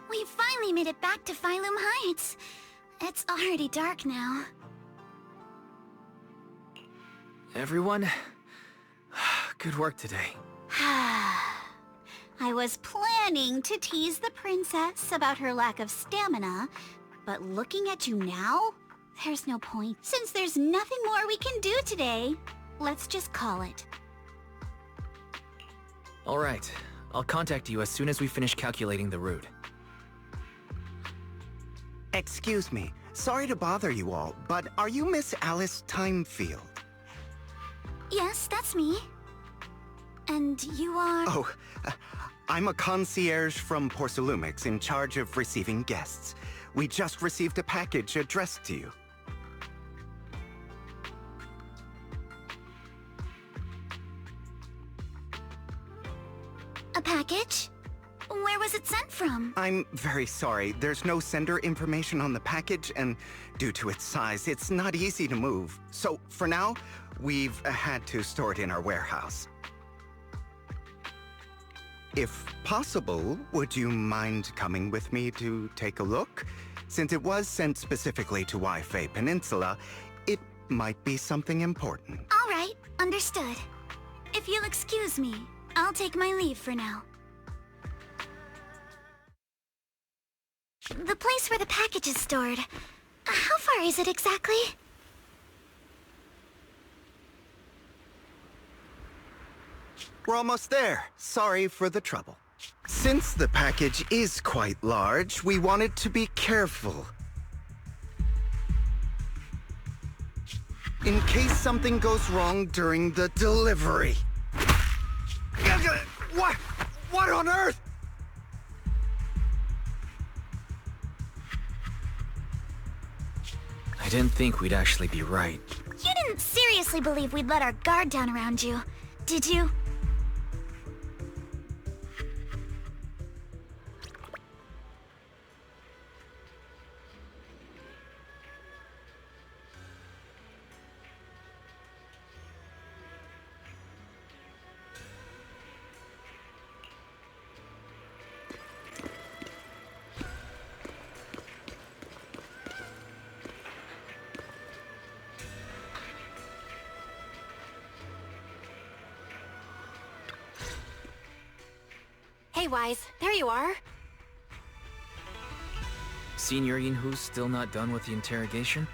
We finally made it back to Phylum Heights. It's already dark now. Everyone, good work today. I was planning to tease the princess about her lack of stamina, but looking at you now, there's no point. Since there's nothing more we can do today, Let's just call it. Alright, I'll contact you as soon as we finish calculating the route. Excuse me. Sorry to bother you all, but are you Miss Alice Timefield? Yes, that's me. And you are... Oh, I'm a concierge from Porcelumix in charge of receiving guests. We just received a package addressed to you. A package? Where was it sent from? I'm very sorry. There's no sender information on the package, and due to its size, it's not easy to move. So, for now, we've had to store it in our warehouse. If possible, would you mind coming with me to take a look? Since it was sent specifically to Wi-Fi Peninsula, it might be something important. All right, understood. If you'll excuse me, I'll take my leave for now. The place where the package is stored. How far is it exactly? We're almost there. Sorry for the trouble. Since the package is quite large, we wanted to be careful. In case something goes wrong during the delivery. What? What on earth? I didn't think we'd actually be right. You didn't seriously believe we'd let our guard down around you, did you? Hey, Wise, there you are. Senior Yinhu's still not done with the interrogation?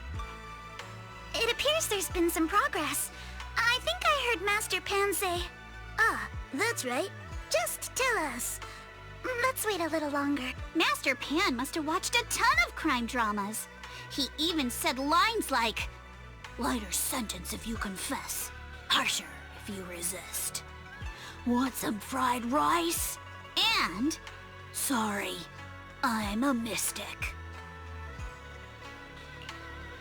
It appears there's been some progress. I think I heard Master Pan say... Ah, that's right. Just tell us. Let's wait a little longer. Master Pan must have watched a ton of crime dramas. He even said lines like, "Lighter sentence if you confess, harsher if you resist. Want some fried rice? And, sorry, I'm a mystic."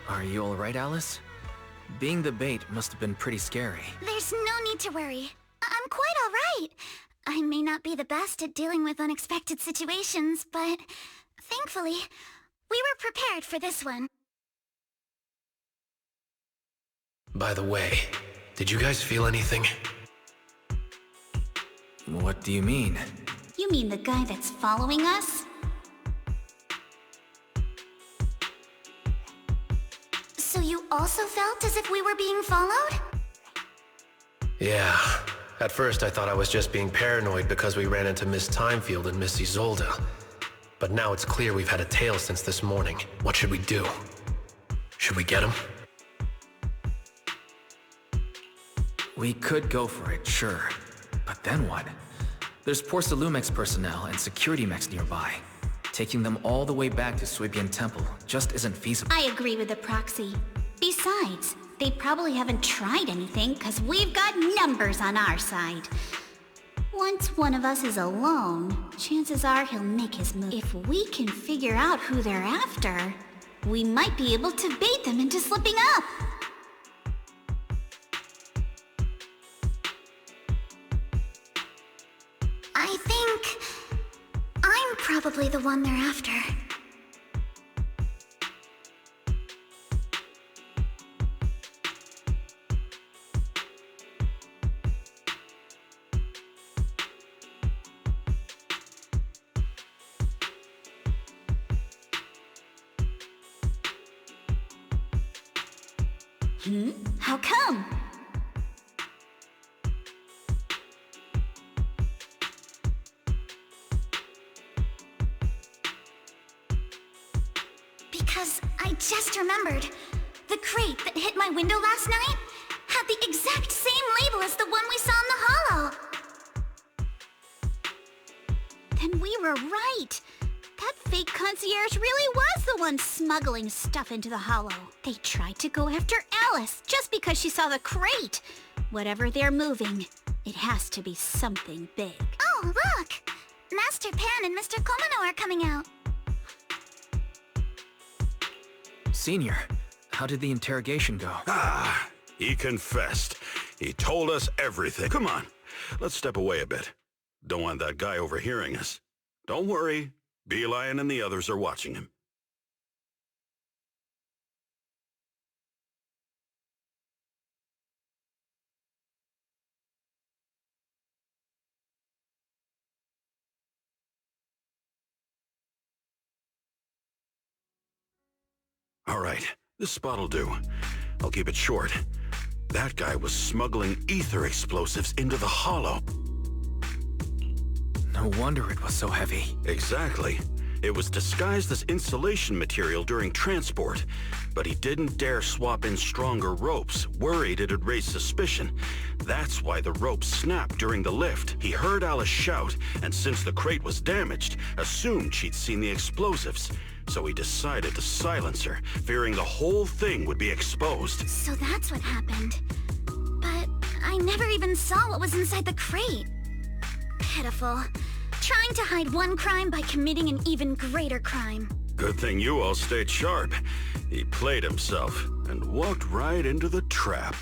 Are you alright, Alice? Being the bait must have been pretty scary. There's no need to worry. I'm quite alright. I may not be the best at dealing with unexpected situations, but thankfully, we were prepared for this one. By the way, did you guys feel anything? What do you mean? You mean the guy that's following us? So you also felt as if we were being followed? Yeah. At first I thought I was just being paranoid because we ran into Miss Timefield and Miss Isolde. But now it's clear we've had a tail since this morning. What should we do? Should we get him? We could go for it, sure. But then what? There's Porcelumix personnel and security mechs nearby. Taking them all the way back to Swabian Temple just isn't feasible. I agree with the proxy. Besides, they probably haven't tried anything because we've got numbers on our side. Once one of us is alone, chances are he'll make his move. If we can figure out who they're after, we might be able to bait them into slipping up. I think I'm probably the one they're after. How come? Because I just remembered. The crate that hit my window last night had the exact same label as the one we saw in the hollow. Then we were right. That fake concierge really was the one smuggling stuff into the hollow. They tried to go after Alice just because she saw the crate. Whatever they're moving, it has to be something big. Oh, look! Master Pan and Mr. Komano are coming out. Senior, how did the interrogation go? Ah, he confessed. He told us everything. Come on, let's step away a bit. Don't want that guy overhearing us. Don't worry, Beelion and the others are watching him. All right, this spot'll do. I'll keep it short. That guy was smuggling ether explosives into the hollow. No wonder it was so heavy. Exactly. It was disguised as insulation material during transport, but he didn't dare swap in stronger ropes, worried it'd raise suspicion. That's why the ropes snapped during the lift. He heard Alice shout, and since the crate was damaged, assumed she'd seen the explosives. So he decided to silence her, fearing the whole thing would be exposed. So that's what happened. But I never even saw what was inside the crate. Pitiful. Trying to hide one crime by committing an even greater crime. Good thing you all stayed sharp. He played himself and walked right into the trap.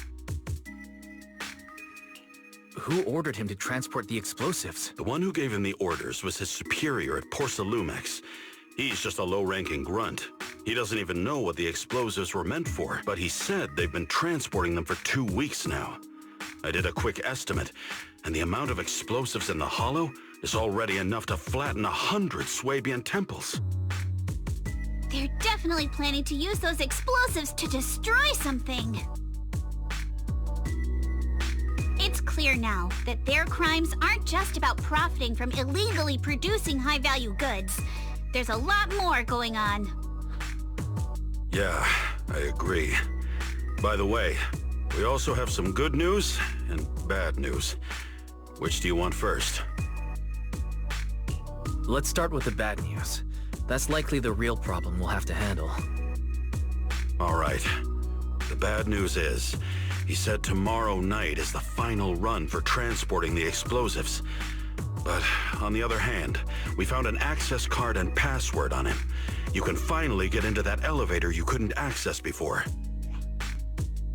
Who ordered him to transport the explosives? The one who gave him the orders was his superior at Porsalumex. He's just a low-ranking grunt. He doesn't even know what the explosives were meant for, but he said they've been transporting them for 2 weeks now. I did a quick estimate, and the amount of explosives in the hollow is already enough to flatten 100 Swabian temples. They're definitely planning to use those explosives to destroy something. It's clear now that their crimes aren't just about profiting from illegally producing high-value goods. There's a lot more going on. Yeah, I agree. By the way, we also have some good news and bad news. Which do you want first? Let's start with the bad news. That's likely the real problem we'll have to handle. All right. The bad news is, he said tomorrow night is the final run for transporting the explosives. But on the other hand, we found an access card and password on him. You can finally get into that elevator you couldn't access before.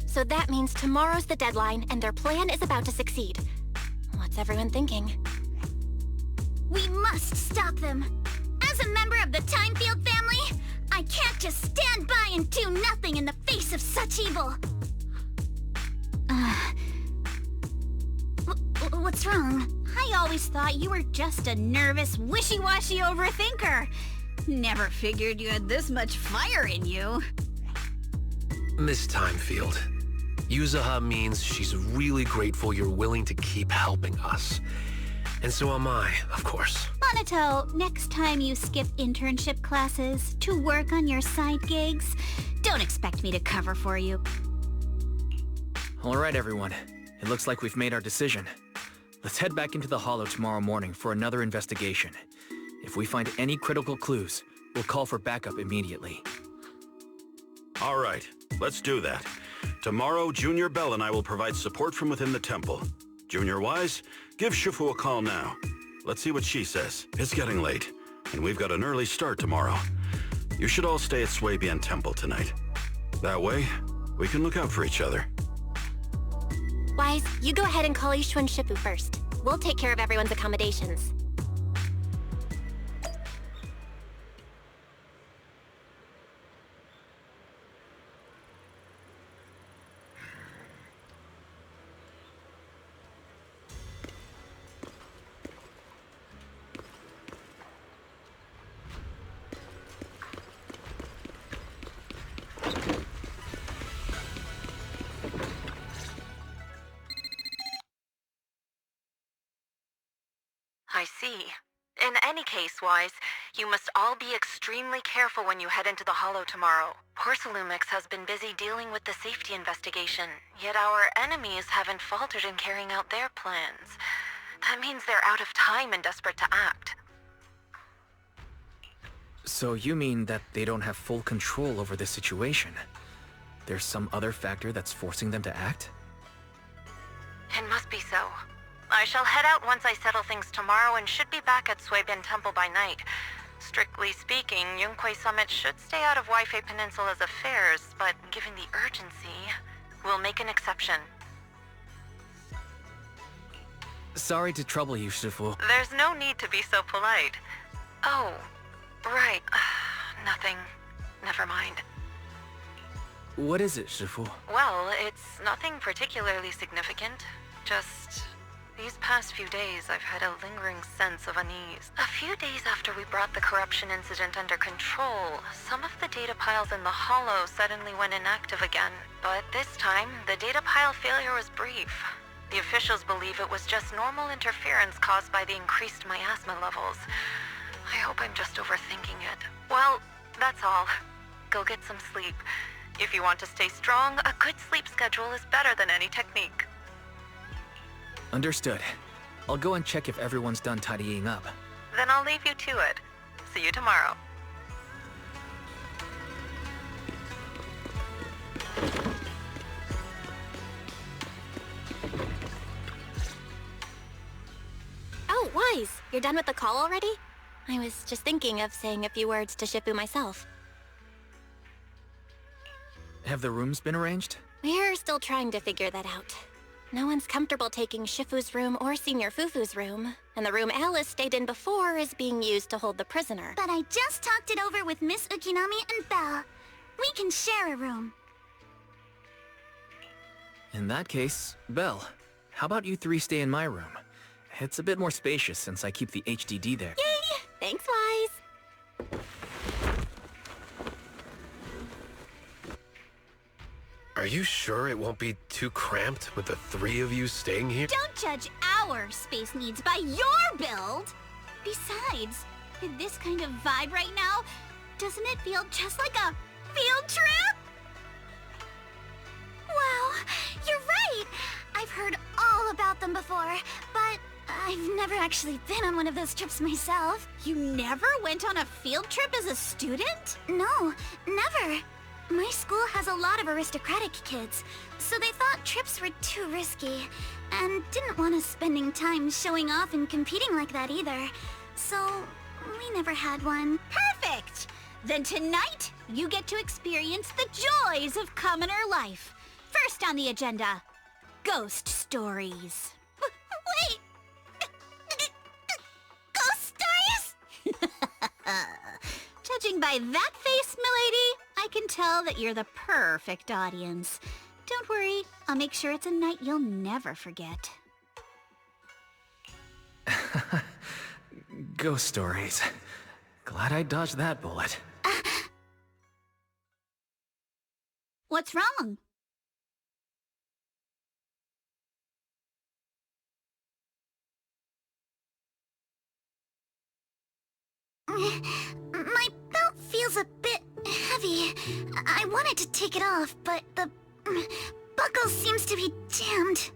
So that means tomorrow's the deadline, and their plan is about to succeed. What's everyone thinking? We must stop them. As a member of the Timefield family, I can't just stand by and do nothing in the face of such evil. What's wrong? I always thought you were just a nervous, wishy-washy overthinker. Never figured you had this much fire in you. Miss Timefield, Yuzaha means she's really grateful you're willing to keep helping us. And so am I, of course. Monato, next time you skip internship classes to work on your side gigs, don't expect me to cover for you. All right, everyone. It looks like we've made our decision. Let's head back into the Hollow tomorrow morning for another investigation. If we find any critical clues, we'll call for backup immediately. All right, let's do that. Tomorrow, Junior Bell and I will provide support from within the temple. Junior Wise, give Shifu a call now. Let's see what she says. It's getting late, and we've got an early start tomorrow. You should all stay at Swabian Temple tonight. That way, we can look out for each other. Wise, you go ahead and call Yushu and Shifu first. We'll take care of everyone's accommodations. I see. In any case, Wise, you must all be extremely careful when you head into the Hollow tomorrow. Porsalumex has been busy dealing dealing with the safety investigation, yet our enemies haven't faltered in carrying out their plans. That means they're out of time and desperate to act. So you mean that they don't have full control over the situation? There's some other factor that's forcing them to act? It must be so. I shall head out once I settle things tomorrow and should be back at Suibin Temple by night. Strictly speaking, Yunquei Summit should stay out of Waifei Peninsula's affairs, but given the urgency, we'll make an exception. Sorry to trouble you, Shifu. There's no need to be so polite. Oh, right. Nothing. Never mind. What is it, Shifu? Well, it's nothing particularly significant. Just these past few days, I've had a lingering sense of unease. A few days after we brought the corruption incident under control, some of the data piles in the Hollow suddenly went inactive again. But this time, the data pile failure was brief. The officials believe it was just normal interference caused by the increased miasma levels. I hope I'm just overthinking it. Well, that's all. Go get some sleep. If you want to stay strong, a good sleep schedule is better than any technique. Understood. I'll go and check if everyone's done tidying up. Then I'll leave you to it. See you tomorrow. Oh, Wise, you're done with the call already? I was just thinking of saying a few words to Shifu myself. Have the rooms been arranged? We're still trying to figure that out. No one's comfortable taking Shifu's room or Senior Fufu's room, and the room Alice stayed in before is being used to hold the prisoner. But I just talked it over with Miss Ukinami and Belle. We can share a room. In that case, Belle, how about you three stay in my room? It's a bit more spacious since I keep the HDD there. Yay! Thanks, Wise. Are you sure it won't be too cramped with the three of you staying here? Don't judge our space needs by your build! Besides, with this kind of vibe right now, doesn't it feel just like a field trip? Wow, you're right! I've heard all about them before, but I've never actually been on one of those trips myself. You never went on a field trip as a student? No, never. My school has a lot of aristocratic kids, so they thought trips were too risky, and didn't want us spending time showing off and competing like that either. So, we never had one. Perfect! Then tonight, you get to experience the joys of commoner life. First on the agenda, ghost stories. Wait! Ghost stories? Judging by that face, milady, I can tell that you're the perfect audience. Don't worry, I'll make sure it's a night you'll never forget. Ghost stories. Glad I dodged that bullet. What's wrong? My belt feels a bit heavy. I wanted to take it off, but the buckle seems to be jammed.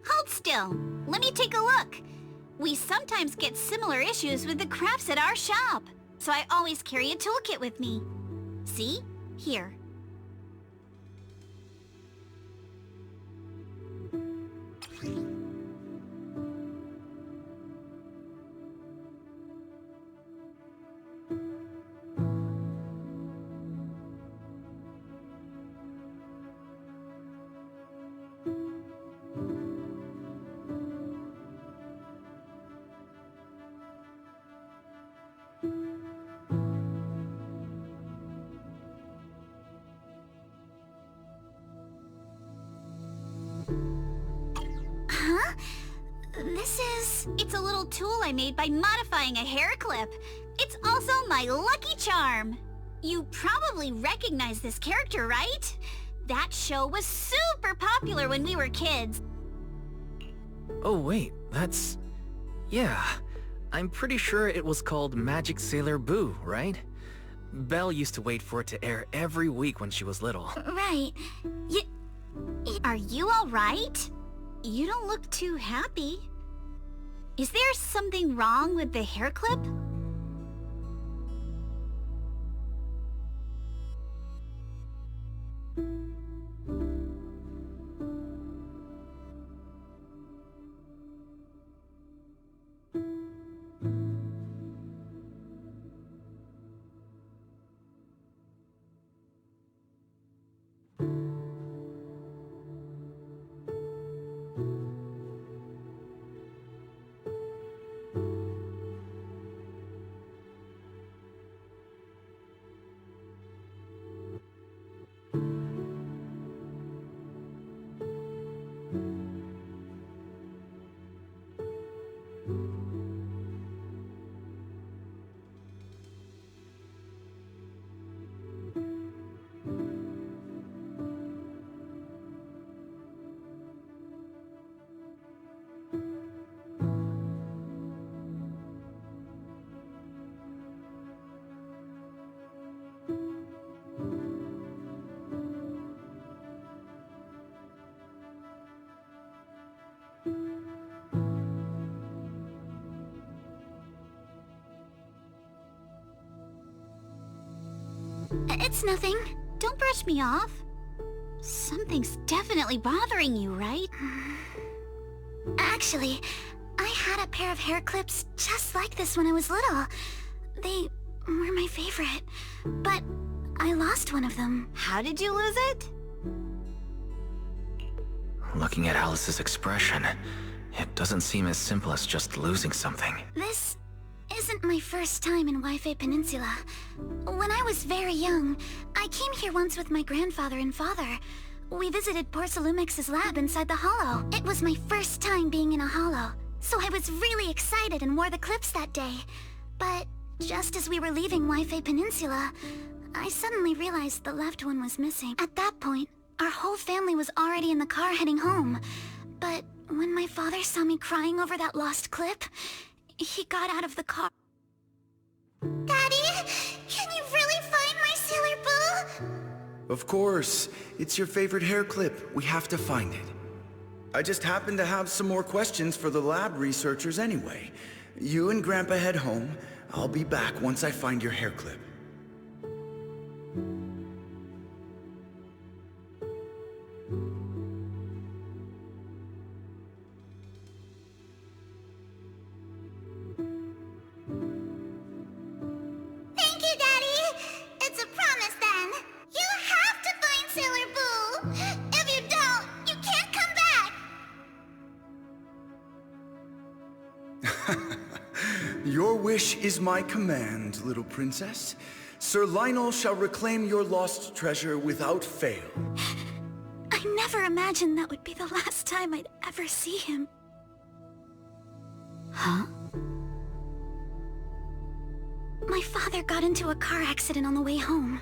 Hold still. Let me take a look. We sometimes get similar issues with the crafts at our shop, so I always carry a toolkit with me. See? Here. Huh? It's a little tool I made by modifying a hair clip. It's also my lucky charm. You probably recognize this character, right? That show was super popular when we were kids. Oh wait, that's... Yeah, I'm pretty sure it was called Magic Sailor Boo, right? Belle used to wait for it to air every week when she was little. Right. Are you alright? You don't look too happy. Is there something wrong with the hair clip? It's nothing. Don't brush me off. Something's definitely bothering you, right? Actually, I had a pair of hair clips just like this when I was little. They were my favorite, but I lost one of them. How did you lose it? Looking at Alice's expression, it doesn't seem as simple as just losing something. This isn't my first time in Wi-Fi Peninsula. When I was very young, I came here once with my grandfather and father. We visited Porcelumex's lab inside the Hollow. It was my first time being in a Hollow, so I was really excited and wore the clips that day. But just as we were leaving Wi-Fi Peninsula, I suddenly realized the left one was missing. At that point, our whole family was already in the car heading home. But when my father saw me crying over that lost clip, he got out of the car. Daddy, can you really find my Sailor Boo? Of course. It's your favorite hair clip. We have to find it. I just happen to have some more questions for the lab researchers anyway. You and Grandpa head home. I'll be back once I find your hair clip. Thank you, Daddy! It's a promise then. You have to find Sailor Boo! If you don't, you can't come back! Your wish is my command, little princess. Sir Lionel shall reclaim your lost treasure without fail. I never imagined that would be the last time I'd ever see him. Huh? My father got into a car accident on the way home.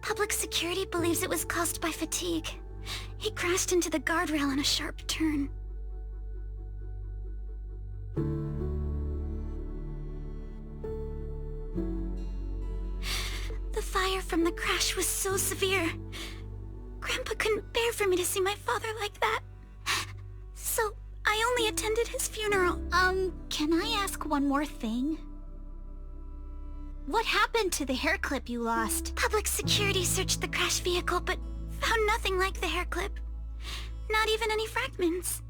Public security believes it was caused by fatigue. He crashed into the guardrail on a sharp turn. The fire from the crash was so severe. Grandpa couldn't bear for me to see my father like that. So I only attended his funeral. Can I ask one more thing? What happened to the hair clip you lost? Public security searched the crash vehicle, but found nothing like the hair clip. Not even any fragments.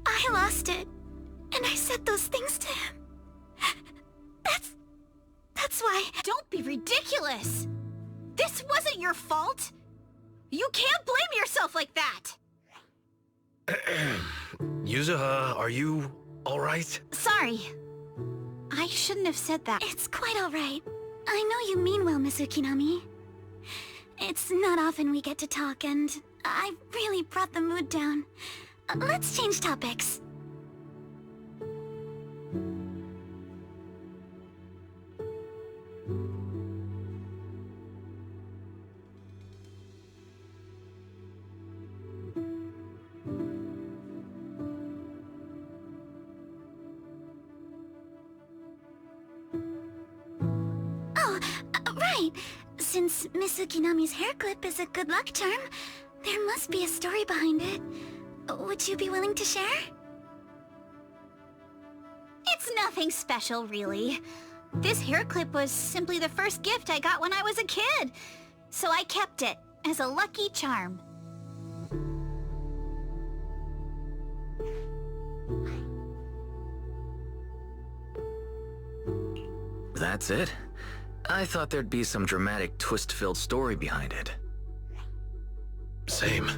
I lost it, and I said those things to him. That's why... Don't be ridiculous! This wasn't your fault! You can't blame yourself like that! Yuzuha, are you alright? Sorry. I shouldn't have said that. It's quite alright. I know you mean well, Miss Ukinami. It's not often we get to talk, and I really brought the mood down. Let's change topics. right. Since Miss Ukinami's hair clip is a good luck charm, there must be a story behind it. Would you be willing to share? It's nothing special, really. This hair clip was simply the first gift I got when I was a kid. So I kept it as a lucky charm. That's it? I thought there'd be some dramatic twist-filled story behind it. Same.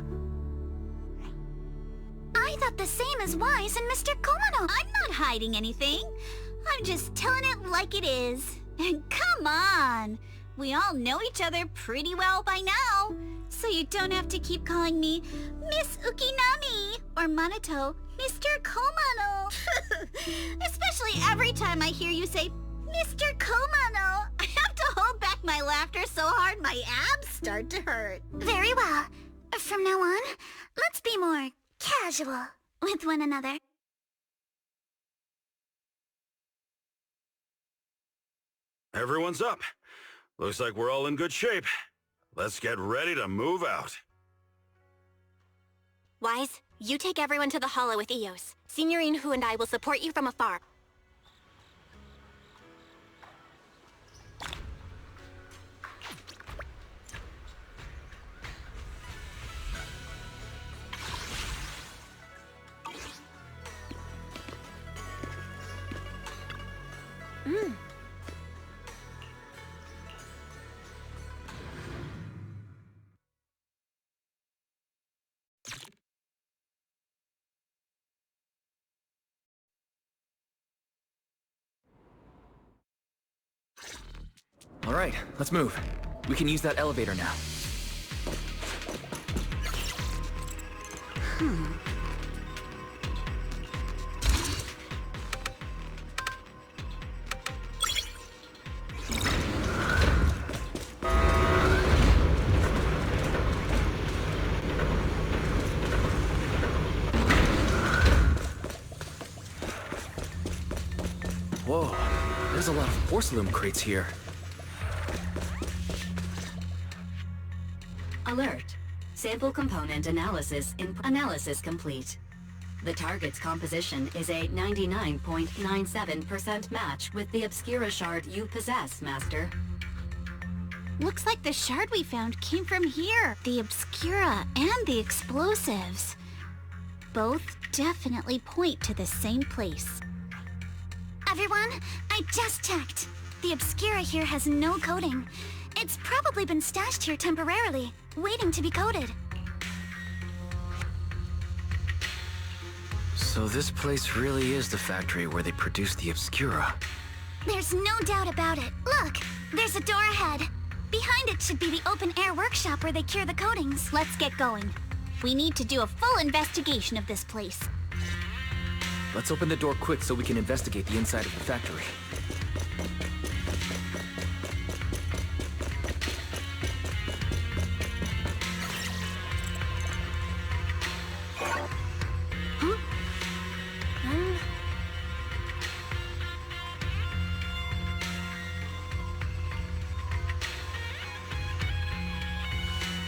I thought the same as Wise and Mr. Komano. I'm not hiding anything. I'm just telling it like it is. And come on! We all know each other pretty well by now. So you don't have to keep calling me Miss Ukinami or Manato Mr. Komano. Especially every time I hear you say Mr. Komano. I have to hold back my laughter so hard my abs start to hurt. Very well. From now on, let's be more casual with one another. Everyone's up. Looks like we're all in good shape. Let's get ready to move out. Wise, you take everyone to the holo with Eos. Signorine Hu and I will support you from afar. All right, let's move. We can use that elevator now. Whoa, there's a lot of porcelain crates here. Alert. Sample component analysis complete. The target's composition is a 99.97% match with the Obscura shard you possess, Master. Looks like the shard we found came from here. The Obscura and the explosives. Both definitely point to the same place. Everyone, I just checked. The Obscura here has no coding. It's probably been stashed here temporarily, waiting to be coded. So this place really is the factory where they produce the Obscura. There's no doubt about it. Look, there's a door ahead. Behind it should be the open-air workshop where they cure the coatings. Let's get going. We need to do a full investigation of this place. Let's open the door quick so we can investigate the inside of the factory.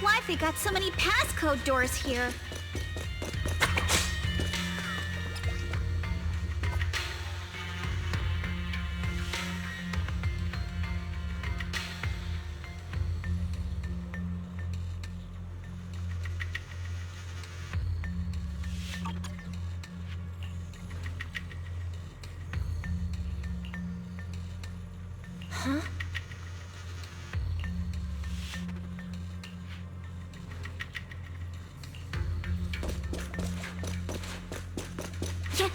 Why have they got so many passcode doors here? Huh? Yeah.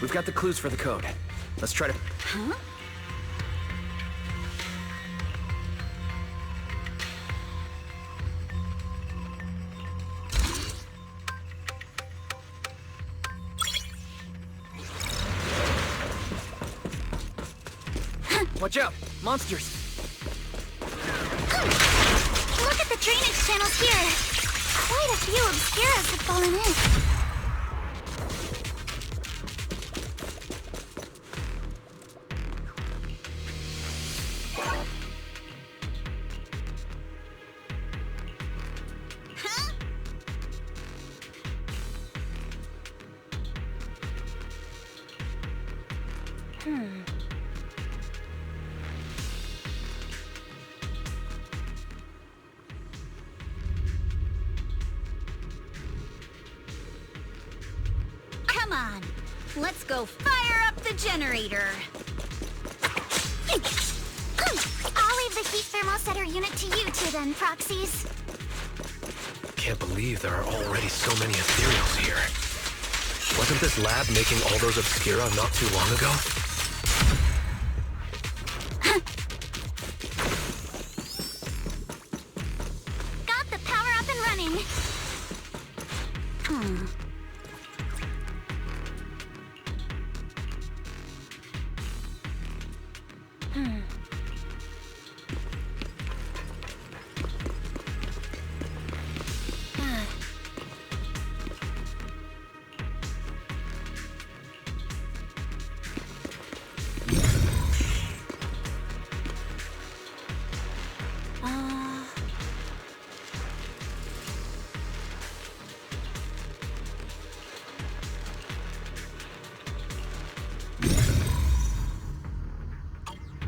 We've got the clues for the code. Let's try to... Huh? Watch out! Monsters! Look at the drainage channels here. Quite a few obscuras have fallen in. Come on, let's go fire up the generator. I'll leave the heat thermosetter unit to you two then, proxies. Can't believe there are already so many ethereals here. Wasn't this lab making all those obscura not too long ago? Got the power up and running.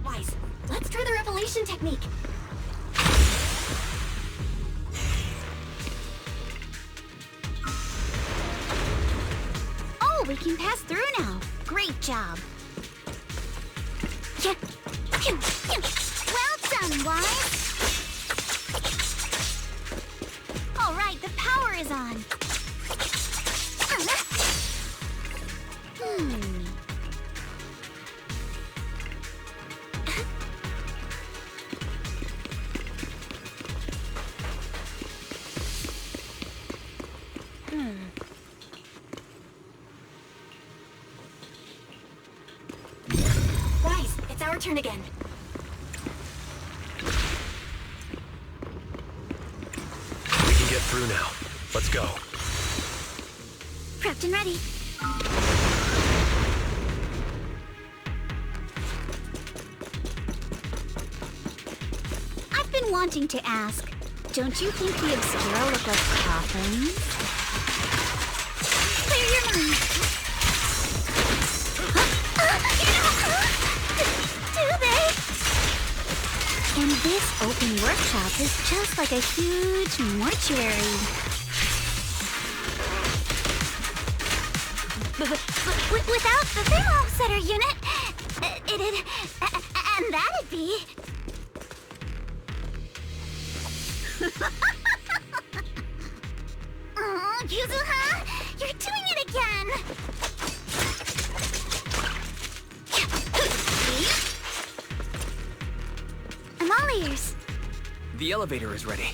Wise, let's try the revelation technique. Oh, we can pass through now. Great job. Well done, Wise. All right, the power is on. Wise, it's our turn again. We can get through now. Let's go. Prepped and ready. I've been wanting to ask, don't you think the obscura look like coffins? Clear your mind. Do they? And this open workshop is just like a huge mortuary. Without the thermosetter unit, it'd... and that'd be... Oh, Yuzuha, you're doing it again! I'm all ears. The elevator is ready.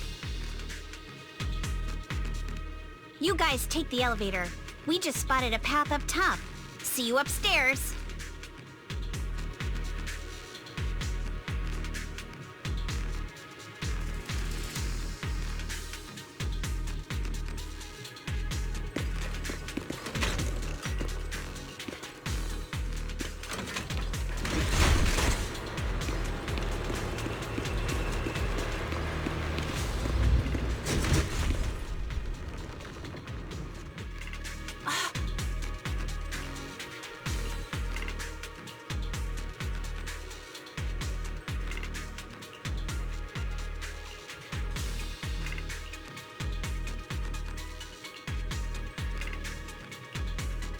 You guys take the elevator. We just spotted a path up top. See you upstairs.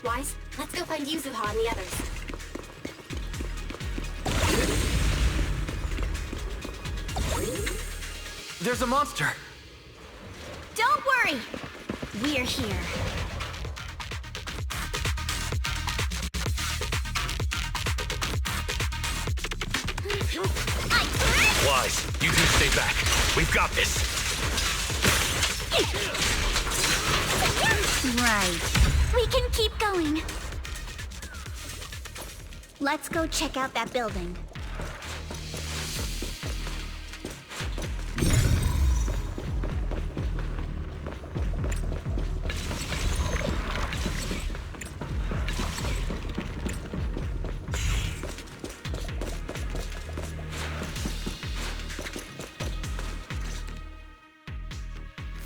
Wise, let's go find Yuzuha and the others. There's a monster! Don't worry! We're here. Wise, you two stay back. We've got this. Right. We can keep going. Let's go check out that building.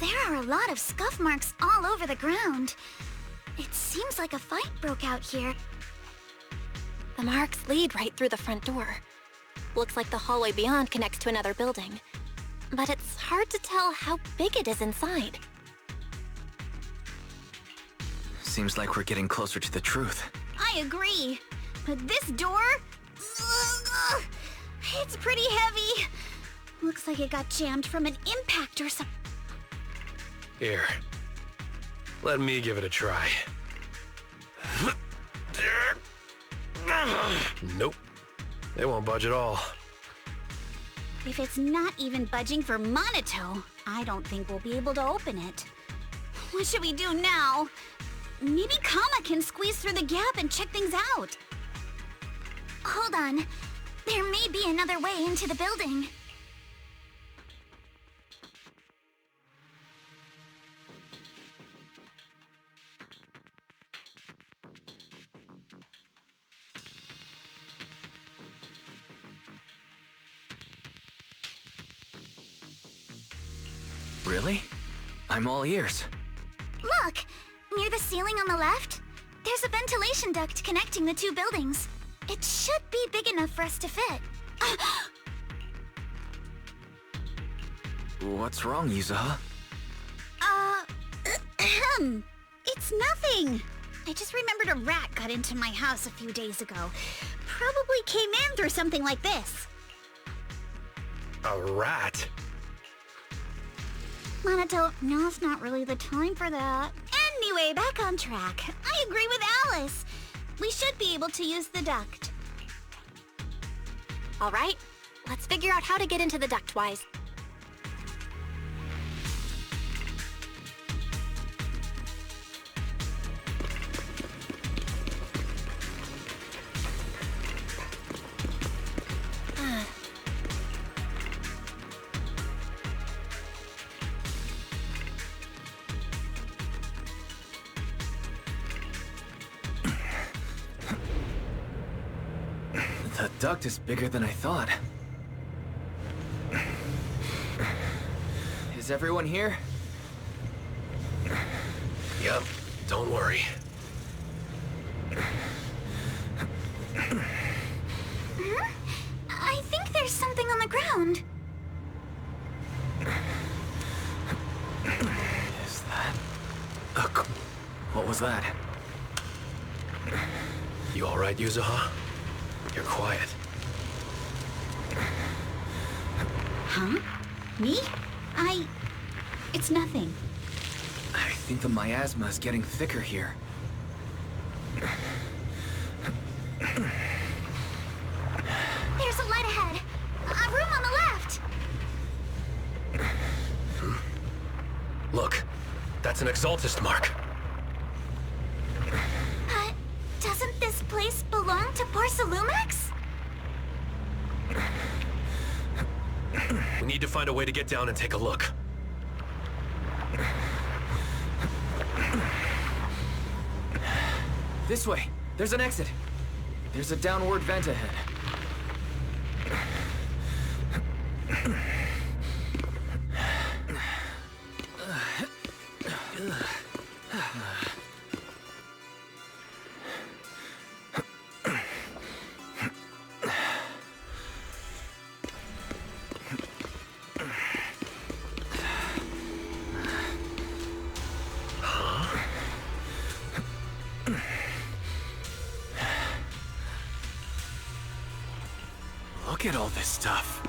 There are a lot of scuff marks all over the ground. It seems like a fight broke out here. The marks lead right through the front door. Looks like the hallway beyond connects to another building. But it's hard to tell how big it is inside. Seems like we're getting closer to the truth. I agree. But this door... it's pretty heavy. Looks like it got jammed from an impact or something. Here. Let me give it a try. Nope. They won't budge at all. If it's not even budging for Monito, I don't think we'll be able to open it. What should we do now? Maybe Kama can squeeze through the gap and check things out. Hold on. There may be another way into the building. Really? I'm all ears. Look! Near the ceiling on the left, there's a ventilation duct connecting the two buildings. It should be big enough for us to fit. What's wrong, Yuzuha? It's nothing. I just remembered a rat got into my house a few days ago. Probably came in through something like this. A rat? Monito, now's not really the time for that. Anyway, back on track. I agree with Alice. We should be able to use the duct. All right, let's figure out how to get into the duct, Wise. The duct is bigger than I thought. Is everyone here? Yep, don't worry. I think there's something on the ground. Is that... What was that? You alright, Yuzuha? You're quiet. Huh? Me? It's nothing. I think the miasma is getting thicker here. There's a light ahead. A room on the left. Look, that's an Exaltist mark. Doesn't this place belong to Porcelumex? We need to find a way to get down and take a look. This way. There's an exit. There's a downward vent ahead. Look at all this stuff.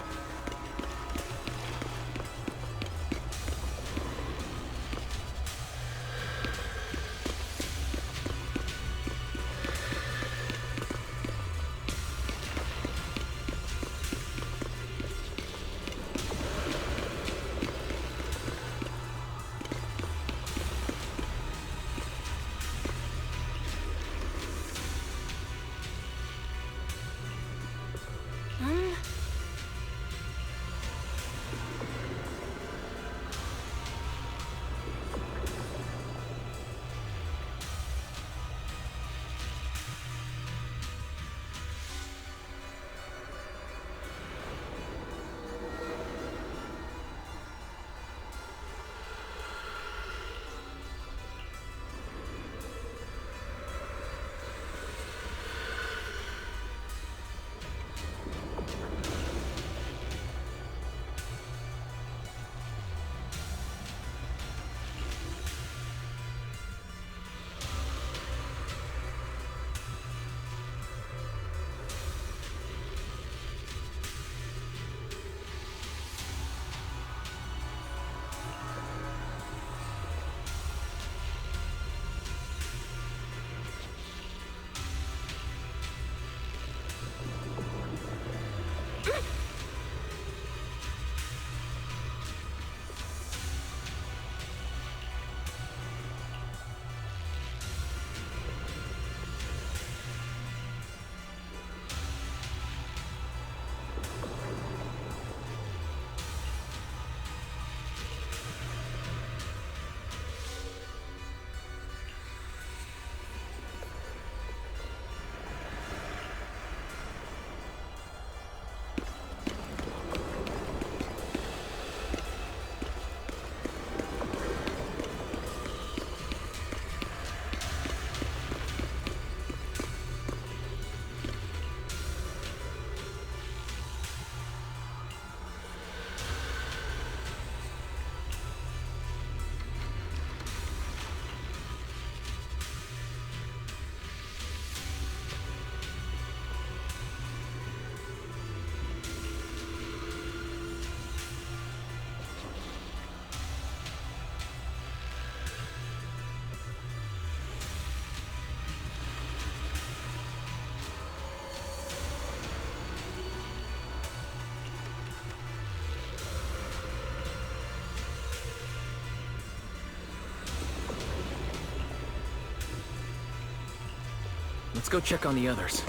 Let's go check on the others.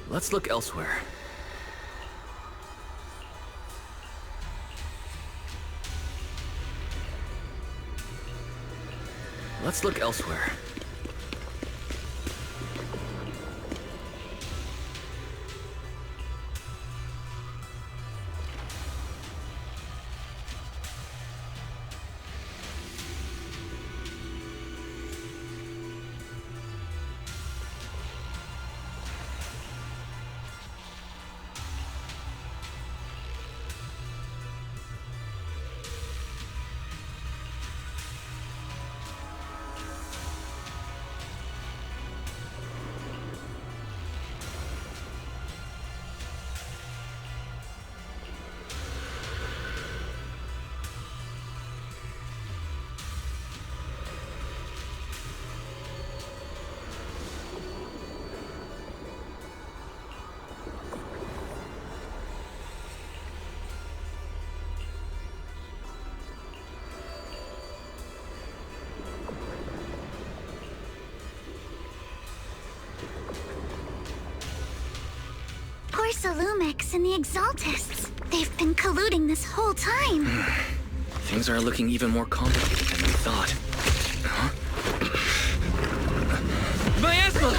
Let's look elsewhere. Let's look elsewhere. Lumix and the Exaltists. They've been colluding this whole time. Things are looking even more complicated than we thought. Huh? Miasma!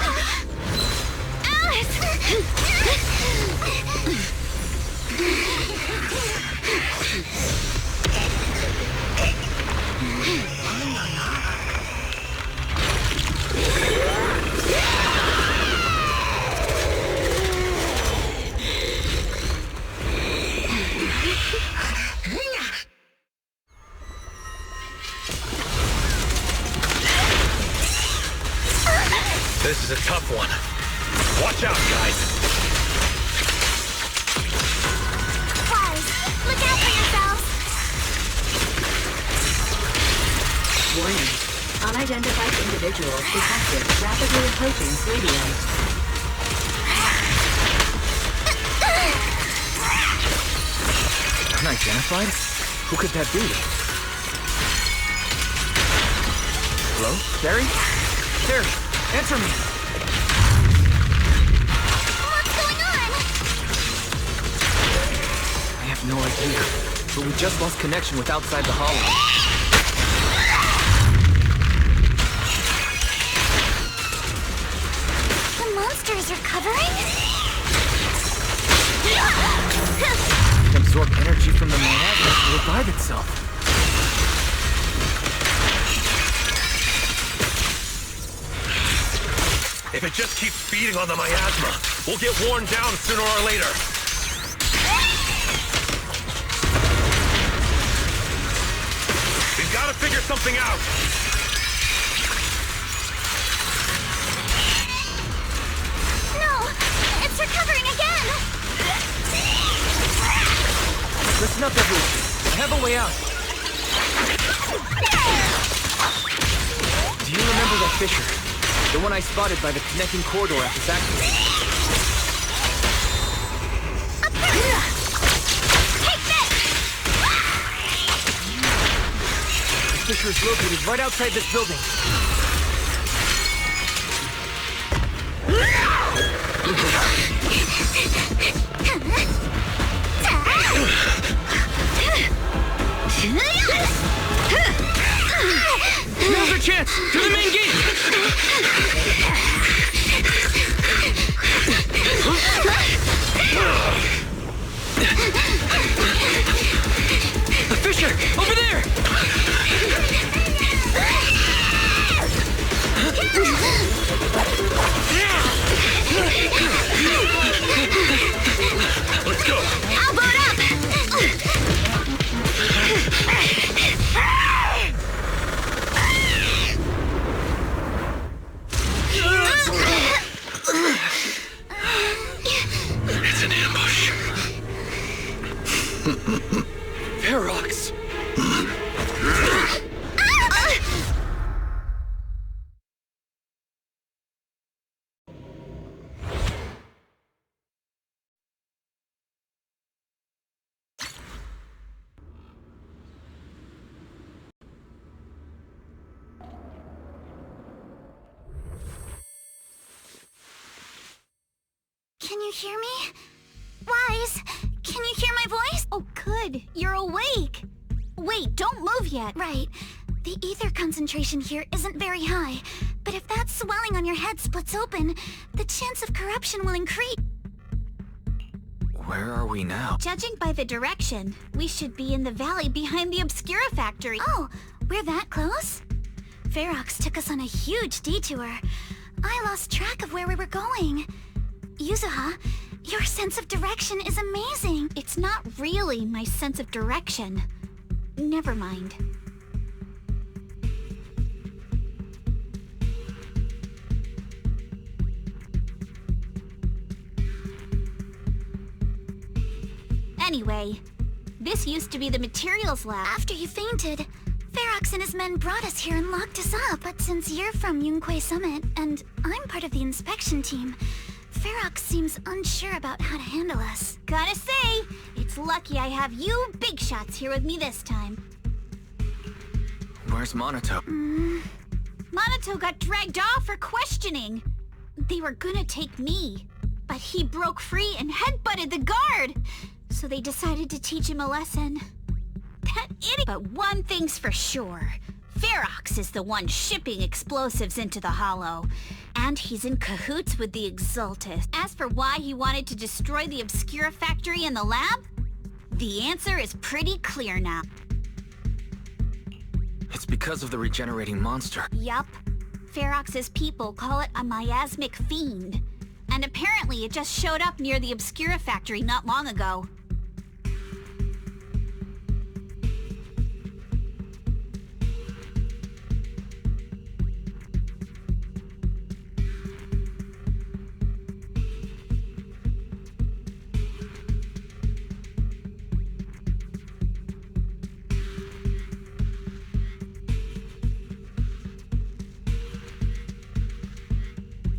This is a tough one. Watch out, guys. Wise, look out for yourselves. Warning. Unidentified individual detected rapidly approaching Swabian. Unidentified? Who could that be? Hello? Barry? Barry! Answer me! What's going on? I have no idea, but we just lost connection with outside the hollow. The monsters are covering? It can absorb energy from the miasma to revive itself. If it just keeps feeding on the miasma, we'll get worn down sooner or later. We've got to figure something out. No! It's recovering again! Listen up, everyone. I have a way out. Do you remember that fissure? The one I spotted by the connecting corridor at the factory. Take this! The fissure is located right outside this building. Now's our chance! To the main gate! The fissure! Over there! Let's go! I'll board up! It's an ambush. Ferox! you hear me? Wise, can you hear my voice? Oh, good. You're awake. Wait, don't move yet. Right. The ether concentration here isn't very high, but if that swelling on your head splits open, the chance of corruption will increase. Where are we now? Judging by the direction, we should be in the valley behind the Obscura factory. Oh, we're that close? Ferox took us on a huge detour. I lost track of where we were going. Yuzuha, your sense of direction is amazing. It's not really my sense of direction. Never mind. Anyway, this used to be the materials lab. After you fainted, Ferox and his men brought us here and locked us up. But since you're from Yunquay Summit, and I'm part of the inspection team, Ferox seems unsure about how to handle us. Gotta say, it's lucky I have you big shots here with me this time. Where's Monato? Monato got dragged off for questioning. They were gonna take me, but he broke free and headbutted the guard. So they decided to teach him a lesson. That idiot! But one thing's for sure. Ferox is the one shipping explosives into the Hollow. And he's in cahoots with the Exultus. As for why he wanted to destroy the Obscura factory and the lab, the answer is pretty clear now. It's because of the regenerating monster. Yup. Ferox's people call it a miasmic fiend. And apparently it just showed up near the Obscura factory not long ago.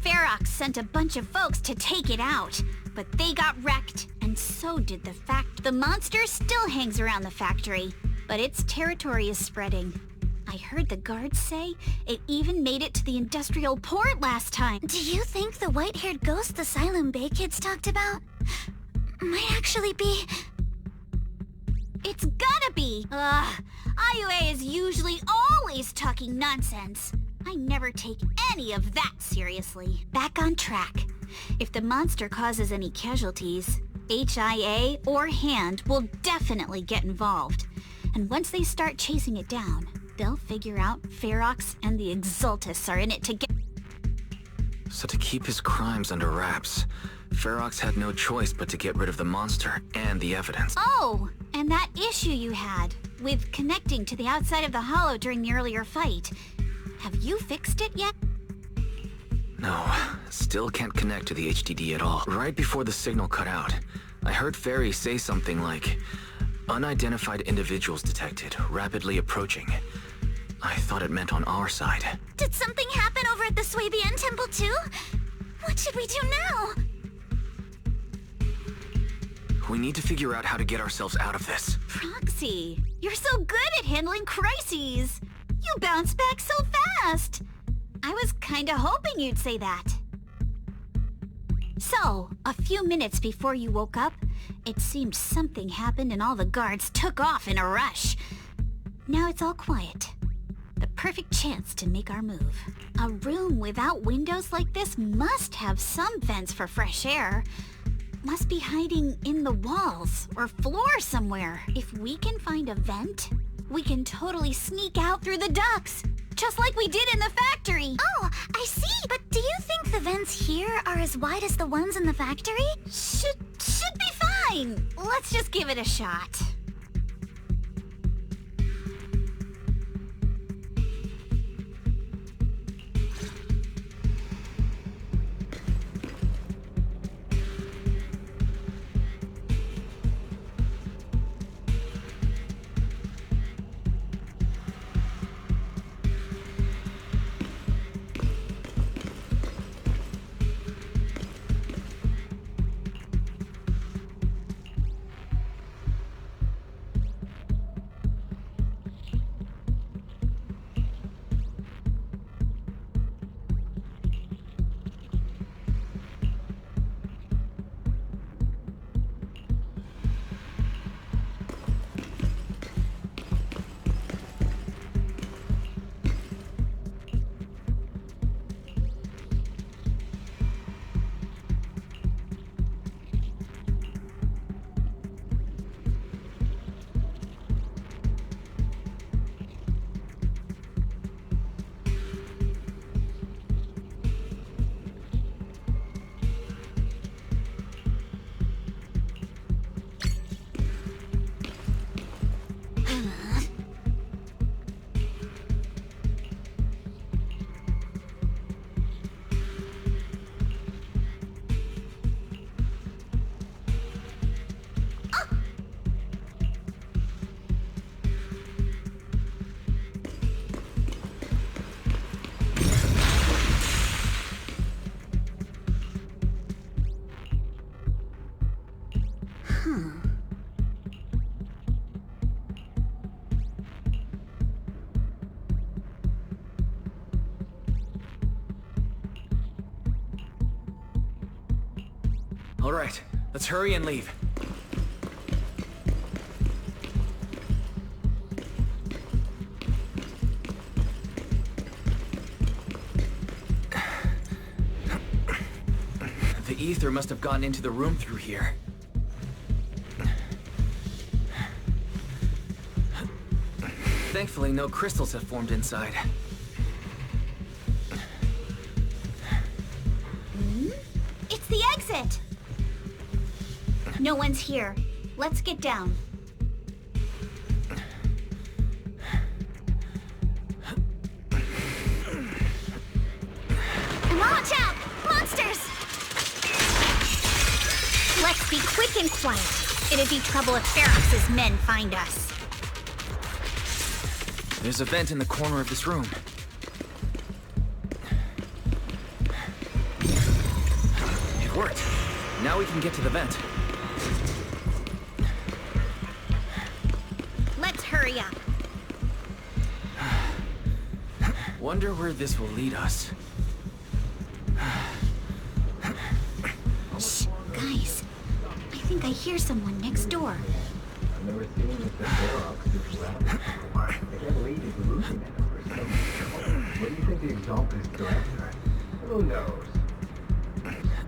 Ferox sent a bunch of folks to take it out, but they got wrecked, and so did the The monster still hangs around the factory, but its territory is spreading. I heard the guards say it even made it to the industrial port last time. Do you think the white-haired ghost the Asylum Bay kids talked about might actually be... It's gotta be! IUA is usually always talking nonsense. I never take any of that seriously. Back on track. If the monster causes any casualties, HIA or HAND will definitely get involved. And once they start chasing it down, they'll figure out Ferox and the Exultus are in it together. So to keep his crimes under wraps, Ferox had no choice but to get rid of the monster and the evidence. Oh, and that issue you had with connecting to the outside of the Hollow during the earlier fight. Have you fixed it yet? No, still can't connect to the HDD at all. Right before the signal cut out, I heard Fairy say something like, "Unidentified individuals detected, rapidly approaching." I thought it meant on our side. Did something happen over at the Swabian Temple too? What should we do now? We need to figure out how to get ourselves out of this. Proxy, you're so good at handling crises. You bounce back so fast. I was kinda hoping you'd say that. So, a few minutes before you woke up, it seemed something happened and all the guards took off in a rush. Now it's all quiet. The perfect chance to make our move. A room without windows like this must have some vents for fresh air. Must be hiding in the walls or floor somewhere. If we can find a vent, we can totally sneak out through the ducts, just like we did in the factory. Oh, I see. But do you think the vents here are as wide as the ones in the factory? Should be fine. Let's just give it a shot. All right, let's hurry and leave. The ether must have gotten into the room through here. Thankfully, no crystals have formed inside. It's the exit! No one's here. Let's get down. Watch out! Monsters! Let's be quick and quiet. It'd be trouble if Ferox's men find us. There's a vent in the corner of this room. It worked. Now we can get to the vent. Let's hurry up. Wonder where this will lead us. Shh, guys. I think I hear someone next door. I've never seen Mr. Ferox do that. I can't believe he's losing it over something. What do you think the exalted is director? Who knows?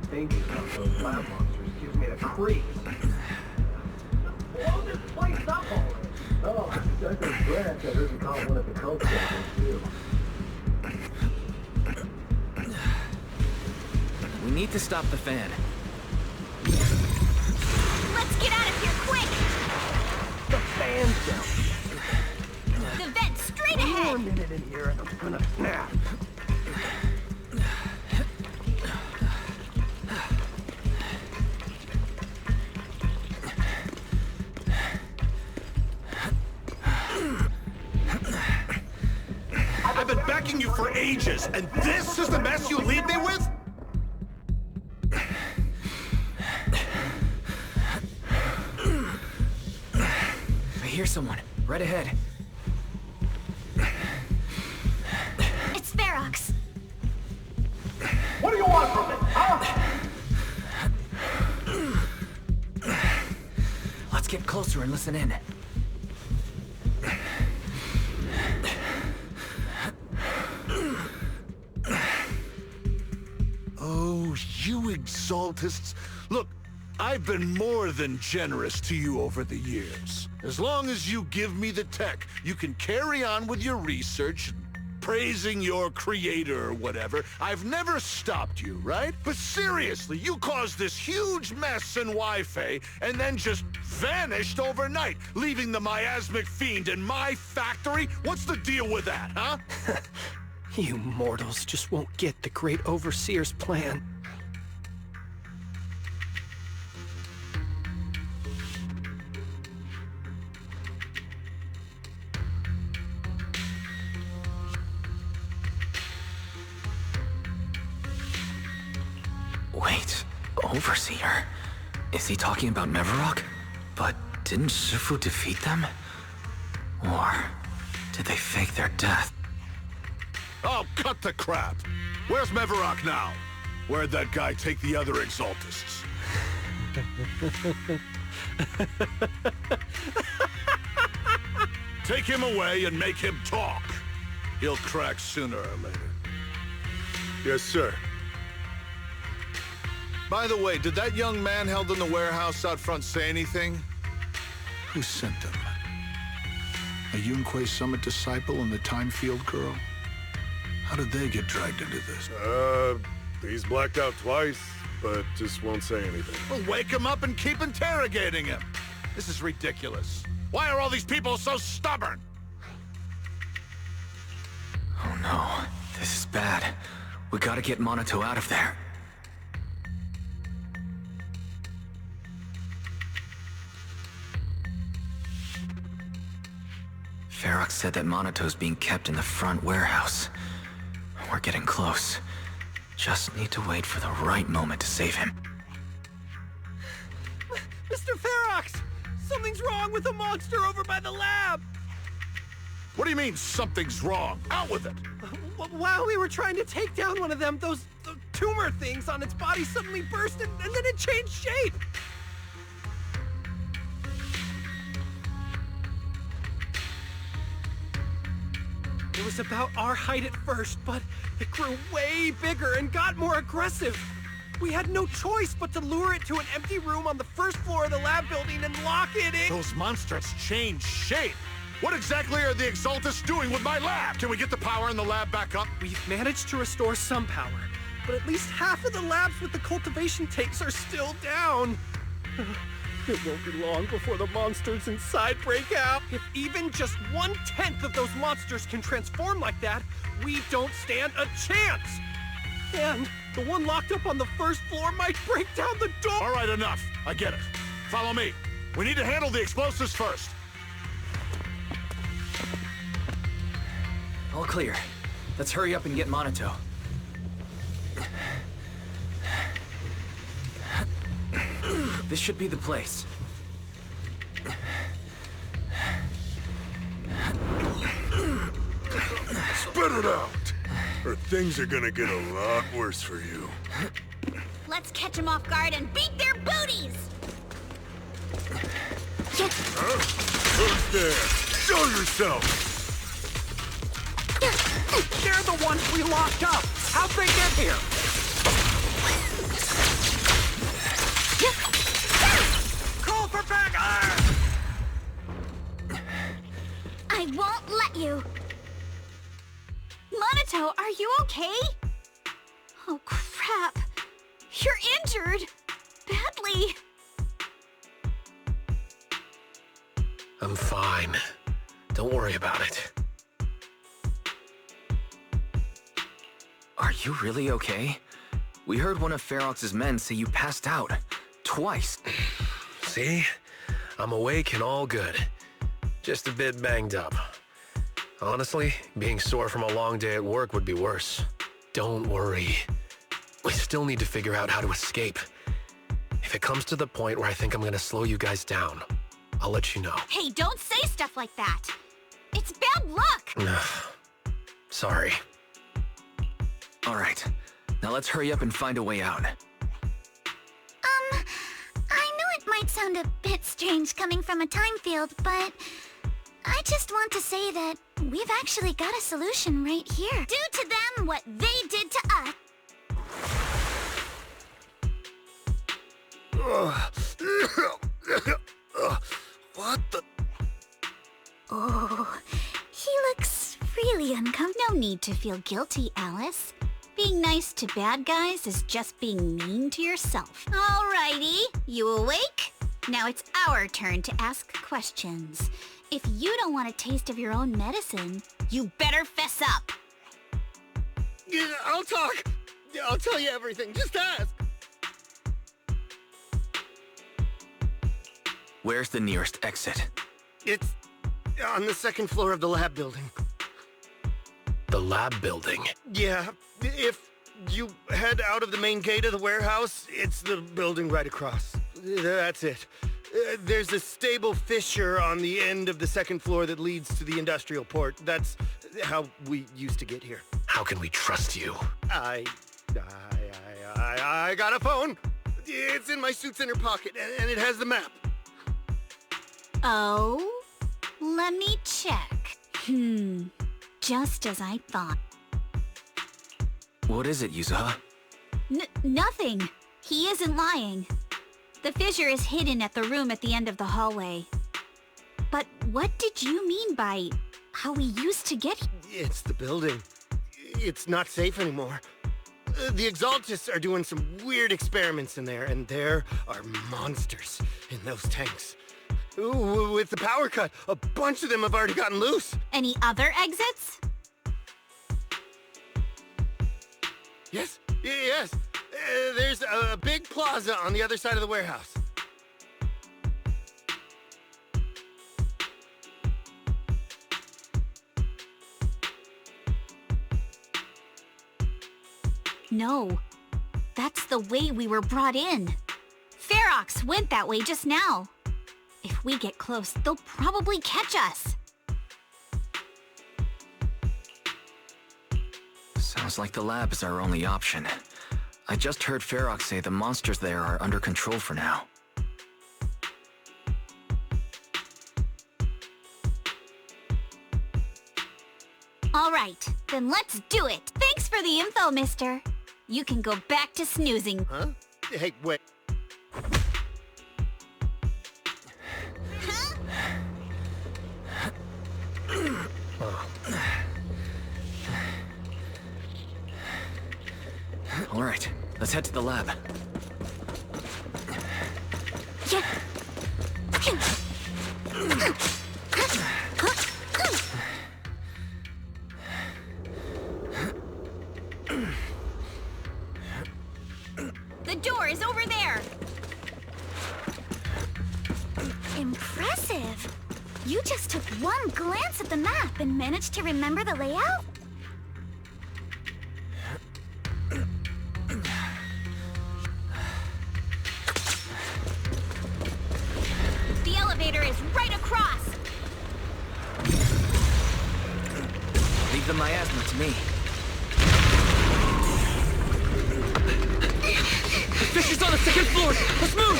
Thinking about those lab monsters gives me the creeps. Blow this place up already. Oh, I think Grant that doesn't call one of the cult champions too. We need to stop the fan. Let's get out of here quick! The fan's down. The vent straight ahead! One minute in here and I'm gonna snap. I've been backing you for ages, and this is the mess you leave me with? I hear someone. Right ahead. It's Ferox. What do you want from me, huh? Let's get closer and listen in. Oh, you exaltists. Look, I've been more than generous to you over the years. As long as you give me the tech, you can carry on with your research, praising your creator or whatever. I've never stopped you, right? But seriously, you caused this huge mess in Wi-Fi and then just vanished overnight, leaving the miasmic fiend in my factory? What's the deal with that, huh? You mortals just won't get the Great Overseer's plan. Wait, Overseer? Is he talking about Mevarok? But didn't Shifu defeat them? Or did they fake their death? Oh, cut the crap! Where's Mevarok now? Where'd that guy take the other exaltists? Take him away and make him talk. He'll crack sooner or later. Yes, sir. By the way, did that young man held in the warehouse out front say anything? Who sent them? A Yunquei Summit disciple and the Time Field girl? How did they get dragged into this? He's blacked out twice, but just won't say anything. Well, wake him up and keep interrogating him. This is ridiculous. Why are all these people so stubborn? Oh no, this is bad. We gotta get Monato out of there. Ferox said that Monato's being kept in the front warehouse. We're getting close. Just need to wait for the right moment to save him. Mr. Ferox! Something's wrong with the monster over by the lab! What do you mean, something's wrong? Out with it! While we were trying to take down one of them, those tumor things on its body suddenly burst and then it changed shape! It was about our height at first, but it grew way bigger and got more aggressive. We had no choice but to lure it to an empty room on the first floor of the lab building and lock it in. Those monsters changed shape. What exactly are the Exaltists doing with my lab? Can we get the power in the lab back up? We've managed to restore some power, but at least half of the labs with the cultivation tanks are still down. It won't be long before the monsters inside break out. If even just 1/10 of those monsters can transform like that, we don't stand a chance. And the one locked up on the first floor might break down the door. All right, enough. I get it. Follow me. We need to handle the explosives first. All clear. Let's hurry up and get Monato. This should be the place. Spit it out, or things are gonna get a lot worse for you. Let's catch them off guard and beat their booties! Huh? Who's there? Show yourself! They're the ones we locked up! How'd they get here? Call for backup! I won't let you! Monato, are you okay? Oh, crap. You're injured. Badly. I'm fine. Don't worry about it. Are you really okay? We heard one of Ferox's men say you passed out. Twice. See? I'm awake and all good. Just a bit banged up. Honestly, being sore from a long day at work would be worse. Don't worry. We still need to figure out how to escape. If it comes to the point where I think I'm gonna slow you guys down, I'll let you know. Hey, don't say stuff like that! It's bad luck! Sorry. All right. Now let's hurry up and find a way out. I know it might sound a bit strange coming from a time field, but I just want to say that we've actually got a solution right here. Do to them what they did to us. What the? Oh, he looks really uncomfortable. No need to feel guilty, Alice. Being nice to bad guys is just being mean to yourself. Alrighty, you awake? Now it's our turn to ask questions. If you don't want a taste of your own medicine, you better fess up. Yeah, I'll talk. I'll tell you everything. Just ask. Where's the nearest exit? It's on the second floor of the lab building. The lab building? Yeah, if you head out of the main gate of the warehouse, it's the building right across. That's it. There's a stable fissure on the end of the second floor that leads to the industrial port. That's how we used to get here. How can we trust you? I got a phone. It's in my suit's inner pocket, and it has the map. Oh? Let me check. Just as I thought. What is it, Yuzuha? Nothing. He isn't lying. The fissure is hidden at the room at the end of the hallway. But what did you mean by how we used to get here? It's the building. It's not safe anymore. The Exaltists are doing some weird experiments in there, and there are monsters in those tanks. Ooh, with the power cut, a bunch of them have already gotten loose. Any other exits? Yes, yes. There's a big plaza on the other side of the warehouse. No. That's the way we were brought in. Ferox! Ferox went that way just now. If we get close, they'll probably catch us. Sounds like the lab is our only option. I just heard Ferox say the monsters there are under control for now. All right, then let's do it. Thanks for the info, mister. You can go back to snoozing. Huh? Hey, wait. All right, let's head to the lab. The door is over there. Impressive. You just took one glance at the map and managed to remember the layout? The elevator is right across. Leave the miasma to me. The fish is on the second floor! Let's move!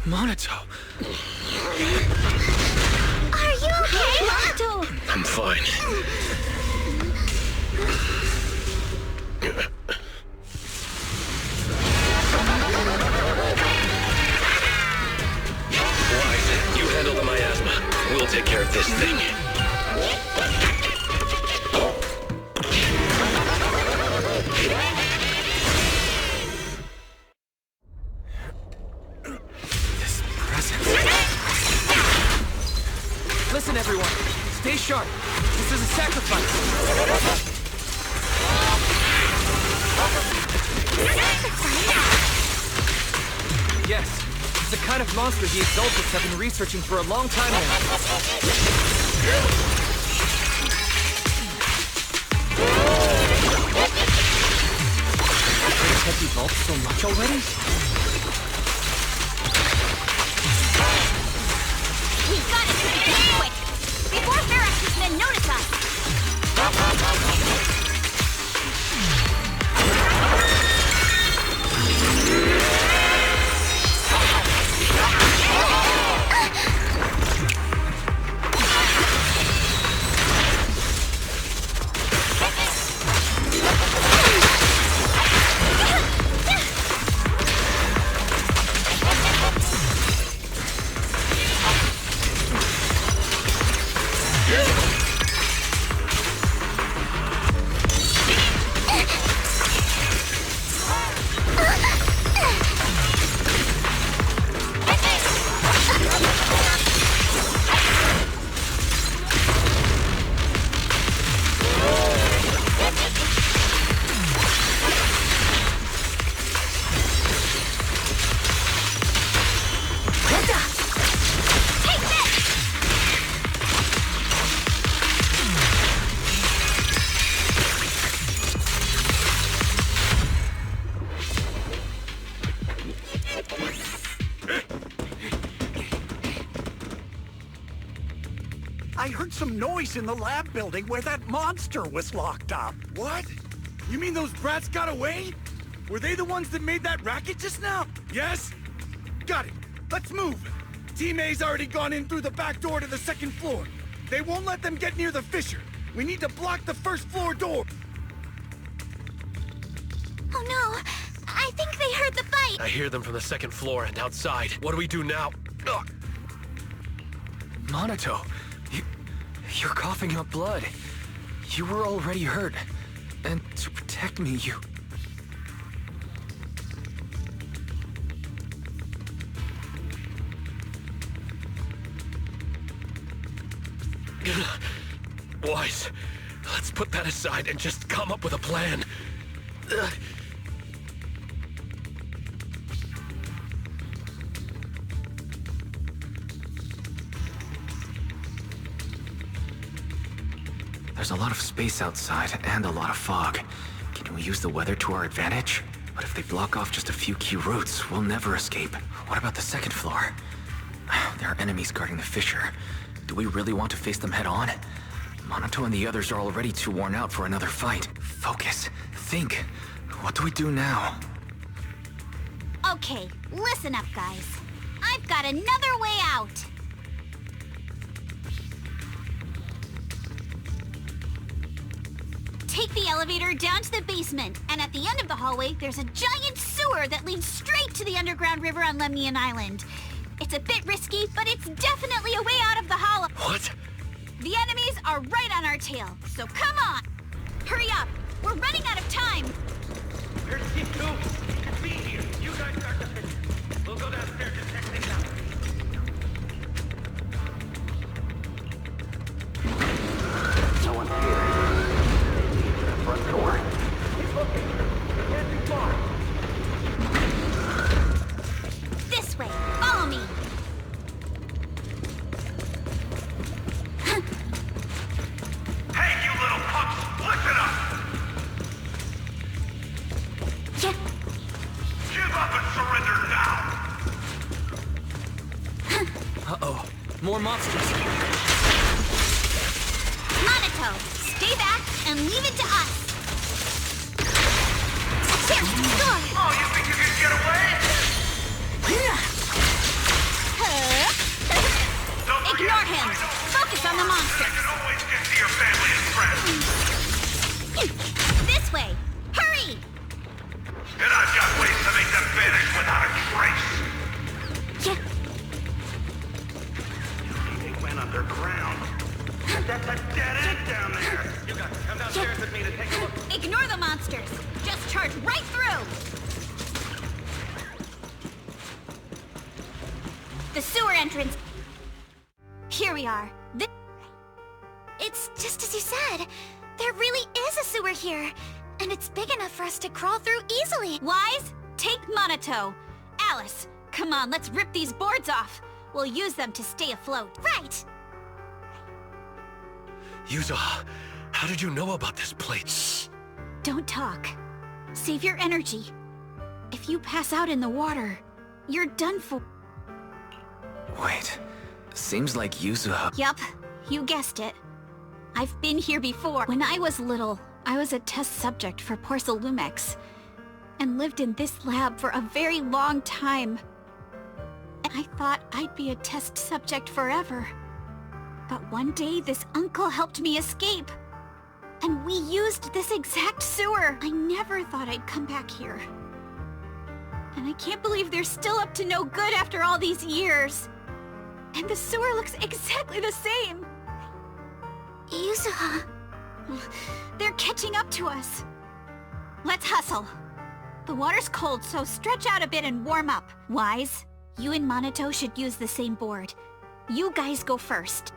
Monato! Are you okay, Monato? I'm fine. Wise, you handle the miasma. We'll take care of this thing. Listen, everyone. Stay sharp. This is a sacrifice. Yes. It's the kind of monster the Exaltists have been researching for a long time now. Have evolved so much already? We've got to do this quick, before Ferox's men notice us! I heard some noise in the lab building where that monster was locked up. What? You mean those brats got away? Were they the ones that made that racket just now? Yes? Got it. Let's move. Team A's already gone in through the back door to the second floor. They won't let them get near the fissure. We need to block the first floor door. Oh no! I think they heard the fight! I hear them from the second floor and outside. What do we do now? Ugh. Monato, you're coughing up blood. You were already hurt. And to protect me, you... Wise, let's put that aside and just come up with a plan. Ugh. There's a lot of space outside and a lot of fog. Can we use the weather to our advantage? But if they block off just a few key routes, we'll never escape. What about the second floor? There are enemies guarding the fissure. Do we really want to face them head on? Monato and the others are already too worn out for another fight. Focus. Think. What do we do now? Okay, listen up, guys. I've got another way out. Take the elevator down to the basement, and at the end of the hallway, there's a giant sewer that leads straight to the underground river on Lemnian Island. It's a bit risky, but it's definitely a way out of the hollow. What? The enemies are right on our tail, so come on! Hurry up! We're running out of time! Here's Team 2. Be here. You guys start the finish. We'll go downstairs and check things out. No one's here. The front door. Keep looking. It can't be far. This way! Follow me! Hey, you little punks! Listen up! Yeah. Give up and surrender now! Uh-oh. More monsters. Monato, stay back and leave it to us. Here, go. Oh, you think you can get away? Ignore him. Focus on the monster. You can always get to your family and friends. This way. Hurry! And I've got ways to make them vanish without a trace. Yeah. They went underground. That's a dead end down there. You guys come downstairs with me to take a look. Ignore the monsters. Just charge right through. The sewer entrance. Here we are. It's just as you said. There really is a sewer here. And it's big enough for us to crawl through easily. Wise, take Monato. Alice, come on, let's rip these boards off. We'll use them to stay afloat. Right! Yuza, how did you know about this place? Shh! Don't talk. Save your energy. If you pass out in the water, you're done for. Wait. Seems like Yuza... Yup, you guessed it. I've been here before. When I was little, I was a test subject for Porcelumex, and lived in this lab for a very long time. And I thought I'd be a test subject forever. But one day, this uncle helped me escape. And we used this exact sewer. I never thought I'd come back here. And I can't believe they're still up to no good after all these years. And the sewer looks exactly the same. Yuzuha. They're catching up to us. Let's hustle. The water's cold, so stretch out a bit and warm up. Wise, you and Monato should use the same board. You guys go first.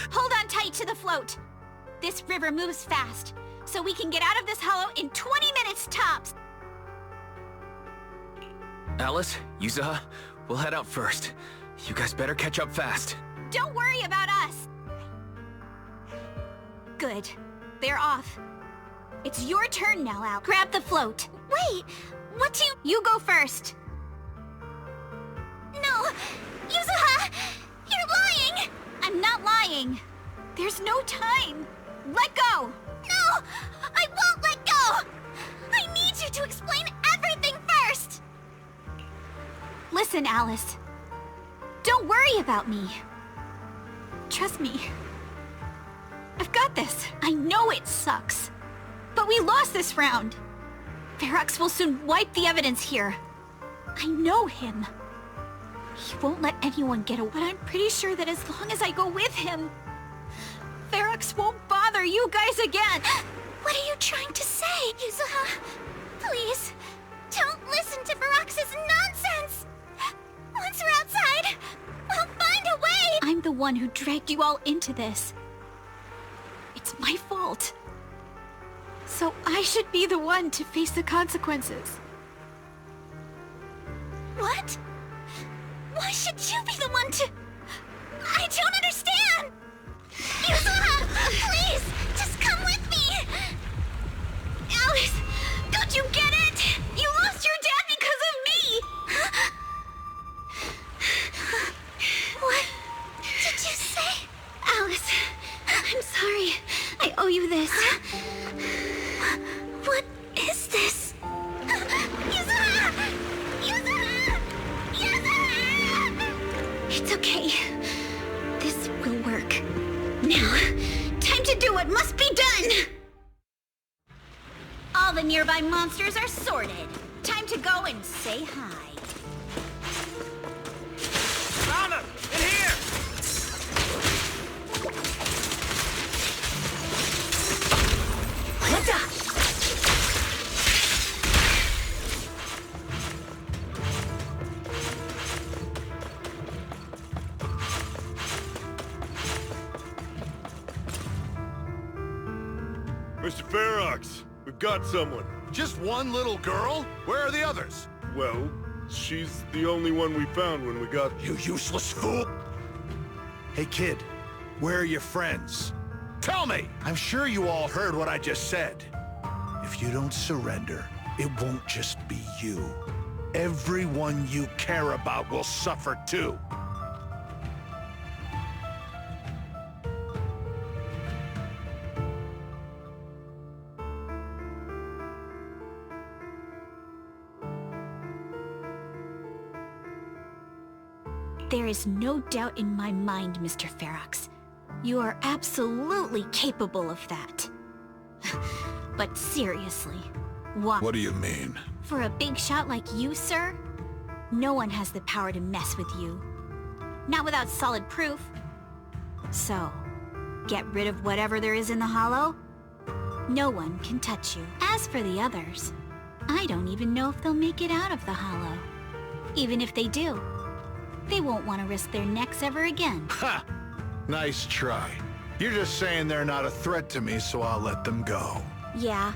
Hold on tight to the float. This river moves fast, so we can get out of this hollow in 20 minutes tops. Alice, Yuzaha, we'll head out first. You guys better catch up fast. Don't worry about us. Good. They're off. It's your turn now, Al. Grab the float. Wait, what do you... You go first. No! Yuzuha! You're lying! I'm not lying. There's no time. Let go! No! I won't let go! I need you to explain everything first! Listen, Alice. Don't worry about me. Trust me. I've got this. I know it sucks. But we lost this round. Ferox will soon wipe the evidence here. I know him. He won't let anyone get away, but I'm pretty sure that as long as I go with him, Ferox won't bother you guys again. What are you trying to say, Yuzuha? Please, don't listen to Ferox's nonsense. Once we're outside, we'll find a way. I'm the one who dragged you all into this. It's my fault. So I should be the one to face the consequences. What? Why should you be the one to... you this. What is this? It's okay. This will work. Now, time to do what must be done! All the nearby monsters are sorted. Time to go and say hi. Found him! In here! Let's go! Mr. Ferox, we've got someone. Just one little girl? Where are the others? Well, she's the only one we found when we got... You useless fool! Hey kid, where are your friends? Tell me! I'm sure you all heard what I just said. If you don't surrender, it won't just be you. Everyone you care about will suffer too. There is no doubt in my mind, Mr. Ferox. You are absolutely capable of that. But seriously, why? What do you mean? For a big shot like you, sir, no one has the power to mess with you. Not without solid proof. So, get rid of whatever there is in the hollow. No one can touch you. As for the others, I don't even know if they'll make it out of the hollow. Even if they do, they won't want to risk their necks ever again. Ha! Nice try. You're just saying they're not a threat to me, so I'll let them go. Yeah,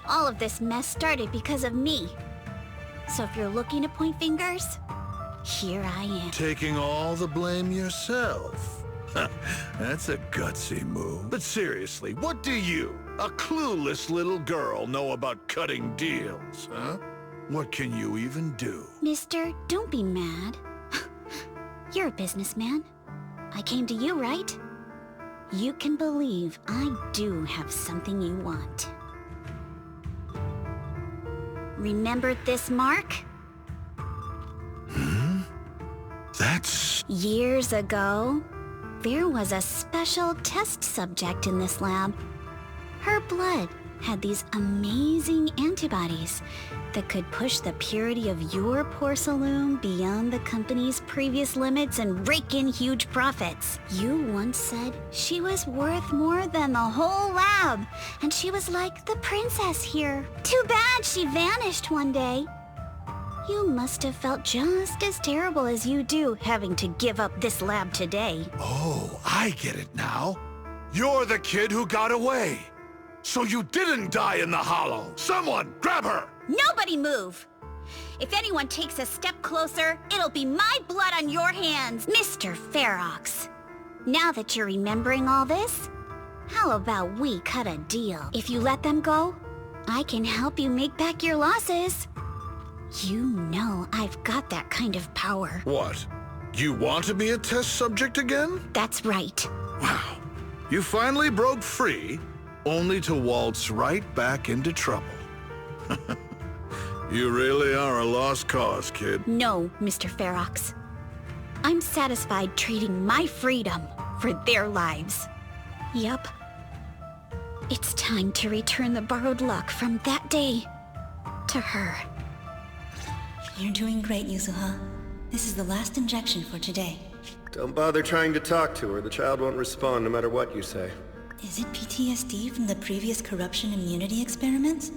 all of this mess started because of me. So if you're looking to point fingers, here I am. Taking all the blame yourself. That's a gutsy move. But seriously, what do you, a clueless little girl, know about cutting deals, huh? What can you even do? Mister, don't be mad. You're a businessman. I came to you, right? You can believe I do have something you want. Remember this mark? That's... Years ago, there was a special test subject in this lab. Her blood had these amazing antibodies that could push the purity of your porcelain beyond the company's previous limits and rake in huge profits. You once said she was worth more than the whole lab, and she was like the princess here. Too bad she vanished one day. You must have felt just as terrible as you do having to give up this lab today. Oh, I get it now. You're the kid who got away. So you didn't die in the hollow. Someone, grab her! Nobody move! If anyone takes a step closer, it'll be my blood on your hands, Mr. Ferox. Now that you're remembering all this, how about we cut a deal? If you let them go, I can help you make back your losses. You know I've got that kind of power. What? You want to be a test subject again? That's right. Wow. You finally broke free, only to waltz right back into trouble. You really are a lost cause, kid. No, Mr. Ferox. I'm satisfied trading my freedom for their lives. Yup. It's time to return the borrowed luck from that day to her. You're doing great, Yuzuha. This is the last injection for today. Don't bother trying to talk to her. The child won't respond no matter what you say. Is it PTSD from the previous corruption immunity experiments?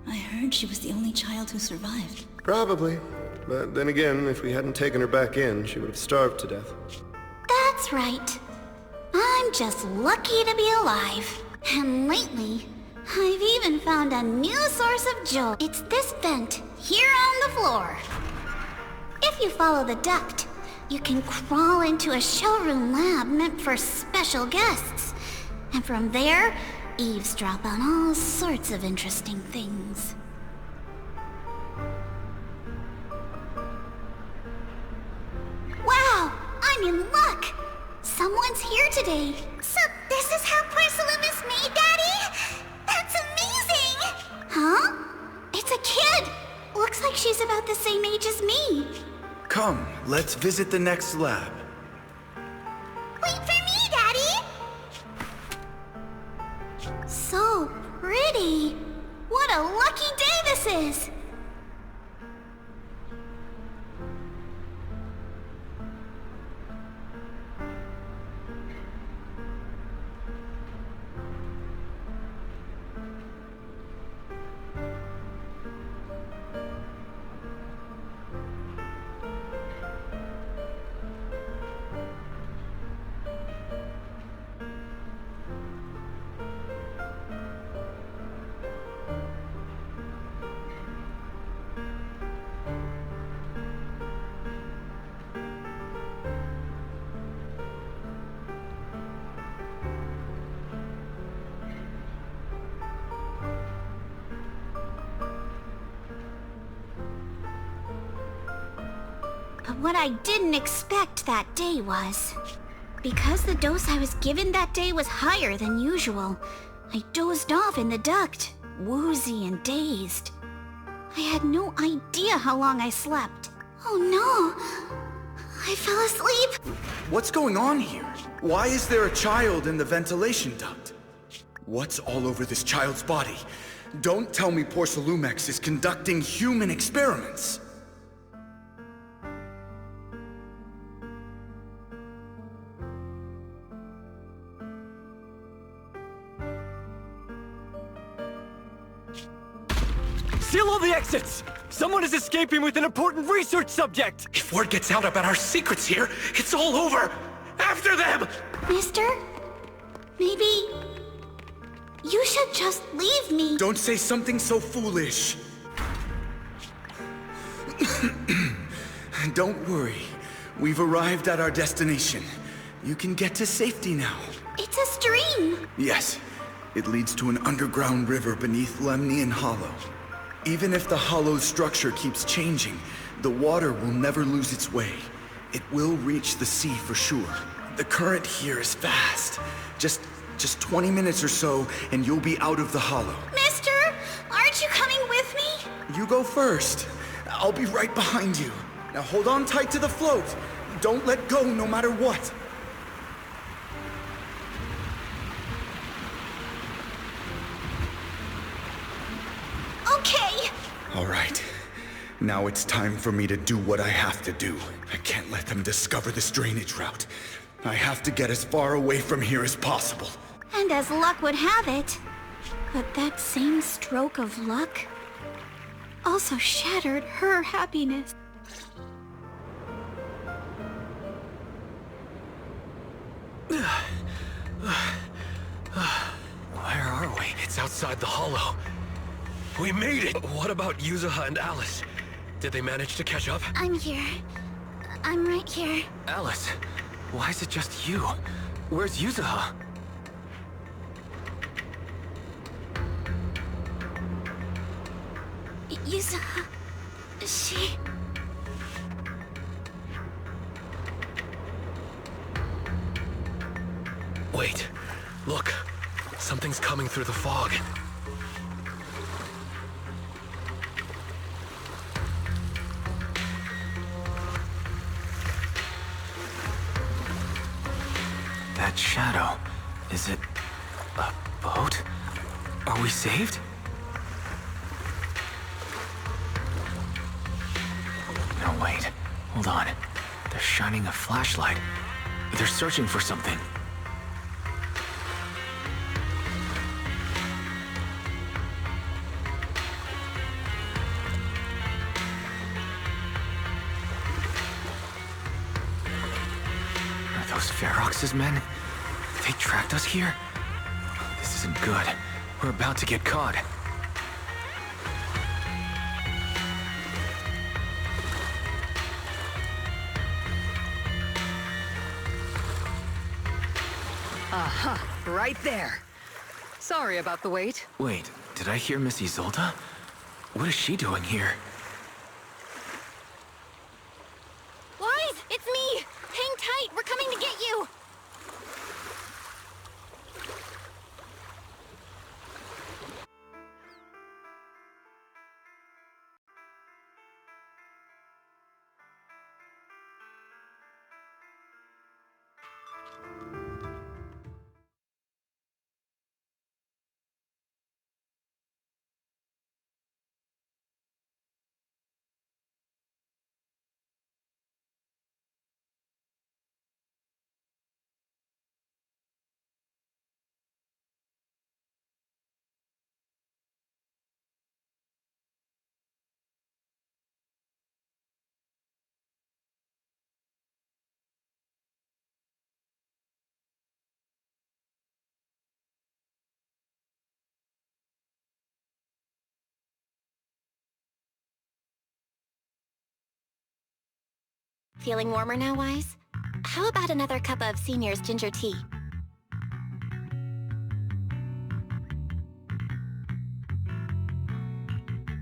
I heard she was the only child who survived. Probably. But then again, if we hadn't taken her back in, she would have starved to death. That's right. I'm just lucky to be alive. And lately, I've even found a new source of joy. It's this vent here on the floor. If you follow the duct, you can crawl into a showroom lab meant for special guests. And from there, eavesdrop on all sorts of interesting things. Wow! I'm in luck! Someone's here today. So this is how porcelain is Me, Daddy? That's amazing! Huh? It's a kid! Looks like she's about the same age as me. Come, let's visit the next lab. Wait for me, Daddy! So pretty. What a lucky day this is! But what I didn't expect that day was... because the dose I was given that day was higher than usual, I dozed off in the duct, woozy and dazed. I had no idea how long I slept. Oh no! I fell asleep! What's going on here? Why is there a child in the ventilation duct? What's all over this child's body? Don't tell me Porcelumex is conducting human experiments. Seal all the exits! Someone is escaping with an important research subject! If word gets out about our secrets here, it's all over! After them! Mister? Maybe... you should just leave me. Don't say something so foolish. Don't worry. We've arrived at our destination. You can get to safety now. It's a stream! Yes. It leads to an underground river beneath Lemnian Hollow. Even if the hollow's structure keeps changing, the water will never lose its way. It will reach the sea for sure. The current here is fast. Just 20 minutes or so, and you'll be out of the hollow. Mister, aren't you coming with me? You go first. I'll be right behind you. Now hold on tight to the float. Don't let go no matter what. Okay. All right. Now it's time for me to do what I have to do. I can't let them discover this drainage route. I have to get as far away from here as possible. And as luck would have it, but that same stroke of luck also shattered her happiness. Where are we? It's outside the hollow. We made it! What about Yuzuha and Alice? Did they manage to catch up? I'm here. I'm right here. Alice, why is it just you? Where's Yuzuha? Yuzuha... she... Wait. Look. Something's coming through the fog. That shadow... is it... a boat? Are we saved? No, wait. Hold on. They're shining a flashlight. They're searching for something. Are those Ferox's men? They tracked us here? This isn't good. We're about to get caught. Aha, right there. Sorry about the wait. Wait, did I hear Miss Isolde? What is she doing here? Wise, it's me! Hang tight, we're coming to get you! Feeling warmer now, Wise? How about another cup of Senior's ginger tea?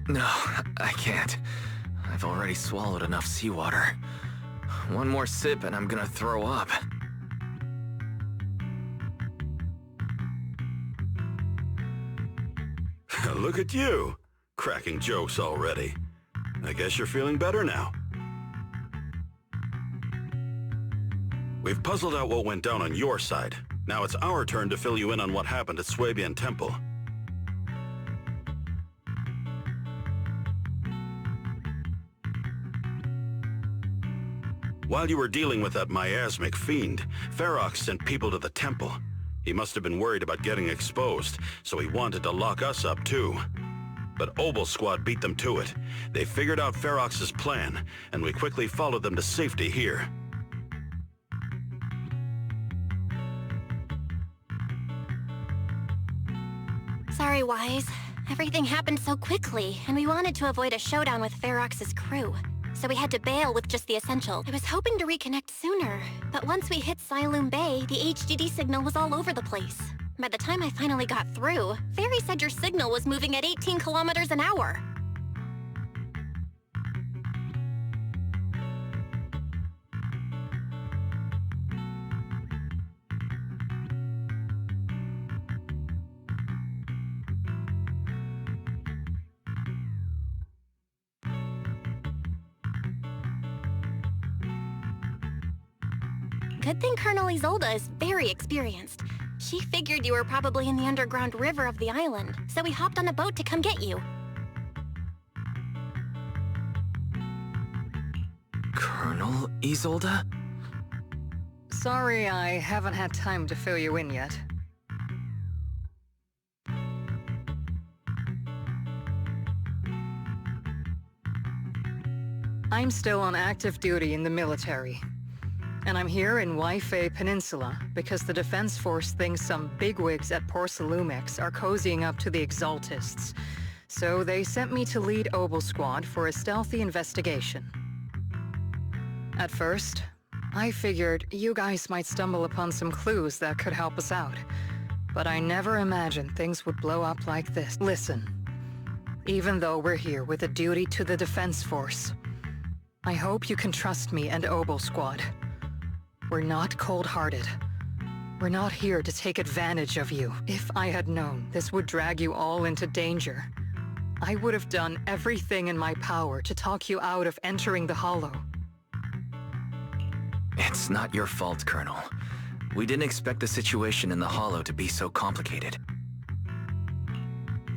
No, I can't. I've already swallowed enough seawater. One more sip and I'm gonna throw up. Look at you, cracking jokes already. I guess you're feeling better now. We've puzzled out what went down on your side. Now it's our turn to fill you in on what happened at Swabian Temple. While you were dealing with that miasmic fiend, Ferox sent people to the temple. He must have been worried about getting exposed, so he wanted to lock us up too. But Obel Squad beat them to it. They figured out Ferox's plan, and we quickly followed them to safety here. Sorry, Wise. Everything happened so quickly, and we wanted to avoid a showdown with Ferox's crew. So we had to bail with just the essential. I was hoping to reconnect sooner, but once we hit Siloam Bay, the HDD signal was all over the place. By the time I finally got through, Fairy said your signal was moving at 18 kilometers an hour. Good thing Colonel Isolde is very experienced. She figured you were probably in the underground river of the island, so we hopped on a boat to come get you. Colonel Isolde? Sorry, I haven't had time to fill you in yet. I'm still on active duty in the military. And I'm here in Waifei Peninsula because the Defense Force thinks some bigwigs at Porsalumex are cozying up to the Exaltists. So they sent me to lead Obel Squad for a stealthy investigation. At first, I figured you guys might stumble upon some clues that could help us out. But I never imagined things would blow up like this. Listen, even though we're here with a duty to the Defense Force, I hope you can trust me and Obel Squad. We're not cold-hearted. We're not here to take advantage of you. If I had known this would drag you all into danger, I would have done everything in my power to talk you out of entering the Hollow. It's not your fault, Colonel. We didn't expect the situation in the Hollow to be so complicated.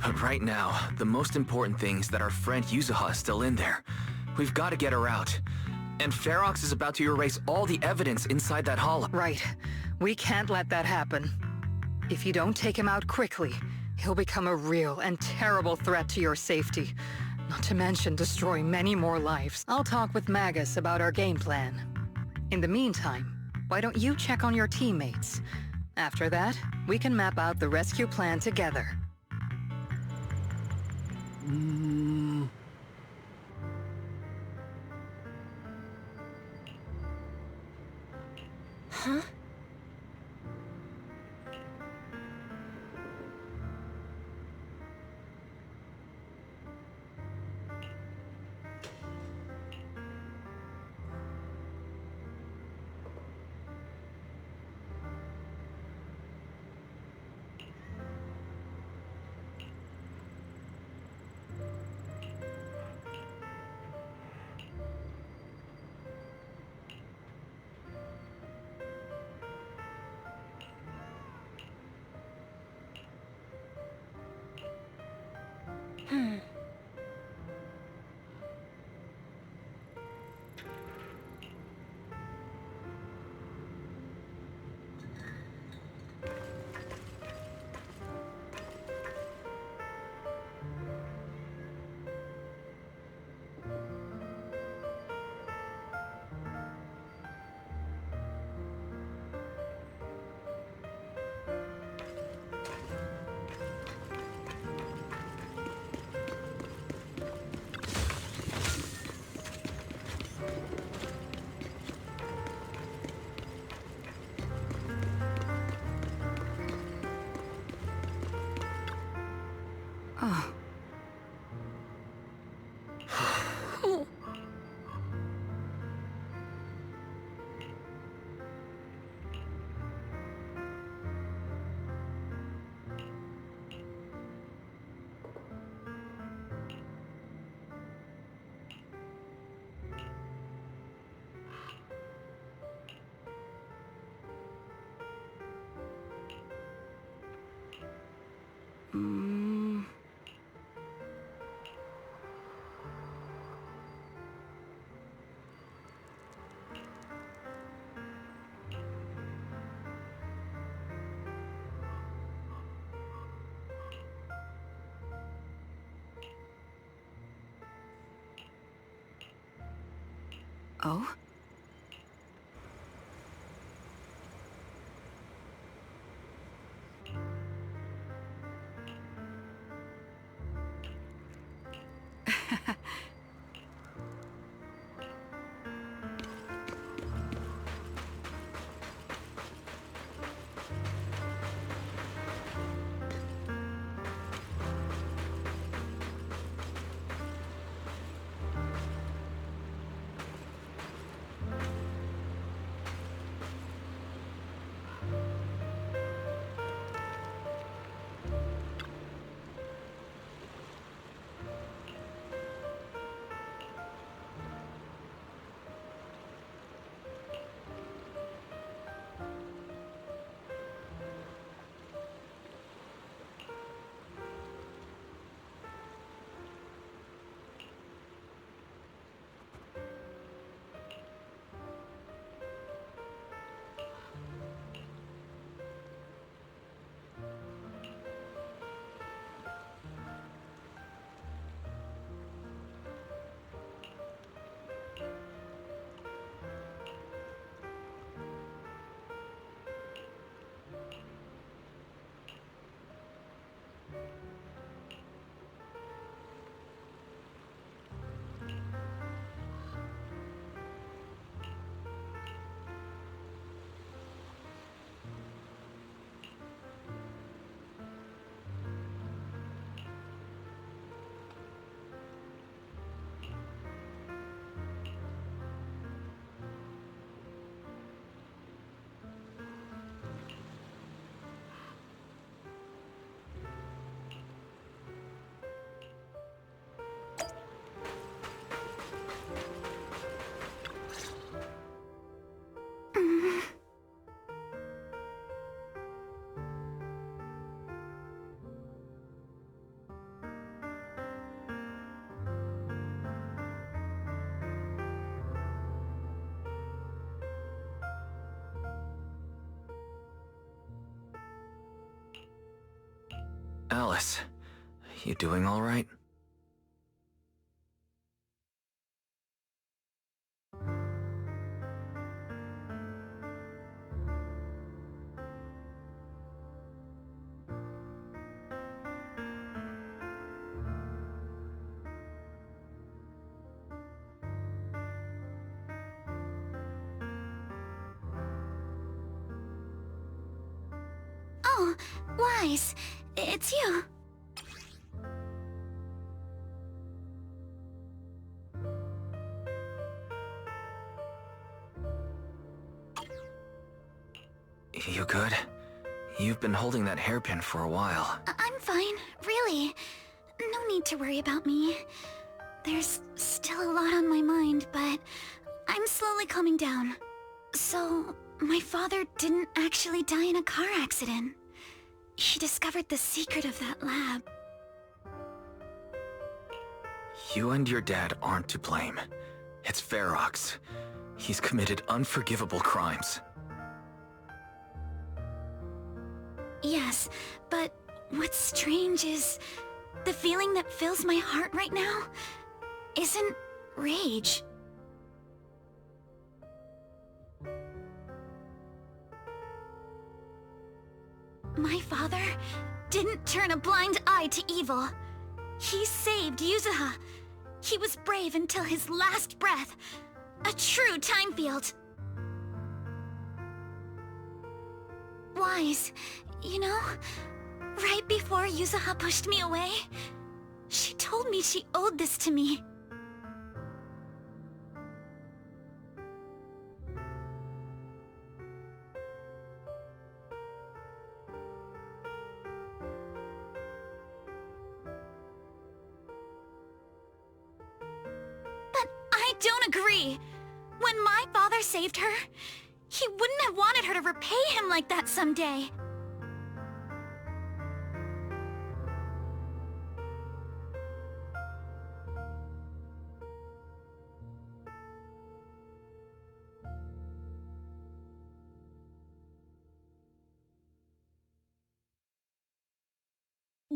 But right now, the most important thing is that our friend Yuzuha is still in there. We've got to get her out. And Ferox is about to erase all the evidence inside that hollow. Right. We can't let that happen. If you don't take him out quickly, he'll become a real and terrible threat to your safety. Not to mention destroy many more lives. I'll talk with Magus about our game plan. In the meantime, why don't you check on your teammates? After that, we can map out the rescue plan together. Huh? Oh? Alice, you doing all right? Oh, Wise, it's you. You good? You've been holding that hairpin for a while. I'm fine, really. No need to worry about me. There's still a lot on my mind, but I'm slowly calming down. So, my father didn't actually die in a car accident. He discovered the secret of that lab. You and your dad aren't to blame. It's Ferox. He's committed unforgivable crimes. Yes, but what's strange is the feeling that fills my heart right now isn't rage. My father didn't turn a blind eye to evil. He saved Yuzuha. He was brave until his last breath. A true time field. Wise, you know, right before Yuzuha pushed me away, she told me she owed this to me. But I don't agree. When my father saved her, he wouldn't have wanted her to repay him like that someday.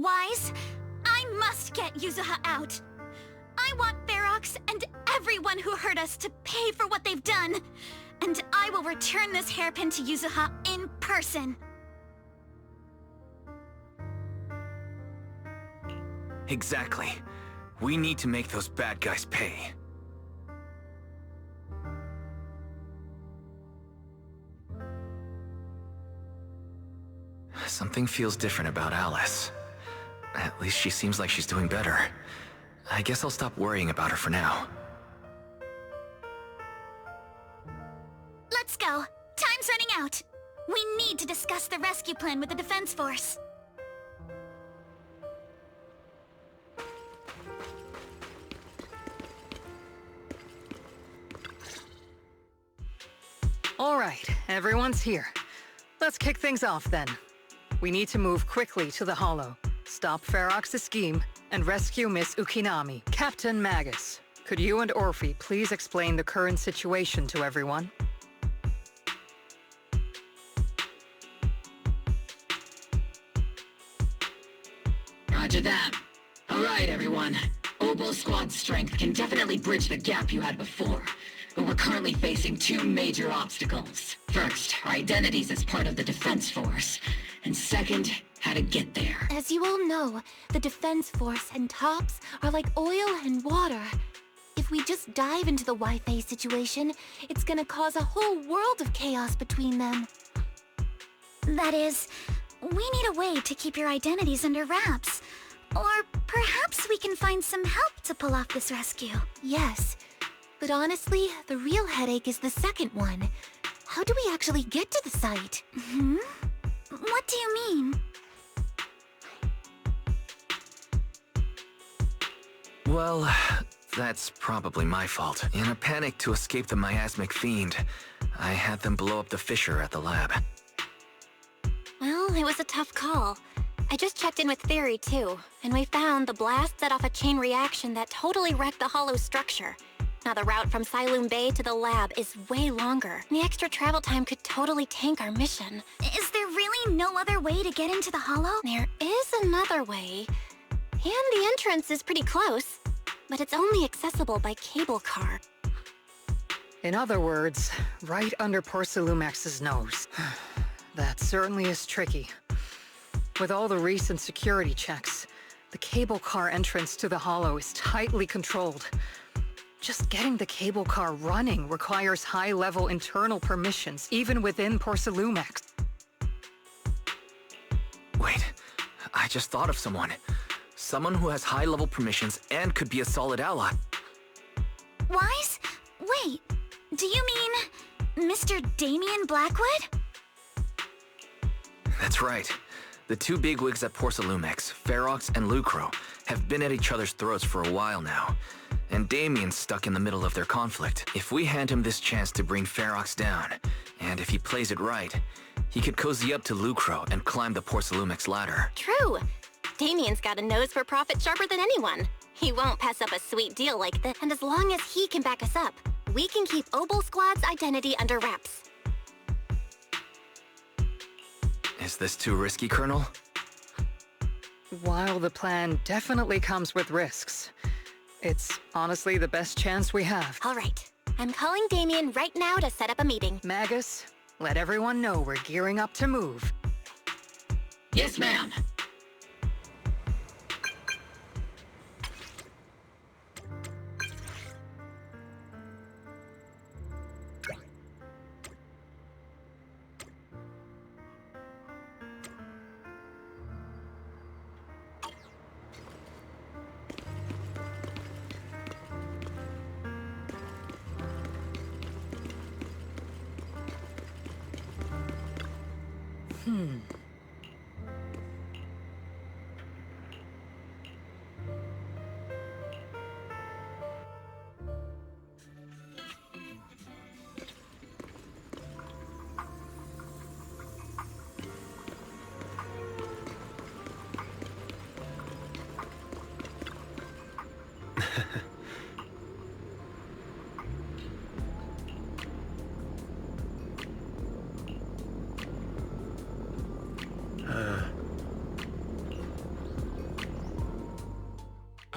Wise, I must get Yuzuha out. I want Ferox and everyone who hurt us to pay for what they've done. And I will return this hairpin to Yuzuha in person. Exactly. We need to make those bad guys pay. Something feels different about Alice. At least she seems like she's doing better. I guess I'll stop worrying about her for now. Let's go. Time's running out. We need to discuss the rescue plan with the Defense Force. All right, everyone's here. Let's kick things off then. We need to move quickly to the Hollow, stop Ferox's scheme, and rescue Miss Ukinami. Captain Magus, could you and Orphe please explain the current situation to everyone? Roger that. All right, everyone. Oboe Squad's strength can definitely bridge the gap you had before, but we're currently facing two major obstacles. First, our identities as part of the Defense Force, and second, how to get there. As you all know, the Defense Force and Tops are like oil and water. If we just dive into the Wi-Fi situation, it's gonna cause a whole world of chaos between them. That is, we need a way to keep your identities under wraps. Or perhaps we can find some help to pull off this rescue. Yes, but honestly, the real headache is the second one. How do we actually get to the site? What do you mean? Well, that's probably my fault. In a panic to escape the miasmic fiend, I had them blow up the fissure at the lab. Well, it was a tough call. I just checked in with Theory too, and we found the blast set off a chain reaction that totally wrecked the hollow structure. Now the route from Siloam Bay to the lab is way longer. The extra travel time could totally tank our mission. Is there really no other way to get into the hollow? There is another way. And the entrance is pretty close, but it's only accessible by cable car. In other words, right under Porcelumex's nose. That certainly is tricky. With all the recent security checks, the cable car entrance to the Hollow is tightly controlled. Just getting the cable car running requires high-level internal permissions, even within Porcelumex. Wait, I just thought of someone. Someone who has high-level permissions and could be a solid ally. Wise? Wait, do you mean Mr. Damien Blackwood? That's right. The two bigwigs at Porcelumex, Ferox and Lucro, have been at each other's throats for a while now, and Damien's stuck in the middle of their conflict. If we hand him this chance to bring Ferox down, and if he plays it right, he could cozy up to Lucro and climb the Porcelumex ladder. True. Damien's got a nose for profit sharper than anyone. He won't pass up a sweet deal like this, and as long as he can back us up, we can keep Oboe Squad's identity under wraps. Is this too risky, Colonel? While the plan definitely comes with risks, it's honestly the best chance we have. All right. I'm calling Damien right now to set up a meeting. Magus, let everyone know we're gearing up to move. Yes, ma'am.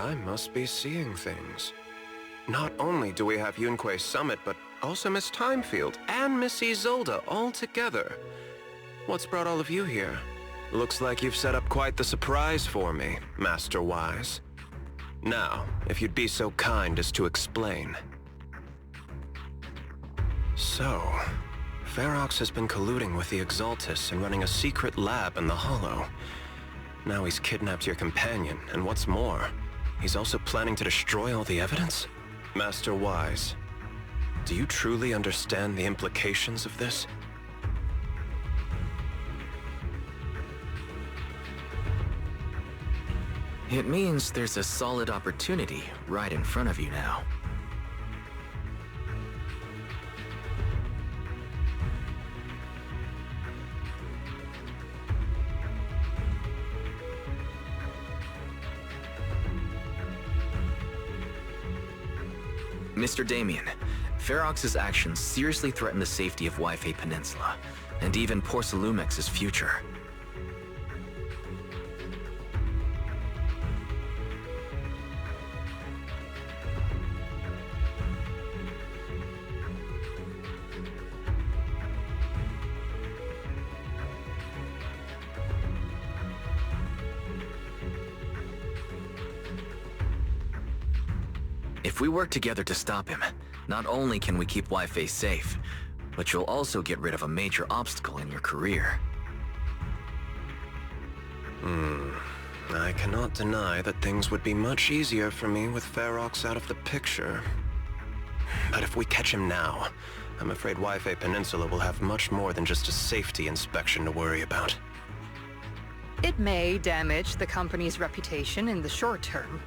I must be seeing things. Not only do we have Yunquei Summit, but also Miss Timefield and Miss Isolde all together. What's brought all of you here? Looks like you've set up quite the surprise for me, Master Wise. Now, if you'd be so kind as to explain. So, Ferox has been colluding with the Exaltus and running a secret lab in the Hollow. Now he's kidnapped your companion, and what's more, he's also planning to destroy all the evidence? Master Wise, do you truly understand the implications of this? It means there's a solid opportunity right in front of you now. Mr. Damien, Ferox's actions seriously threaten the safety of Wi-Fi Peninsula, and even Porcelumex's future. If we work together to stop him, not only can we keep Wi-Fi safe, but you'll also get rid of a major obstacle in your career. I cannot deny that things would be much easier for me with Ferox out of the picture. But if we catch him now, I'm afraid Wi-Fi Peninsula will have much more than just a safety inspection to worry about. It may damage the company's reputation in the short term,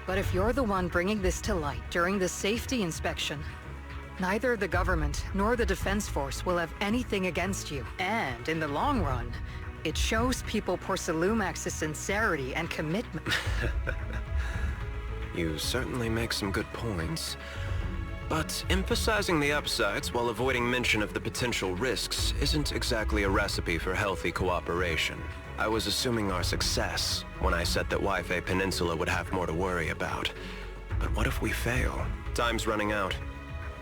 but if you're the one bringing this to light during the safety inspection, neither the government nor the Defense Force will have anything against you. And in the long run, it shows people Porcelumex's sincerity and commitment. You certainly make some good points. But emphasizing the upsides while avoiding mention of the potential risks isn't exactly a recipe for healthy cooperation. I was assuming our success when I said that Wi-Fi Peninsula would have more to worry about. But what if we fail? Time's running out.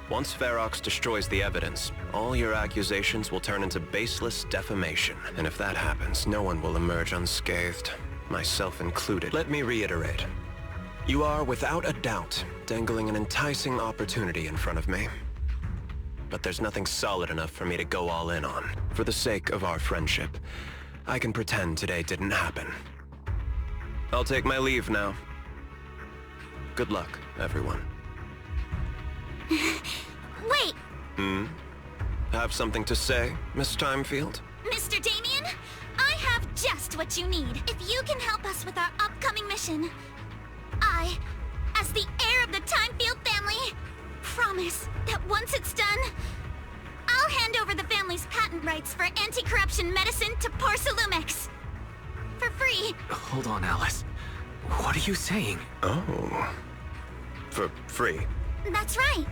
Once Ferox destroys the evidence, all your accusations will turn into baseless defamation. And if that happens, no one will emerge unscathed, myself included. Let me reiterate. You are, without a doubt, dangling an enticing opportunity in front of me. But there's nothing solid enough for me to go all in on. For the sake of our friendship, I can pretend today didn't happen. I'll take my leave now. Good luck, everyone. Wait! Have something to say, Miss Timefield? Mr. Damien, I have just what you need. If you can help us with our upcoming mission, I, as the heir of the Timefield family, promise that once it's done, I'll hand over the family's patent rights for anti-corruption medicine to Porcelumex. For free. Hold on, Alice. What are you saying? Oh. For free? That's right.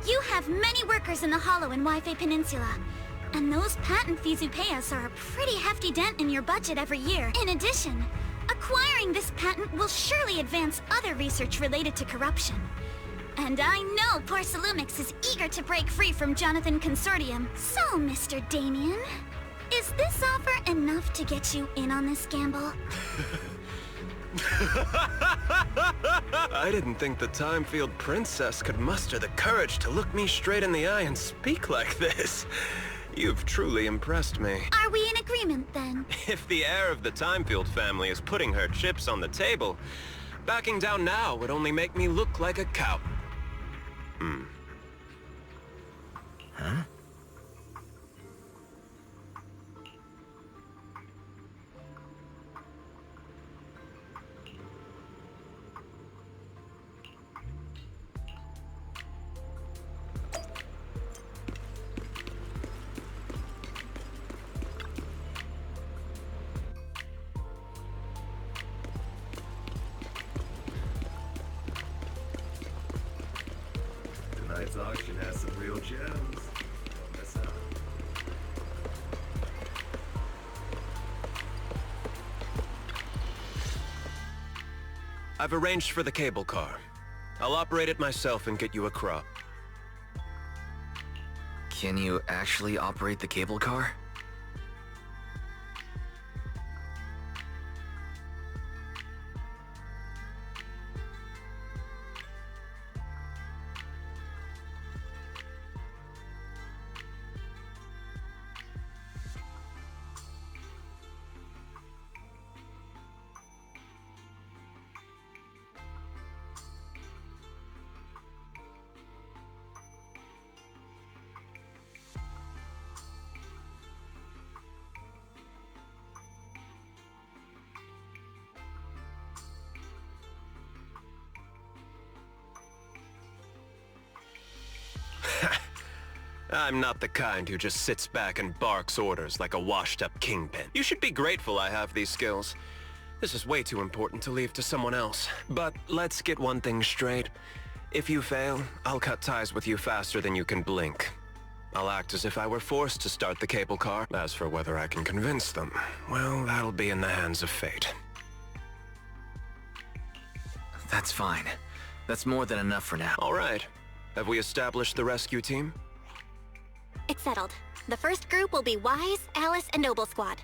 You have many workers in the Hollow and Wi-Fi Peninsula. And those patent fees you pay us are a pretty hefty dent in your budget every year. In addition, acquiring this patent will surely advance other research related to corruption. And I know Porcelumex is eager to break free from Jonathan Consortium. So, Mr. Damien, is this offer enough to get you in on this gamble? I didn't think the Timefield princess could muster the courage to look me straight in the eye and speak like this. You've truly impressed me. Are we in agreement, then? If the heir of the Timefield family is putting her chips on the table, backing down now would only make me look like a cow. Huh? Tonight's auction has some real gems. Don't miss out. I've arranged for the cable car. I'll operate it myself and get you across. Can you actually operate the cable car? I'm not the kind who just sits back and barks orders like a washed-up kingpin. You should be grateful I have these skills. This is way too important to leave to someone else. But let's get one thing straight. If you fail, I'll cut ties with you faster than you can blink. I'll act as if I were forced to start the cable car. As for whether I can convince them, well, that'll be in the hands of fate. That's fine. That's more than enough for now. All right. Have we established the rescue team? It's settled. The first group will be Wise, Alice, and Noble Squad.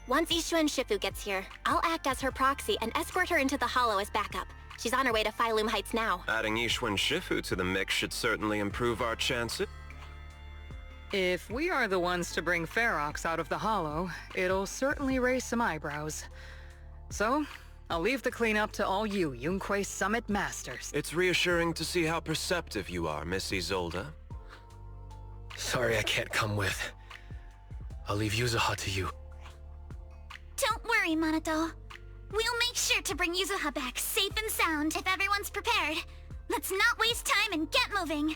Once Ishuen Shifu gets here, I'll act as her proxy and escort her into the Hollow as backup. She's on her way to Phylum Heights now. Adding Ishuen Shifu to the mix should certainly improve our chances. If we are the ones to bring Ferox out of the Hollow, it'll certainly raise some eyebrows. So, I'll leave the cleanup to all you Yunquei Summit Masters. It's reassuring to see how perceptive you are, Miss Isolde. Sorry I can't come with. I'll leave Yuzuha to you. Don't worry, Minato. We'll make sure to bring Yuzuha back safe and sound if everyone's prepared. Let's not waste time and get moving.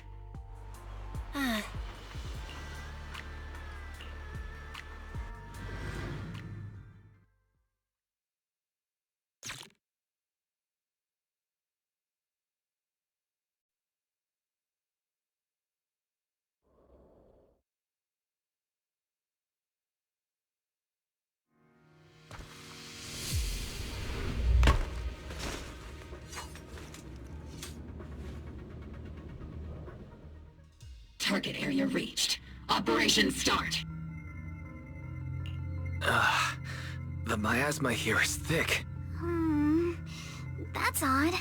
Target area reached. Operation start. The miasma here is thick. That's odd.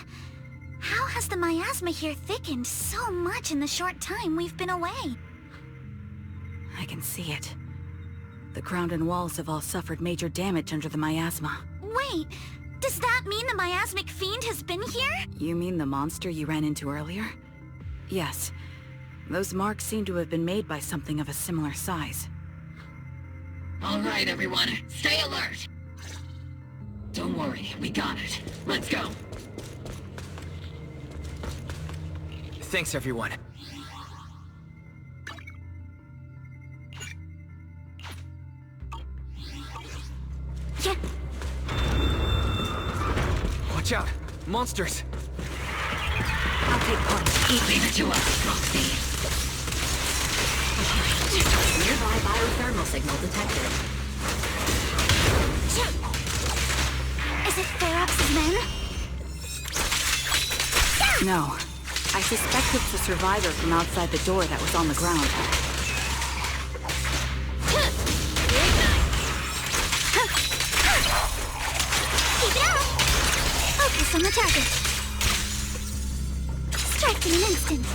How has the miasma here thickened so much in the short time we've been away? I can see it. The ground and walls have all suffered major damage under the miasma. Wait, does that mean the miasmic fiend has been here? You mean the monster you ran into earlier? Yes. Those marks seem to have been made by something of a similar size. All right, everyone. Stay alert. Don't worry, we got it. Let's go. Thanks, everyone. Yeah. Watch out! Monsters! I'll take point. Leave it to us, Roxy. Nearby biothermal signal detected. Is it Ferox's men? No. I suspect it's the survivor from outside the door that was on the ground. Keep it up! Focus on the target. Strike in an instant.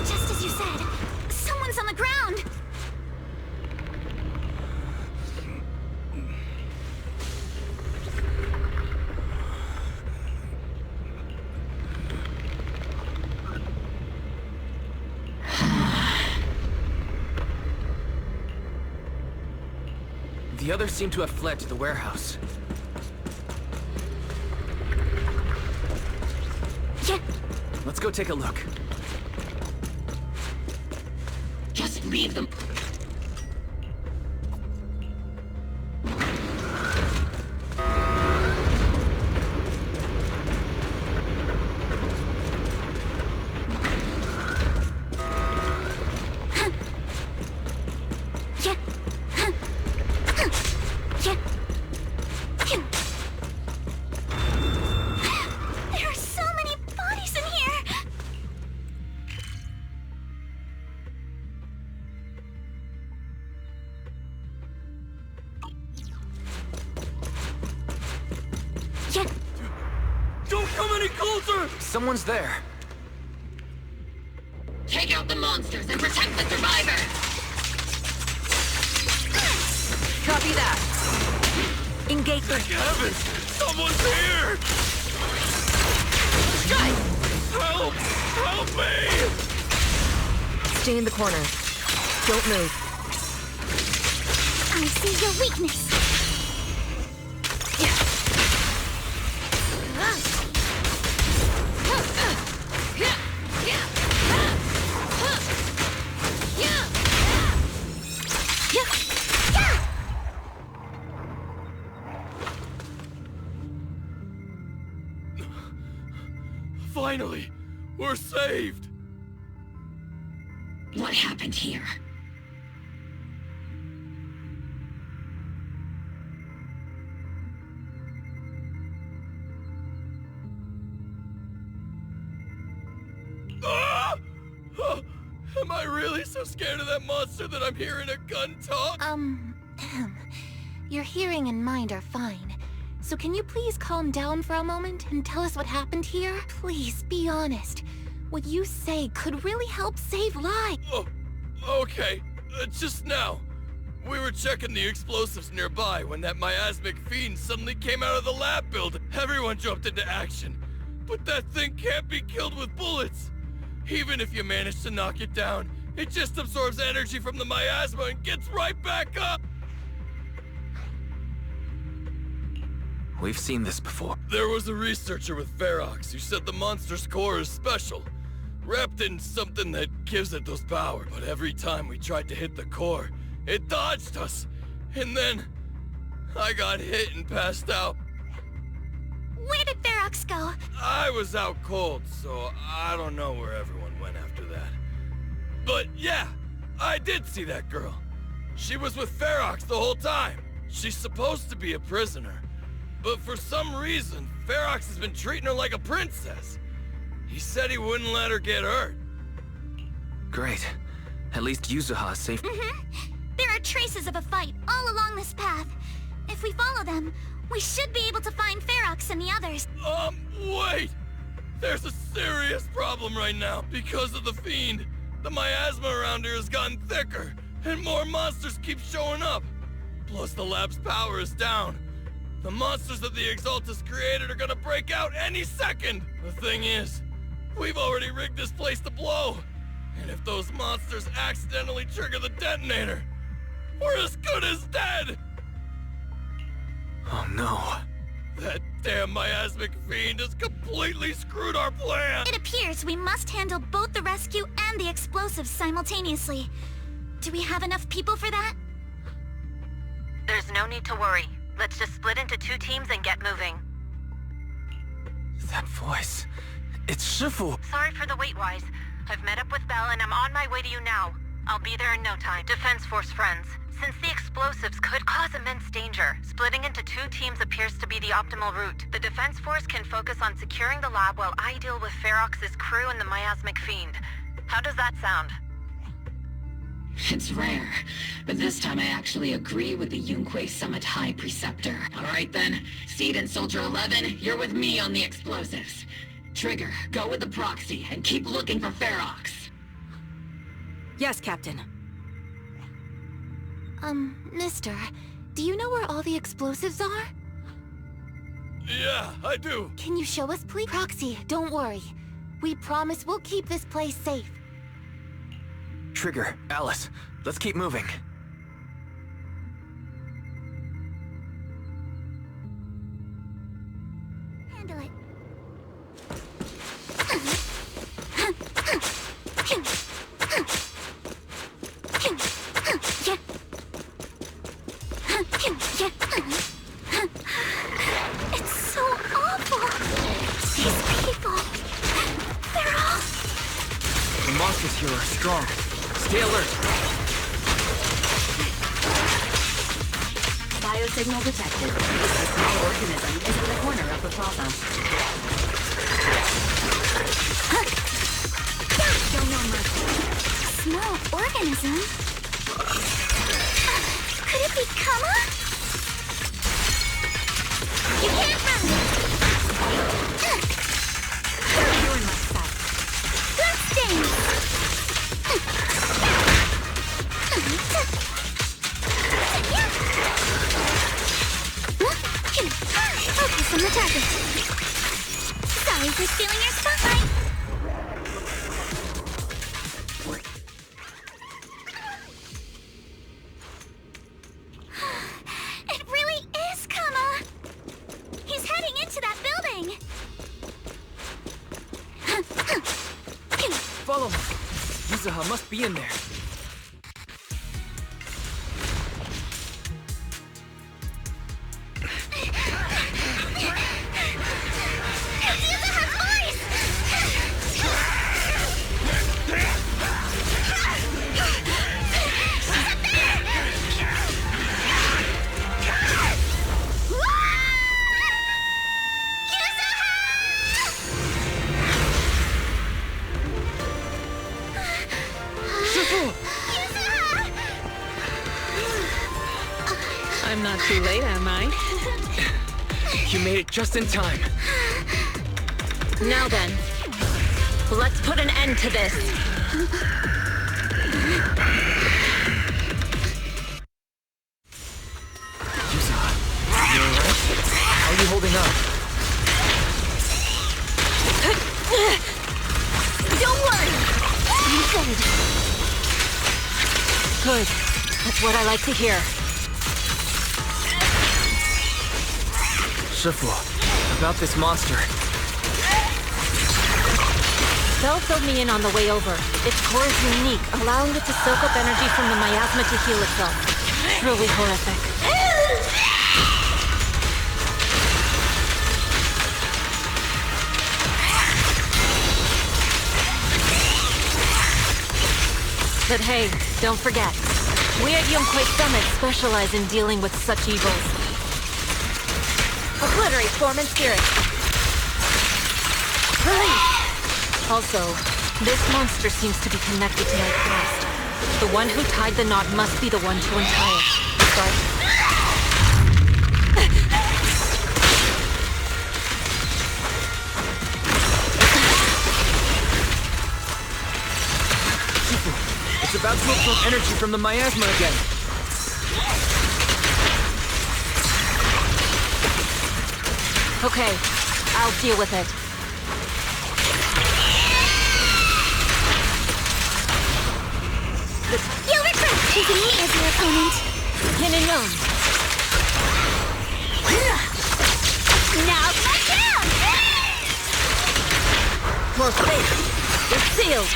Just as you said, someone's on the ground. The others seem to have fled to the warehouse. Yeah. Let's go take a look. Just leave them. any closer! Someone's there. Take out the monsters and protect the survivors! Copy that. Engage the... Heavens! Someone's here! Strike! Help! Help me! Stay in the corner. Don't move. I see your weakness. Finally! We're saved! What happened here? Ah! Oh, am I really so scared of that monster that I'm hearing a gun talk? Your hearing and mind are fine. So can you please calm down for a moment and tell us what happened here? Please, be honest. What you say could really help save lives. Oh, okay. Just now. We were checking the explosives nearby when that miasmic fiend suddenly came out of the lab building. Everyone jumped into action. But that thing can't be killed with bullets. Even if you manage to knock it down, it just absorbs energy from the miasma and gets right back up. We've seen this before. There was a researcher with Ferox who said the monster's core is special, wrapped in something that gives it those powers. But every time we tried to hit the core, it dodged us. And then I got hit and passed out. Where did Ferox go? I was out cold, so I don't know where everyone went after that. But yeah, I did see that girl. She was with Ferox the whole time. She's supposed to be a prisoner. But for some reason, Ferox has been treating her like a princess. He said he wouldn't let her get hurt. Great. At least Yuzuha is safe. There are traces of a fight all along this path. If we follow them, we should be able to find Ferox and the others. Wait! There's a serious problem right now. Because of the fiend, the miasma around here has gotten thicker, and more monsters keep showing up. Plus the lab's power is down. The monsters that the Exaltus created are gonna break out any second! The thing is, we've already rigged this place to blow. And if those monsters accidentally trigger the detonator, we're as good as dead! Oh no. That damn miasmic fiend has completely screwed our plan! It appears we must handle both the rescue and the explosives simultaneously. Do we have enough people for that? There's no need to worry. Let's just split into 2 teams and get moving. That voice. It's Shifu! Sorry for the wait, Wise. I've met up with Belle and I'm on my way to you now. I'll be there in no time. Defense Force friends, since the explosives could cause immense danger, splitting into 2 teams appears to be the optimal route. The Defense Force can focus on securing the lab while I deal with Ferox's crew and the miasmic fiend. How does that sound? It's rare, but this time I actually agree with the Yunque Summit High Preceptor. Alright then, Seed and Soldier 11, you're with me on the explosives. Trigger, go with the proxy and keep looking for Ferox. Yes, Captain. Mister, do you know where all the explosives are? Yeah, I do. Can you show us, please? Proxy, don't worry. We promise we'll keep this place safe. Trigger, Alice, let's keep moving. Handle it. It's so awful. These people, they're all... The monsters here are strong. Stay alert. Biosignal detected. A small organism is in the corner of the plaza. Show no mercy. Small organism? Could it be Kama? You can't run! Sorry for stealing your spotlight. It really is Kama. He's heading into that building. Follow me. Yuzuha must be in there. I'm not too late, am I? You made it just in time. Now then, let's put an end to this. Yuzuha, you alright? How are you holding up? Don't worry! I'm good. Good. That's what I like to hear. Shifu, about this monster. Bell filled me in on the way over. Its core is unique, allowing it to soak up energy from the miasma to heal itself. Truly horrific. But hey, don't forget, we at Yonkwei Summit specialize in dealing with such evils. Obliterate form and spirit. Release! Also, this monster seems to be connected to my past. The one who tied the knot must be the one to untie it. But... It's about to absorb energy from the miasma again. Okay, I'll deal with it. You regret choosing me as your opponent. Yin and Yang. Now back down! More space. It's sealed.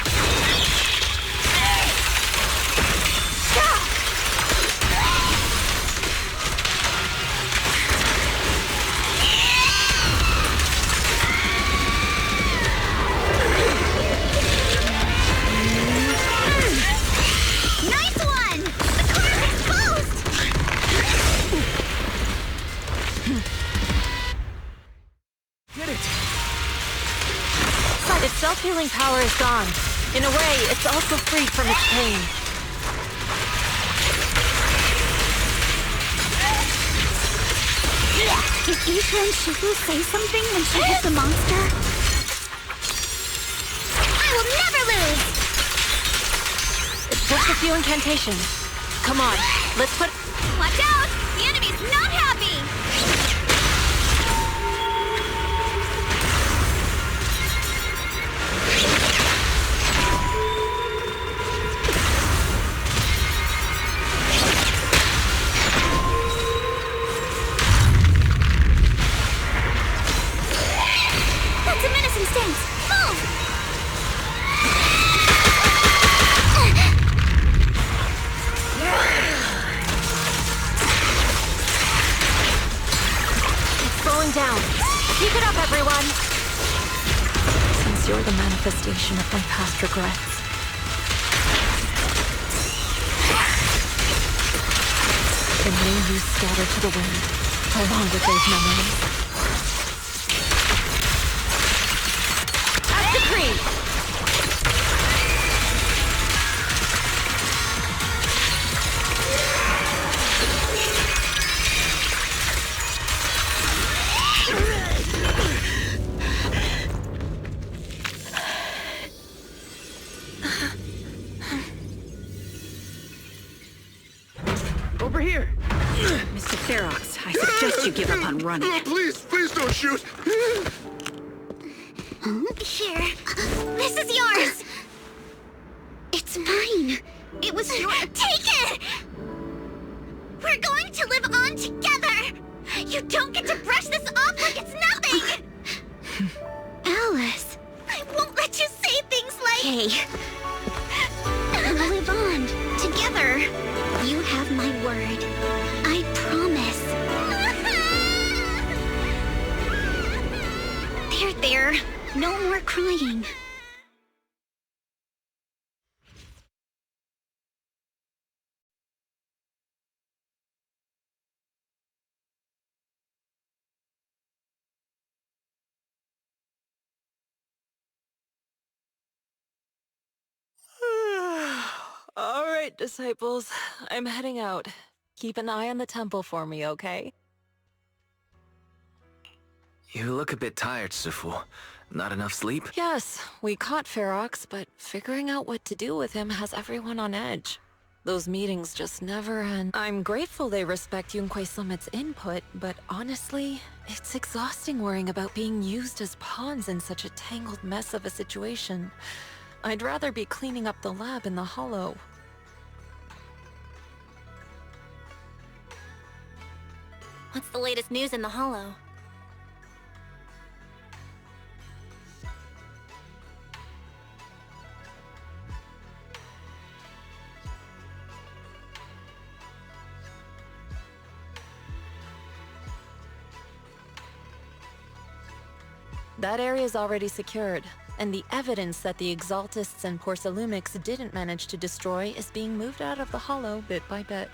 Nice one! The car is exposed! Get it! Its self-healing power is gone. In a way, it's also freed from its pain. Did Isha and Shifu say something when she hit the monster? I will never lose! It's just a few incantations. Come on, let's put... Watch out! The enemy's not happy! That's a menacing stance! Move! Slowing down. Keep it up, everyone! Since you're the manifestation of my past regrets, then may you scatter to the wind, along with those memories. As decreed! Over here! Mr. Ferox, I suggest you give up on running. Please don't shoot! Here. This is yours! It's mine. It was your... Take it! We're going to live on together! You don't get to brush this off like it's nothing! Alice. I won't let you say things like... Hey. We'll live on. Together. You have my word. I promise. There. No more crying. All right, disciples. I'm heading out. Keep an eye on the temple for me, okay? You look a bit tired, Sifu. Not enough sleep? Yes, we caught Ferox, but figuring out what to do with him has everyone on edge. Those meetings just never end. I'm grateful they respect Yunquei Summit's input, but honestly, it's exhausting worrying about being used as pawns in such a tangled mess of a situation. I'd rather be cleaning up the lab in the Hollow. What's the latest news in the Hollow? That area is already secured, and the evidence that the Exaltists and Porcelumics didn't manage to destroy is being moved out of the Hollow bit by bit.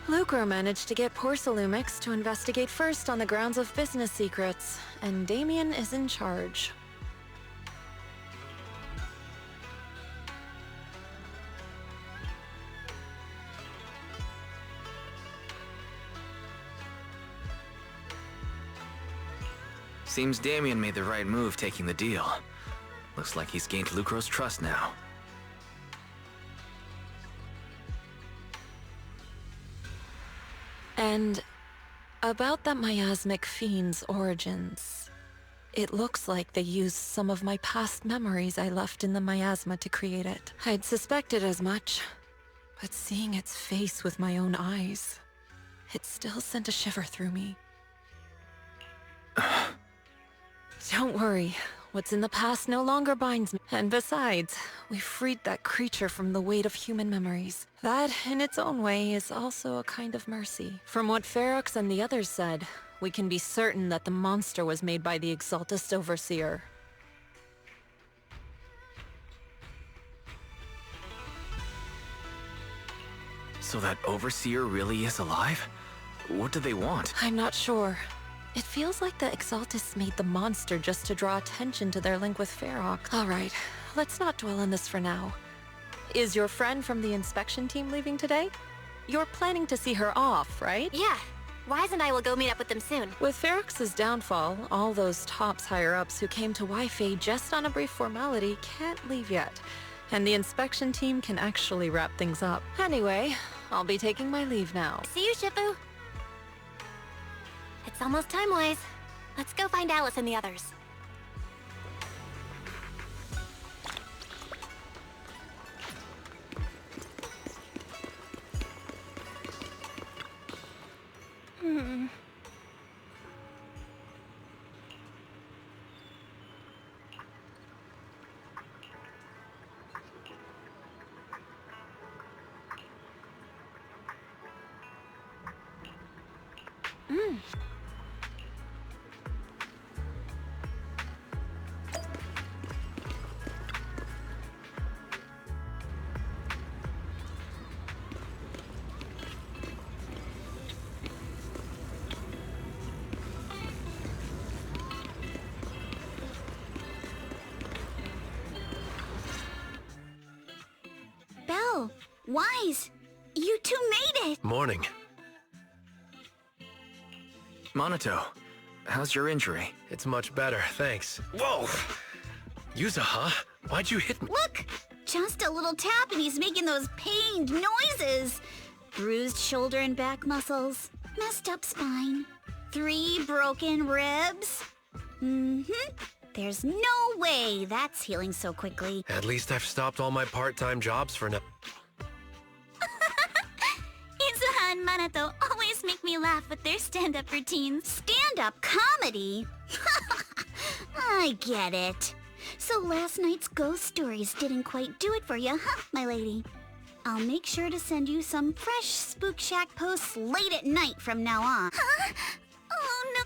Lucro managed to get Porcelumics to investigate first on the grounds of business secrets, and Damien is in charge. Seems Damien made the right move taking the deal. Looks like he's gained Lucro's trust now. And about that miasmic fiend's origins, it looks like they used some of my past memories I left in the miasma to create it. I'd suspected as much, but seeing its face with my own eyes, it still sent a shiver through me. Don't worry, what's in the past no longer binds me. And besides, we freed that creature from the weight of human memories. That, in its own way, is also a kind of mercy. From what Ferox and the others said, we can be certain that the monster was made by the Exaltist Overseer. So that Overseer really is alive? What do they want? I'm not sure. It feels like the Exaltists made the monster just to draw attention to their link with Ferox. Alright, let's not dwell on this for now. Is your friend from the inspection team leaving today? You're planning to see her off, right? Yeah. Wise and I will go meet up with them soon. With Ferox's downfall, all those tops higher-ups who came to Wi-Fi just on a brief formality can't leave yet. And the inspection team can actually wrap things up. Anyway, I'll be taking my leave now. See you, Shifu. It's almost time, Wise. Let's go find Alice and the others. Belle, Wise, you two made it! Morning. Monato, how's your injury? It's much better, thanks. Whoa! Yuza, huh? Why'd you hit me? Look! Just a little tap and he's making those pained noises. Bruised shoulder and back muscles. Messed up spine. 3 broken ribs. There's no way that's healing so quickly. At least I've stopped all my part-time jobs for now. Izuha and Manato always make me laugh with their stand-up routines. Stand-up comedy? I get it. So last night's ghost stories didn't quite do it for you, huh, my lady? I'll make sure to send you some fresh Spook Shack posts late at night from now on. Huh? Oh, no.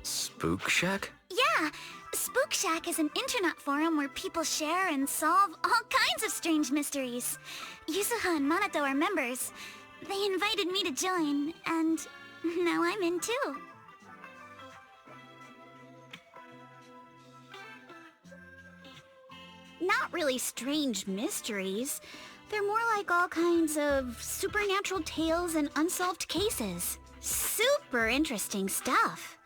Spook Shack? Yeah, Spook Shack is an internet forum where people share and solve all kinds of strange mysteries. Yuzuha and Manato are members. They invited me to join, and now I'm in too. Not really strange mysteries. They're more like all kinds of supernatural tales and unsolved cases. Super interesting stuff.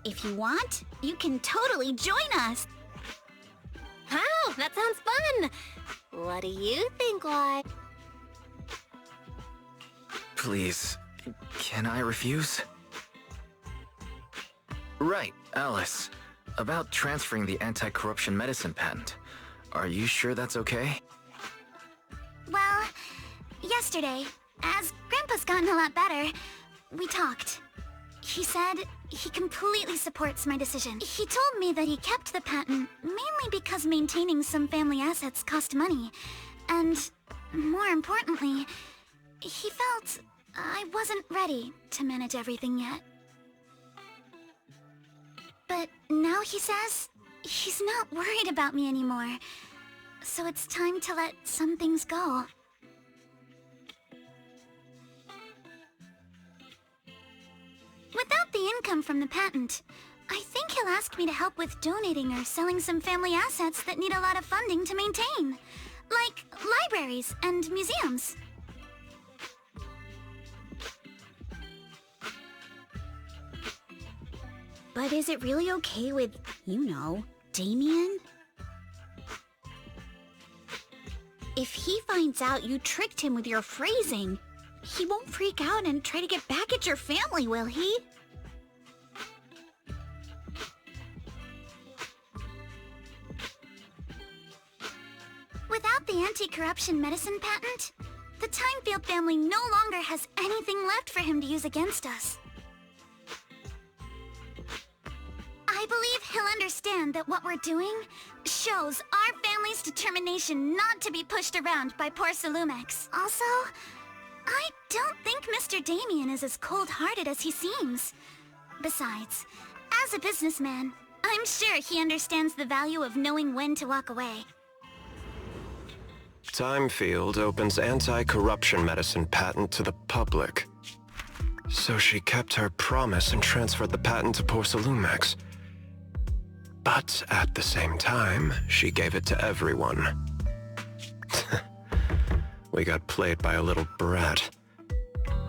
If you want, you can totally join us. Wow, that sounds fun! What do you think, Wai? Please, can I refuse? Right, Alice. About transferring the anti-corruption medicine patent. Are you sure that's okay? Well, yesterday, as Grandpa's gotten a lot better, we talked. He said he completely supports my decision. He told me that he kept the patent mainly because maintaining some family assets cost money. And, more importantly, he felt I wasn't ready to manage everything yet. But now he says he's not worried about me anymore. So it's time to let some things go. Without the income from the patent, I think he'll ask me to help with donating or selling some family assets that need a lot of funding to maintain. Like libraries and museums. But is it really okay with, you know, Damien? If he finds out you tricked him with your phrasing, he won't freak out and try to get back at your family, will he? Without the anti-corruption medicine patent, the Timefield family no longer has anything left for him to use against us. I believe he'll understand that what we're doing shows our family's determination not to be pushed around by poor Salumex. Also, I don't think Mr. Damien is as cold-hearted as he seems. Besides, as a businessman, I'm sure he understands the value of knowing when to walk away. Timefield opens anti-corruption medicine patent to the public. So she kept her promise and transferred the patent to Porsalumex. But at the same time, she gave it to everyone. We got played by a little brat.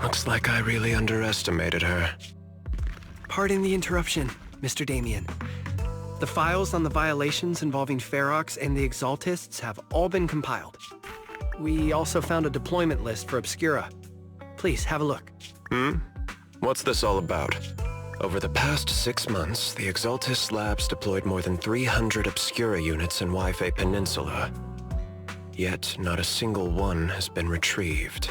Looks like I really underestimated her. Pardon the interruption, Mr. Damien. The files on the violations involving Ferox and the Exaltists have all been compiled. We also found a deployment list for Obscura. Please, have a look. What's this all about? Over the past 6 months, the Exaltist Labs deployed more than 300 Obscura units in Wi-Fi Peninsula. Yet, not a single one has been retrieved.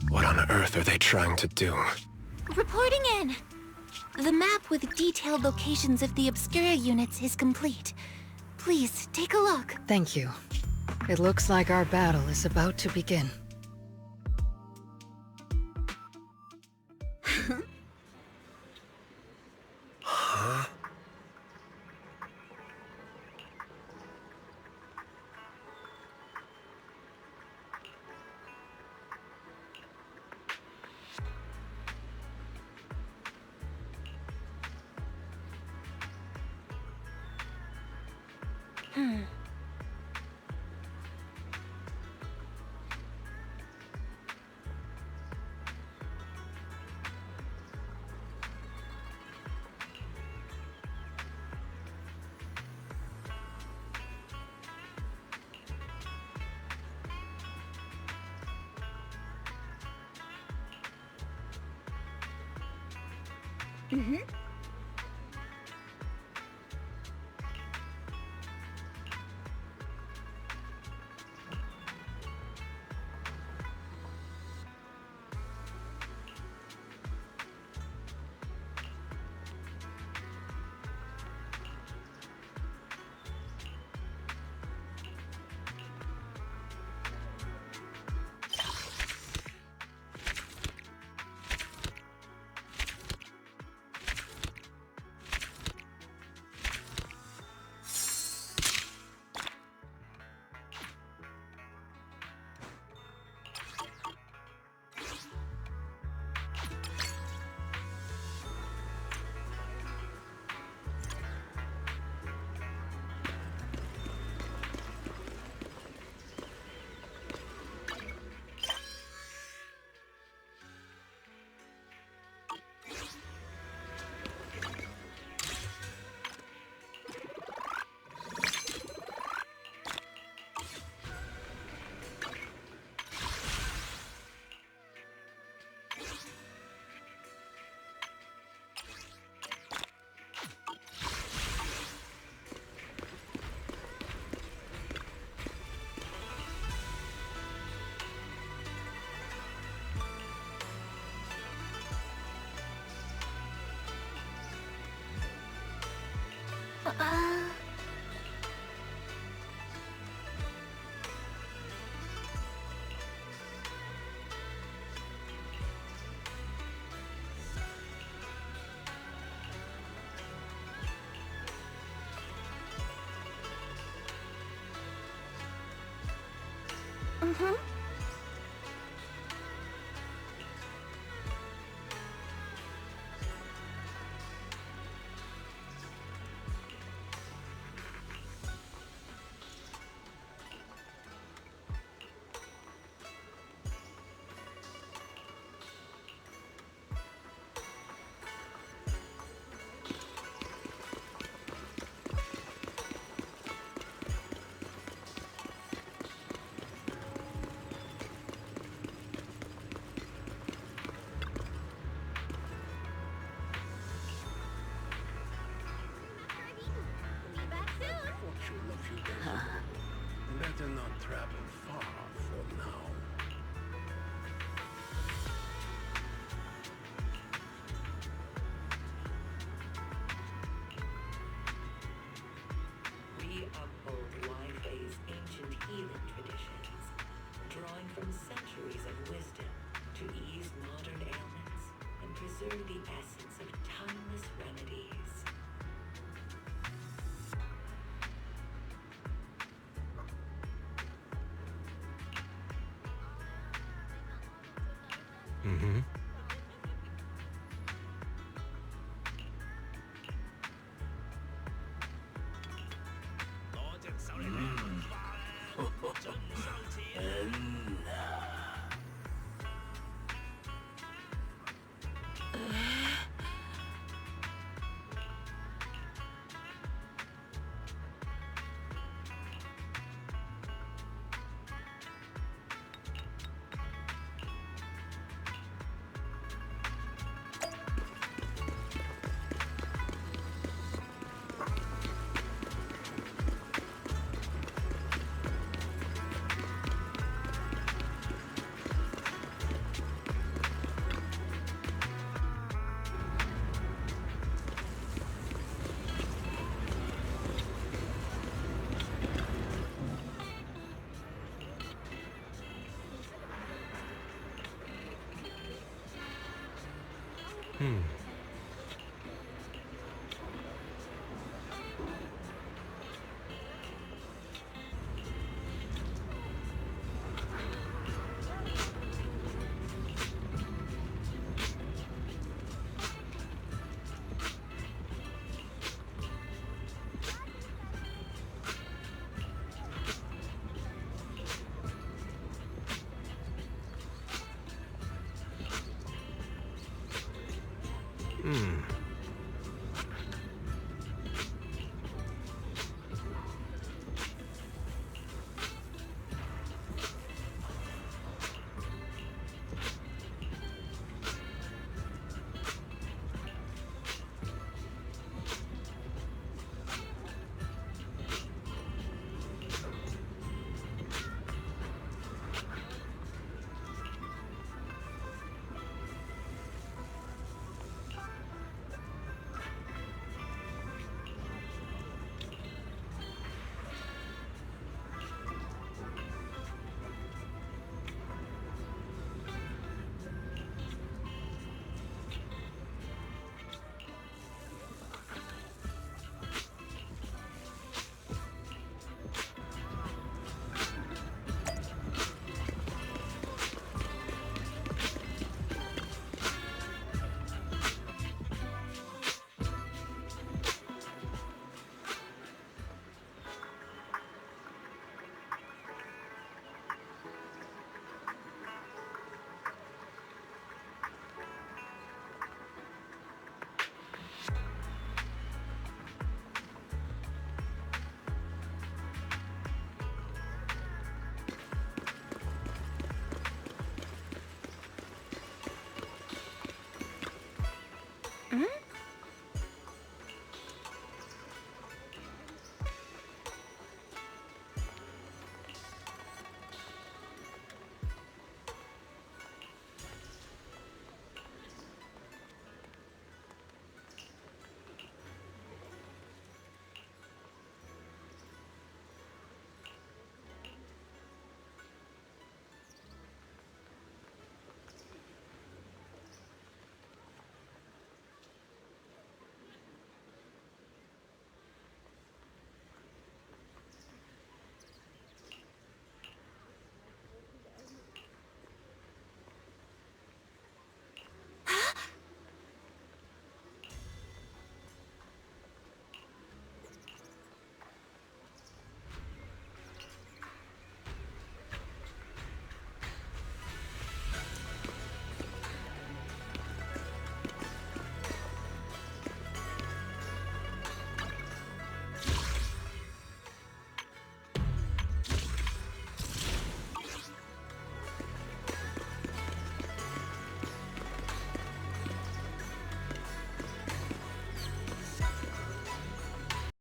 What on earth are they trying to do? Reporting in. The map with detailed locations of the Obscura units is complete. Please, take a look. Thank you. It looks like our battle is about to begin. Huh? Mm-hmm. Mm-hmm. Better not travel far for now. We uphold Wi-Fi's ancient healing traditions, drawing from centuries of wisdom to ease modern ailments and preserve the essence of timeless remedies. Mm-hmm. Hmm.